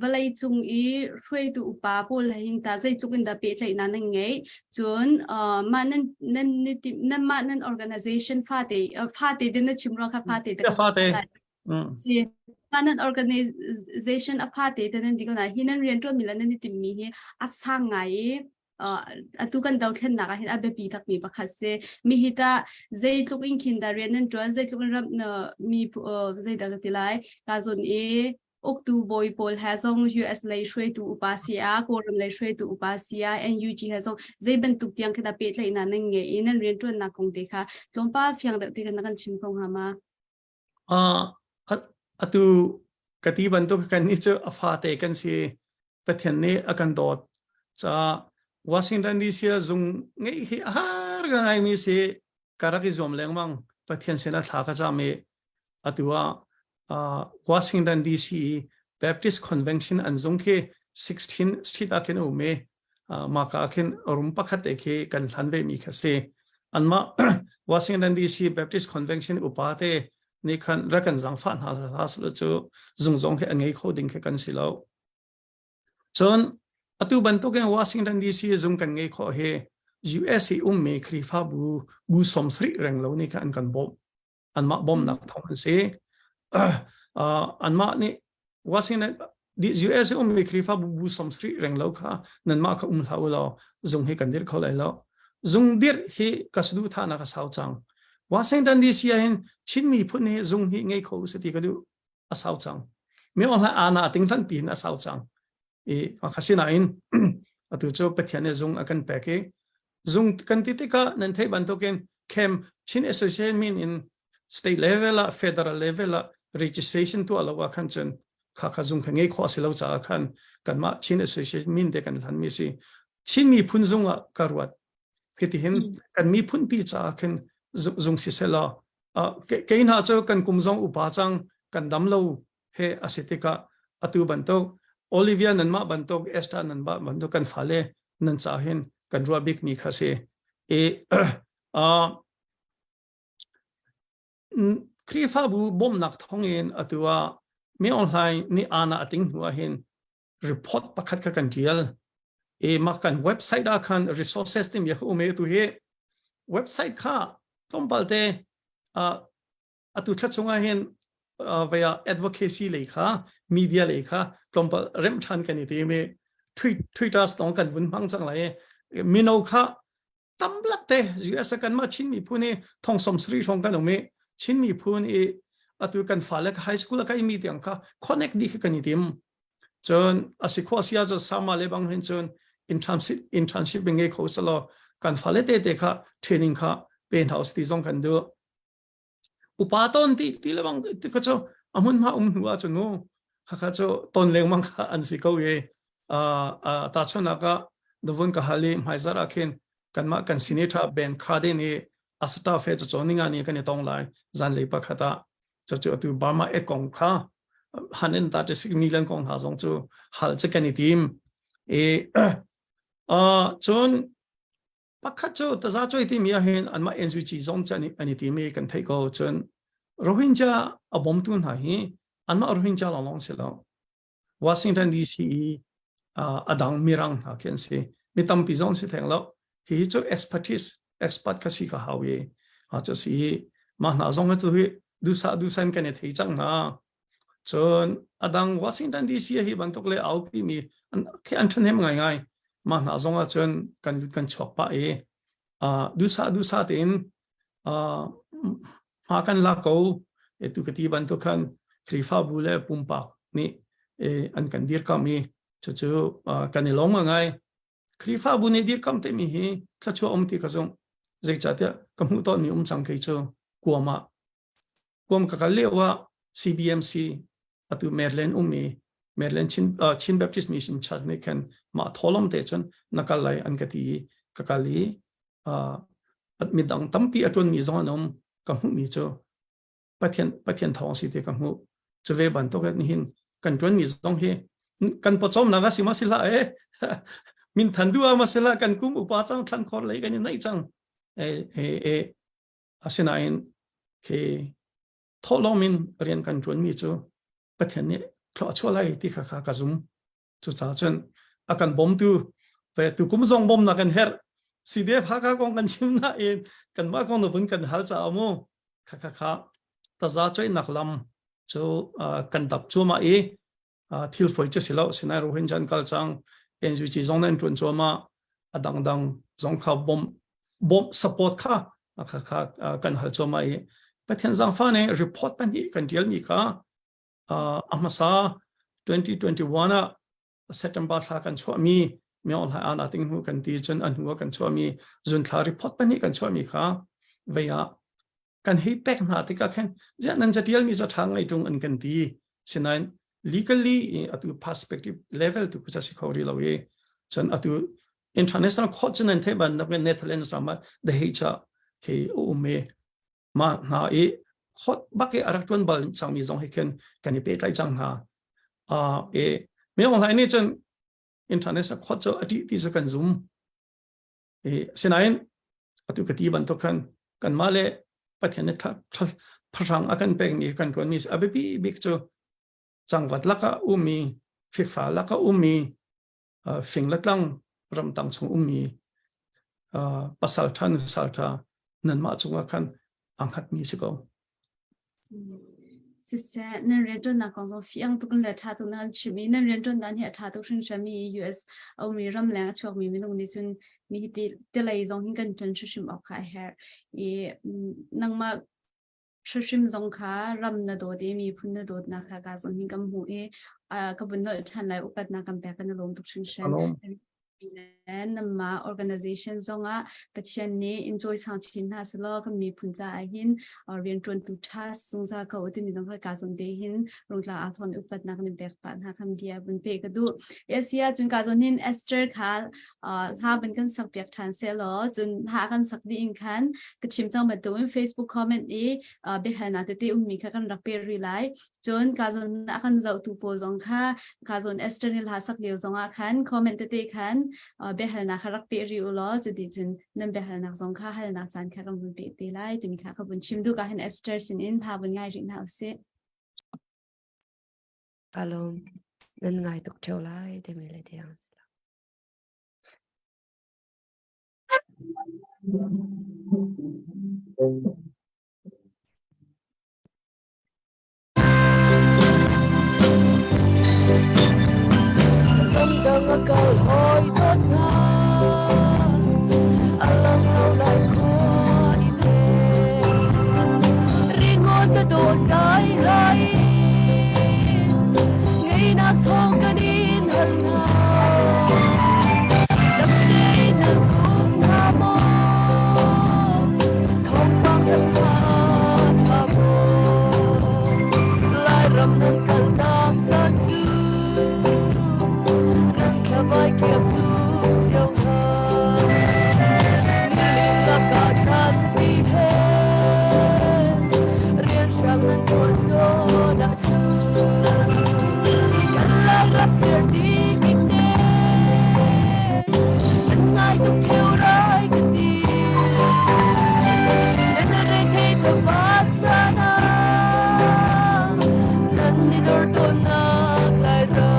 valai chung i hroi tu upa pol hin ta zai tuk in da pe tlai na nang ngai chun ma nan organization fa te den na chimro kha fa te si kanan organization a fa te den digona hinan rian to milan ni timmi hi asangai atu kan dau thlen naga hin abe pi tak mi pakhat se mi hita zai tluk in khin da rian nan tron zai tluk rap na mi zai da tilai ka zon e oktu boy pol hazong US lai shwe tu upasia koram lai shwe tu upasia NUG hazong zai ban tuk tiang khada pe thlai na nang nge in nan rian tron na kong te kha chompa phyang da te kan kan chim kong hama atu kati ban to kan ni chu afa te kan si pathian ne akan dot cha Washington DC zung ngai hi har ga ngai mi se karaki zom lengmang pathian sena thaka cha me atua Washington DC Baptist Convention an zung ke 16 street aken o me ma ka ken rum pakhat ke kan thanve mi khase anma Washington DC Baptist Convention upate ni khan rakan jang fan hal haslo chu zung zong ke angai khoding ke kan silo chon atu ban to ke Washington DC zung kan ngai kho he USA me khrifa bu somsri rang lo ni kan bom anma bom nak thong se anma ni Washington USA me khrifa bu somsri rang lo kha nan ma kha hlau lo zung he kan dir kho lai lo zung dir he kasdu tha na ka sau chang Washington DC hin chin mi phun he zung hi ngai kho se ti ka du a sau chang me on ha ana ting than pin a sau chang e khasina in atu cho pathian zung akan peke zung kan titika nan thei ban token kem chin association mean in state level federal level registration to alawa khan chen kha zung khange kho asilo cha khan kan ma chin association mean de kan than mi si chin mi phun zung karwat pheti hin kan mi phun pi cha khan zung si sela cái nào cho cần cùng dòng upa chang cần đâm lâu he asitika atu bantok Olivia nan ma bantok Esther nan ba bantok kan phale nan cha hin kan ruabik mi khase krifa bu bom nak thongin atua mi online ni ana ating huwa hin report pakhat ka kan tial makan website da kan resources tim ya ume tu he website kha tompalte atu thachunga hin via advocacy lekha media lekha tompal rem than kan ti me Twitter stong kan vun phang chang lai mino kha tamlak te US kan ma chin mi phuni thong som sri thong kan me chin mi phun atu kan falak high school ka mi tiang kha connect di kan tim chon asikho sia jo sama le bang hin chon internship nge khosalo kan falete te kha training kha penthouse ti jong kan do upaton ti le bang ti ka cho amun ma huwa cho no kha cho ton leng mang kha an si ko ye ta chona ka dovon ka hali maizara khen kan ma kan sineta ben khade ni asta fe cho ninga ni kan tong lai zan le pa khata cho tu Burma e kong kha hanen ta te million kong ha jong chu hal che kan tim chon pakhat cho ta za choi ti mi hen an ma NG chi jong chani ani ti me kan thai ko chon Rohingya abom tun ha hi an ma Rohingya la long se lo Washington DC adang mirang ha ken se mitam pi jong se theng lo hi cho expert ka si ka hawe ha cho si ma na jong tu hi du san kan e thei chang na chon adang Washington DC hi ban tok le au pi mi ke an thon hem ngai ma na zonga chon kan chok pa du sa tin ma kan la ko tu kati ban to kan krifa bule pumpa ni an kan dir ka mi chu kan ni long ngai krifa bu ni dir kam te mi hi kha chu om ti ka jong zek cha te kam hu to mi chang kai chu kuam ka lewa CBMC atu Maryland Maryland Chin Baptist Mission Church ne kan ma tholom te chon nakalai an kati kakali at midang tampi atun mi zonom kamu mi cho pathian thong si te kamu chove ban to kan hin kan tron mi zong he kan pochom naga sima sila min thandu ama sila kan kum upa chang than khor lai kan nei chang asina in ke tholomin rian kan tron mi cho pathian ne thlo cholai ti kha ka zum chu cha chen akan bom tu ve tu kum zong bom na kan her CDF-Hakha kong kan sim na kan ma kong no bun kan hal cha amo kha ta za choi nak lam chu kan dap chu ma thil foi che silo sinai Rohingya kal chang NG chi zong nan tun chu ma adang zong kha bom support kha kan hal chu ma pathian zang fa ne report pan hi kan dial mi kha amasa 2021 September tha kan chwa mi on ha ana ting hu kan ti chen an hu kan chwa mi zun thla report pani kan chwa mi kha veya kan hi pek na ti ka khen ja nan jatial mi ja thang ngai tung an kan ti sinan legally atu perspective level tu ka si khori lawe chen atu international court chen an the ban na Netherlands rama the hecha ke o me ma na khot bake arakton bal chang mi jong heken kan pe tai chang ha me on lai ni chen international khot cho ati ti sa kan zoom sinain atu kati ban to kan male pathian ne thrang akan pek mi kan ron mi abepi bik cho changwat laka umi fikfa laka umi finglatlang ram tang chung umi pasal than salta nan ma chunga kan anghat mi siko Sisa nan renton na kong song fiang tu kan le tha tu nan chimi nan renton dan he tha tu shin chami US au mi ram la chok mi nong ni chun mi te lai zong hin kan chen chim au kha her nang ma chim zong kha ram na do de mi phun na do na kha ka zong hin kam hu ka bun no than lai upat na kam pe kan long tu shin shan nama organization zonga pathian ni enjoy sangchin ha selo kami punja ahin rian tron tu thas sungsa ka oti mi dong ka zon de hin rongla athon upat nak ni bek pan ha kham bia bun pe kadu asia chun ka zon hin Esther kha ha ban kan sak pek than selo chun ha kan sak di in khan kachim chang ma tu Facebook comment e be hana te te ummi kha kan rak pe ri lai chun ka zon akan zau tu po zong ka zon Esther nil ha sak leo zonga khan comment te khan behal na kharak pe ri ulo jodi jin nam behal na zong kha hal na chan kha kam pe te lai tumi kha ka bun chim du ka hen Esther sin in tha bun ngai rin house Alom nan ngai tuk cheu lai te mi le tiang ram dang a kal hoi tot na alang lau lai khua ite ringon ta do sai hai ngay nak thong kanin hal na đam mê nang kum na mo thong bang đam ta tha mo lai ram nang kal nam sa chu nang kha vai kiam tu chiao na nilin la ka than ti he rian sang nan chuan zo na chu rap chер đi kinh tế mình ngay tung theo lại cái tiền nên là đây thấy thầm bát xa na nên đi đôi tôn na lại ra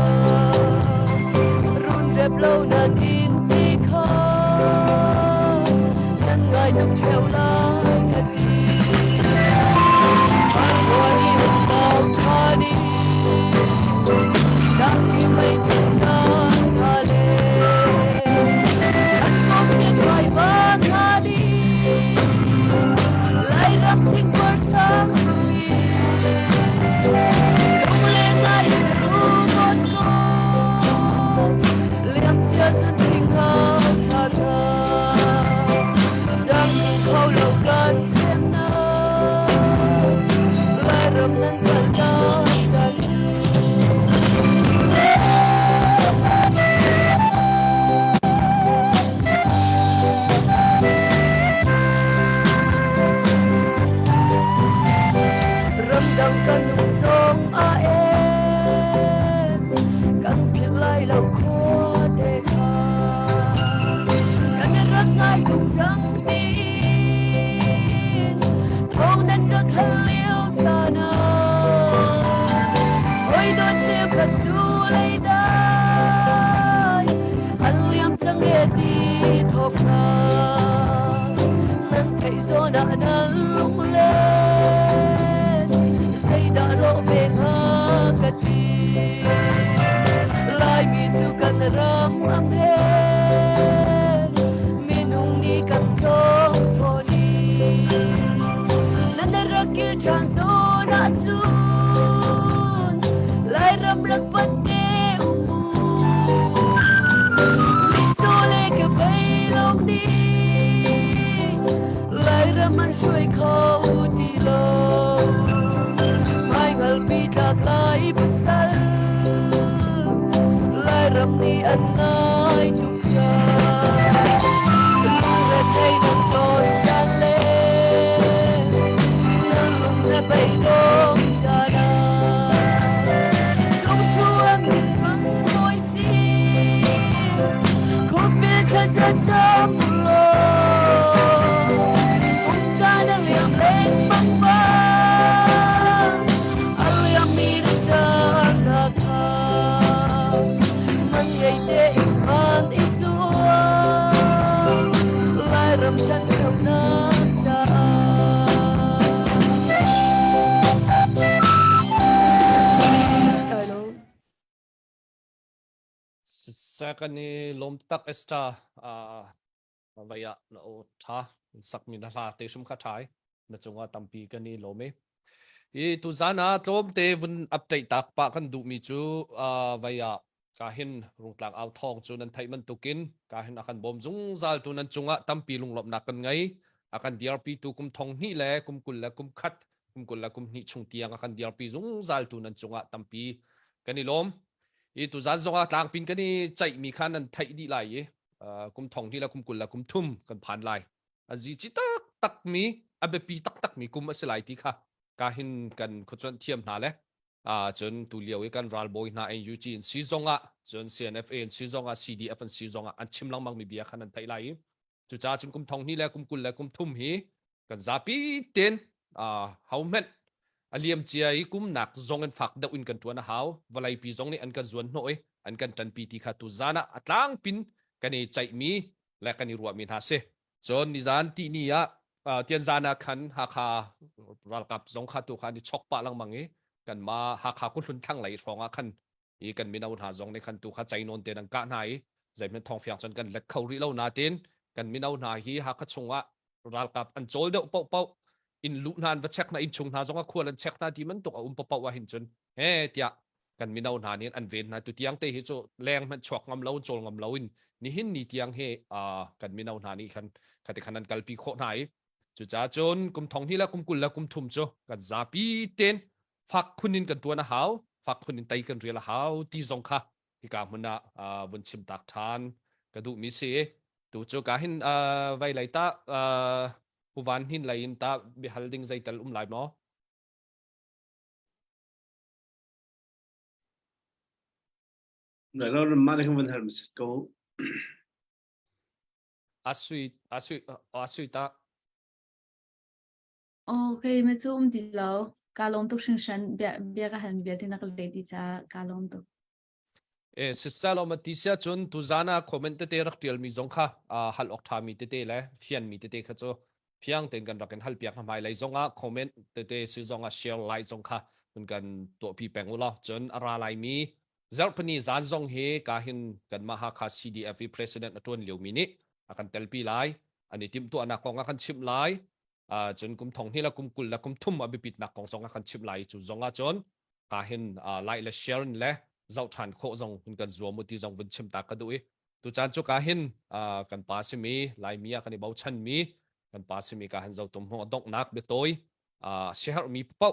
run rep lâu nên in đi khơi nên ngay tung theo lại cái tiền thay qua đi hôm nào thay đi đang khi mây thiên giang hà lê anh mong thiên hoài vang hà đi lại rắm thinh bờ sáng rùi đông lên ngay ru một con liêm chia dân trình hao tràn hà giang thùng khâu lâu gần xem na lại rắm nên gần ta gian đang cần nung sông a em cần phiền lại lâu khó để khá cần rất ngay cùng chẳng tin thong nên rất thân liêu cha na ôi đôi chiều cần chú lấy đai anh liêm chẳng nghe đi thong na nên thấy gió đã nên lung lên đã lộ về ngã cất đi lại mi chu cần ram âm hết mi nung ni cần không phô ni nên đã ra kia tràn gió đã chun lại ram lắc vấn đề umu mi chu lê cái bay lòng đi lại ram ăn chuối khâu đi lâu Alpita lai pasal lai ram ni an ngai tuk cha lung le thei nan ton chan le nan lung le bay dong cha na zum chu am bang boy si khop bil cha cha cha lo kum cha na liam leng bang bang chân trong nam cha second ni lom tak extra vaya na o tha sak mi na la te sum kha thai na chunga tampi ka ni lome e tu zana tlom te vun update tak pa kan du mi chu vaya kahin rung tlang au thong chu nan thai man tukin kahin akan bom zung zal tu nan chunga tampi lunglop na kan ngai akan DRP tu kum thong ni le kum kul la kum khat kum kul la kum ni chung tiang akan DRP zung zal tu nan chunga tampi kanilom i tu zan zonga tlang pin kani chai mi khan nan thai di lai ye kum thong ni la kum kul la kum thum kan phan lai azi chi tak tak mi abe pi tak tak mi kum asilai ti kha kahin kan khuchon thiam na le chun tu liao kan ral boy na NUG in sizonga chun CNFA in sizonga CDF in sizonga an chimlang mang mi bia khan an thai lai chu cha chun kum thong ni le kum kul la kum thum hi kan zapi ten haumet aliam chia i kum nak zong en fak da un kan tuana haw walai pi zong ni an kan zuan noi an kan tan pi ti kha tu zana atlang pin kan e chai mi la kan i ruwa min ha se chon ni zan ti ni ya tian zana khan Hakha ral kap zong kha tu khan ni chok pa lang mangi kan ma Hakha kun hlun thang lai thonga khan i kan min au ha zong ni khan tu kha chai non te nang ka nai zai men thong fiang chon kan let khau ri lo na ten kan min au na hi Hakha chunga ral kap an chol de pau pau in lu nan va check na in chung na zonga khol an check na ti man to pau wa hin chun he tia kan min au na ni an ven na tu tiang te hi chu leng man chok ngam lo chol ngam lo in ni hin ni tiang he kan min au na ni khan khati khanan kalpi kho nai chu cha chon kum thong hi la kum kul la kum thum cho kan zapi ten fak khunin kan tuana haw fak khunin tai kan rela haw ti zong kha hi ka muna bun chim tak than ka du mi se tu cho ka hin vai lai ta huwan hin lai in ta bi halding zai tal lai no rồi nó mà không vấn đề mình có asui ta ok mà zoom đi lâu kalom tuk shin shan bia ka han bia tin nakal lady cha kalom tuk sister lo matisia chun tuzana comment te rak tial mi zong kha hal ok tha mi te le fian mi te kha cho fiang ten kan raken hal piak na mai lai zonga comment te si zonga share like zong kha kun kan to pi peng ulo chun ara lai mi zalpani zan zong he ka hin kan ma Hakha CDF president atun liu mi ni akan telpi lai ani tim tu ana konga kan chim lai chun kum thong hi la kum kul la kum thum abi pit na kong zonga kan chim lai chu zonga chon ka hin like la share le zau than kho zong hun kan zuam muti zong vun chim ta ka du tu chan chu ka hin kan pa si mi lai mi kan bau chan mi kan pa si mi ka han zau tum ho dok nak be toy share mi pau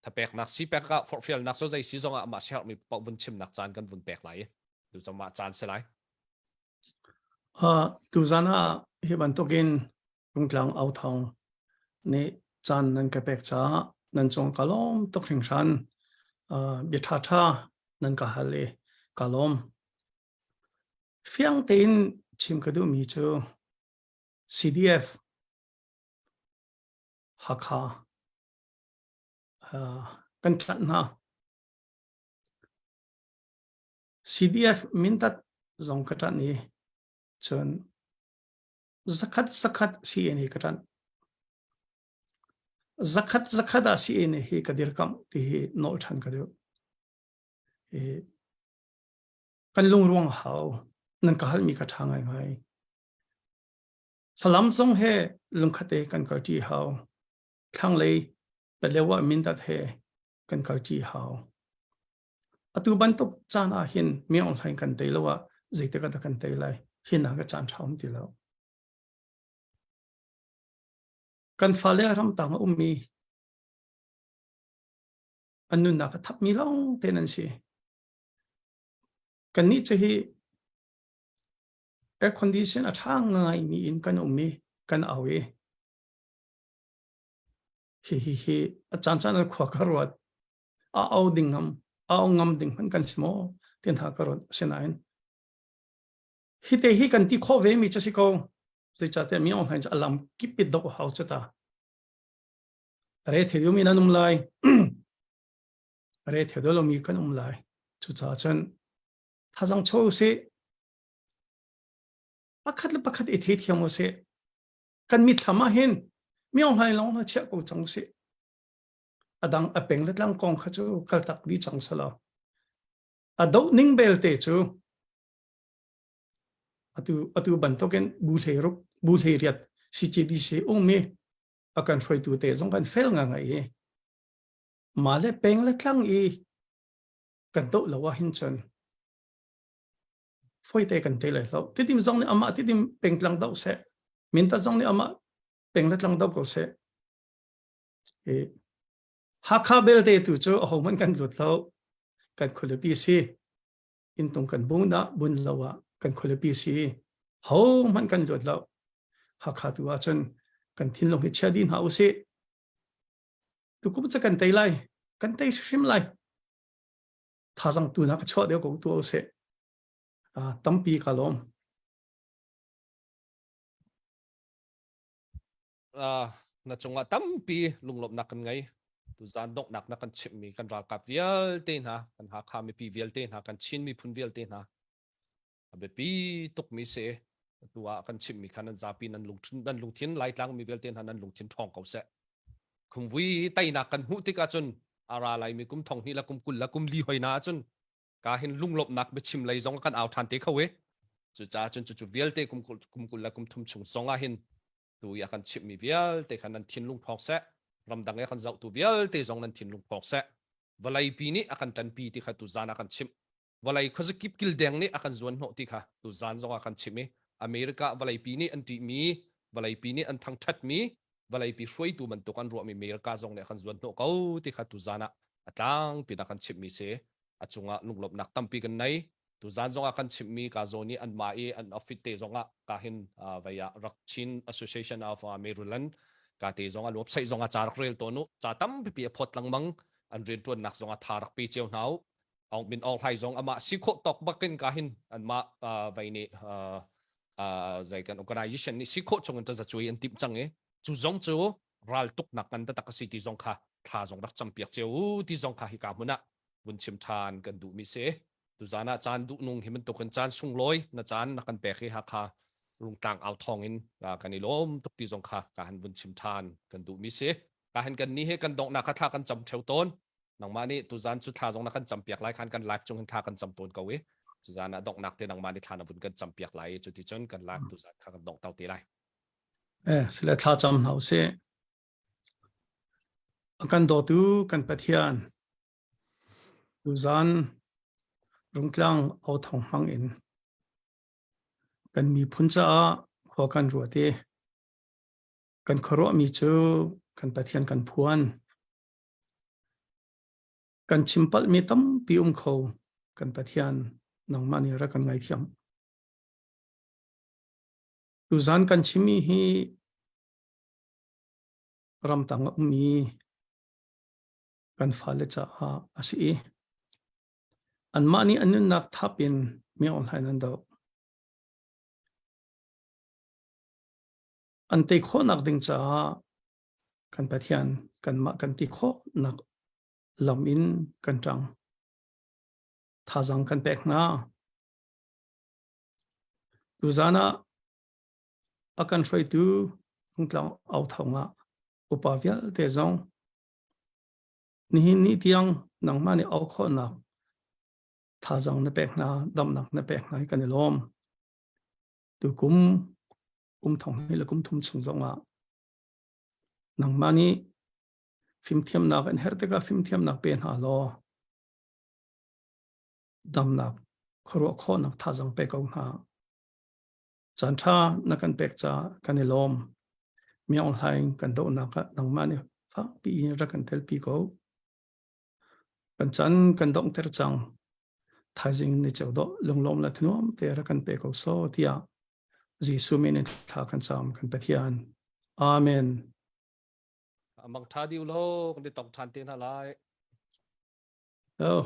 tha pek nak si pek ka for fiel nak so zai si zong ma share mi pau vun chim nak chan kan vun pek lai tu chang ma chan se lai tu zana hi ban tokin rung tlang au thong ne chan nan ka pek cha nan chong kalom tok ring shan bi tha tha nan ka hale kalom fiang tin chim ka du mi chu CDF Hakha kan tlat na CDF mintat zong ka tan ni chon zakat CNA ka tan zakat a CNA hi ka dir kam ti nol than ka du kan lung ruang hau nan ka hal mi ka thangai ngai salam song he lung khate kan ka ti hau thang lei pelewa min dat he kan ka ti hau atu ban tok chana hin mi on thain kan te lawa zeite ka kan te lai hin na ka chan tham ti lo kan fale ram tang ummi anun na ka thap mi long tenancy kan ni chahi air condition a thang ngai mi in kan ummi kan awe hi a chan chan khwa karwat a au dingam au ngam ding han kan smo ten ha karot senain hi te hi kan ti kho ve mi chasi ko zai cha te mi on han alam kipit do house chata re the mi nanum lai re the do lo mi kan lai chu cha chen thazang cho se pakhat e the thiam se kan mi thama hen mi on hai long ha che ko chang se adang apeng let lang kong kha chu kal tak di chang sala ado ning bel te chu atu ban token bu the riat si che di se ong me akan froi tu te zong kan fel nga ngai ma le peng let lang e kan to lawa hin chan phơi tê cần tê lại lâu tí tim zong ni ama tí tim peng tlang đâu sẽ min ta zong ni ama peng la tlang đâu có sẽ Hakha bel tê tu cho hầu man kan lut lâu kan khole pi si in tung kan bung da bun lawa kan khole pi si hầu man kan lut lâu Hakha tu a chen kan thin long hi chadin ha u se tu cũng chắc cần tay lại cần tay sim lại thà rằng tu nó có chọn được cũng tu sẽ tâm pi cả lom na chunga tampi lunglop na kan ngai tu zan dok nak na kan chip mi kan ral kap vial te na kan hakha mi pi vial te na kan chin mi phun vial te na abe pi tok mi se tua kan chip mi kan zapi nan lung thin lai tlang mi vial te na nan lung thin thong ko se khum vi tai na kan hu ti ka chun ara lai mi kum thong hi la kum kul la kum li hoi na chun ka hin lunglop nak be chim lai zong kan aw than te khawe chu cha chun chu vial te kum kul la kum thum chung songa hin tu ya kan chip mi vial te kan nan thin lung thok se ram dang ya kan zau tu vial te zong nan thin lung thok se walai pi ni akan tan pi ti kha tu zan akan chip walai khoz kip kil deng ni akan zuan no ti kha tu zan zong akan chip mi America walai pi ni an ti mi walai pi ni an thang that mi walai pi shroi tu man to kan ro mi America zong ne akan zuan no ko ti kha tu zana atlang pi na kan chip mi se achunga lunglop nak tam pi kan nai tu zan zonga kan chip mi ka zoni an ma e an office te zonga ka hin via Rakchin Association of Maryland ka te zonga website zonga charak rel to nu cha tam pi phot lang mang an rin tuan nak zonga tharak pi cheu nau ong min all hai zong ama sikho tok bakin ka hin an ma vai ni zai kan organization ni sikho chung ta za chui an tip chang e chu zong chu ral tuk nak kan ta tak city zong kha tha zong rak cham piak cheu ti zong kha hi ka muna bun chim than kan du mi se tu zana chan du nung himen to kan chan sung loi na chan na kan pe khi hakha lung tang out thong in kan ilom tuk ti zong kha ka han bun chim than kan du mi se ka han kan ni he kan dong na kha tha kan cham theu ton nang mani tu zan chu tha zong na kan cham piak lai khan kan live chung tha kan cham ton ko we tu zana dong nak te nang mani thana bun kan cham piak lai chu ti chon kan live tu zan kha kan dong tau ti lai sila tha cham hau se kan do tu kan pathian tu zan rung tlang au thong hang in kan mi phun cha kho kan ro te kan khoro mi chu kan pathian kan phuan kan chimpal mi tam pi kho kan pathian nang mani ra kan ngai thiam tu zan kan chimi hi ram tang mi kan phale cha asi an mani anun nak thapin mi on hanan do an te kho nak ding cha kan pathian kan ma kan ti kho nak lam in kan tang tha jang kan pek na tu zana akan throi tu hungtlang au thonga upavial te zong ni tiang nang mani au kho nak tha jang na pek na dam nak na pek na kan lom tu kum thong ni la kum thum chung zonga nang mani phim thiam nak an her te ka phim thiam nak pen ha lo dam nak khoro kho nak tha jang pe ko na chan tha na kan pek cha kan lom mi on hain kan do na ka nang mani fa pi ra kan tel pi ko kan chan kan dong ter chang thai jing ni chau do long lom la thnom te ra kan pe ko so tia Jisu min tha kan cham kan pathian amen mang tha diu lo kan ti tok than tin ha lai oh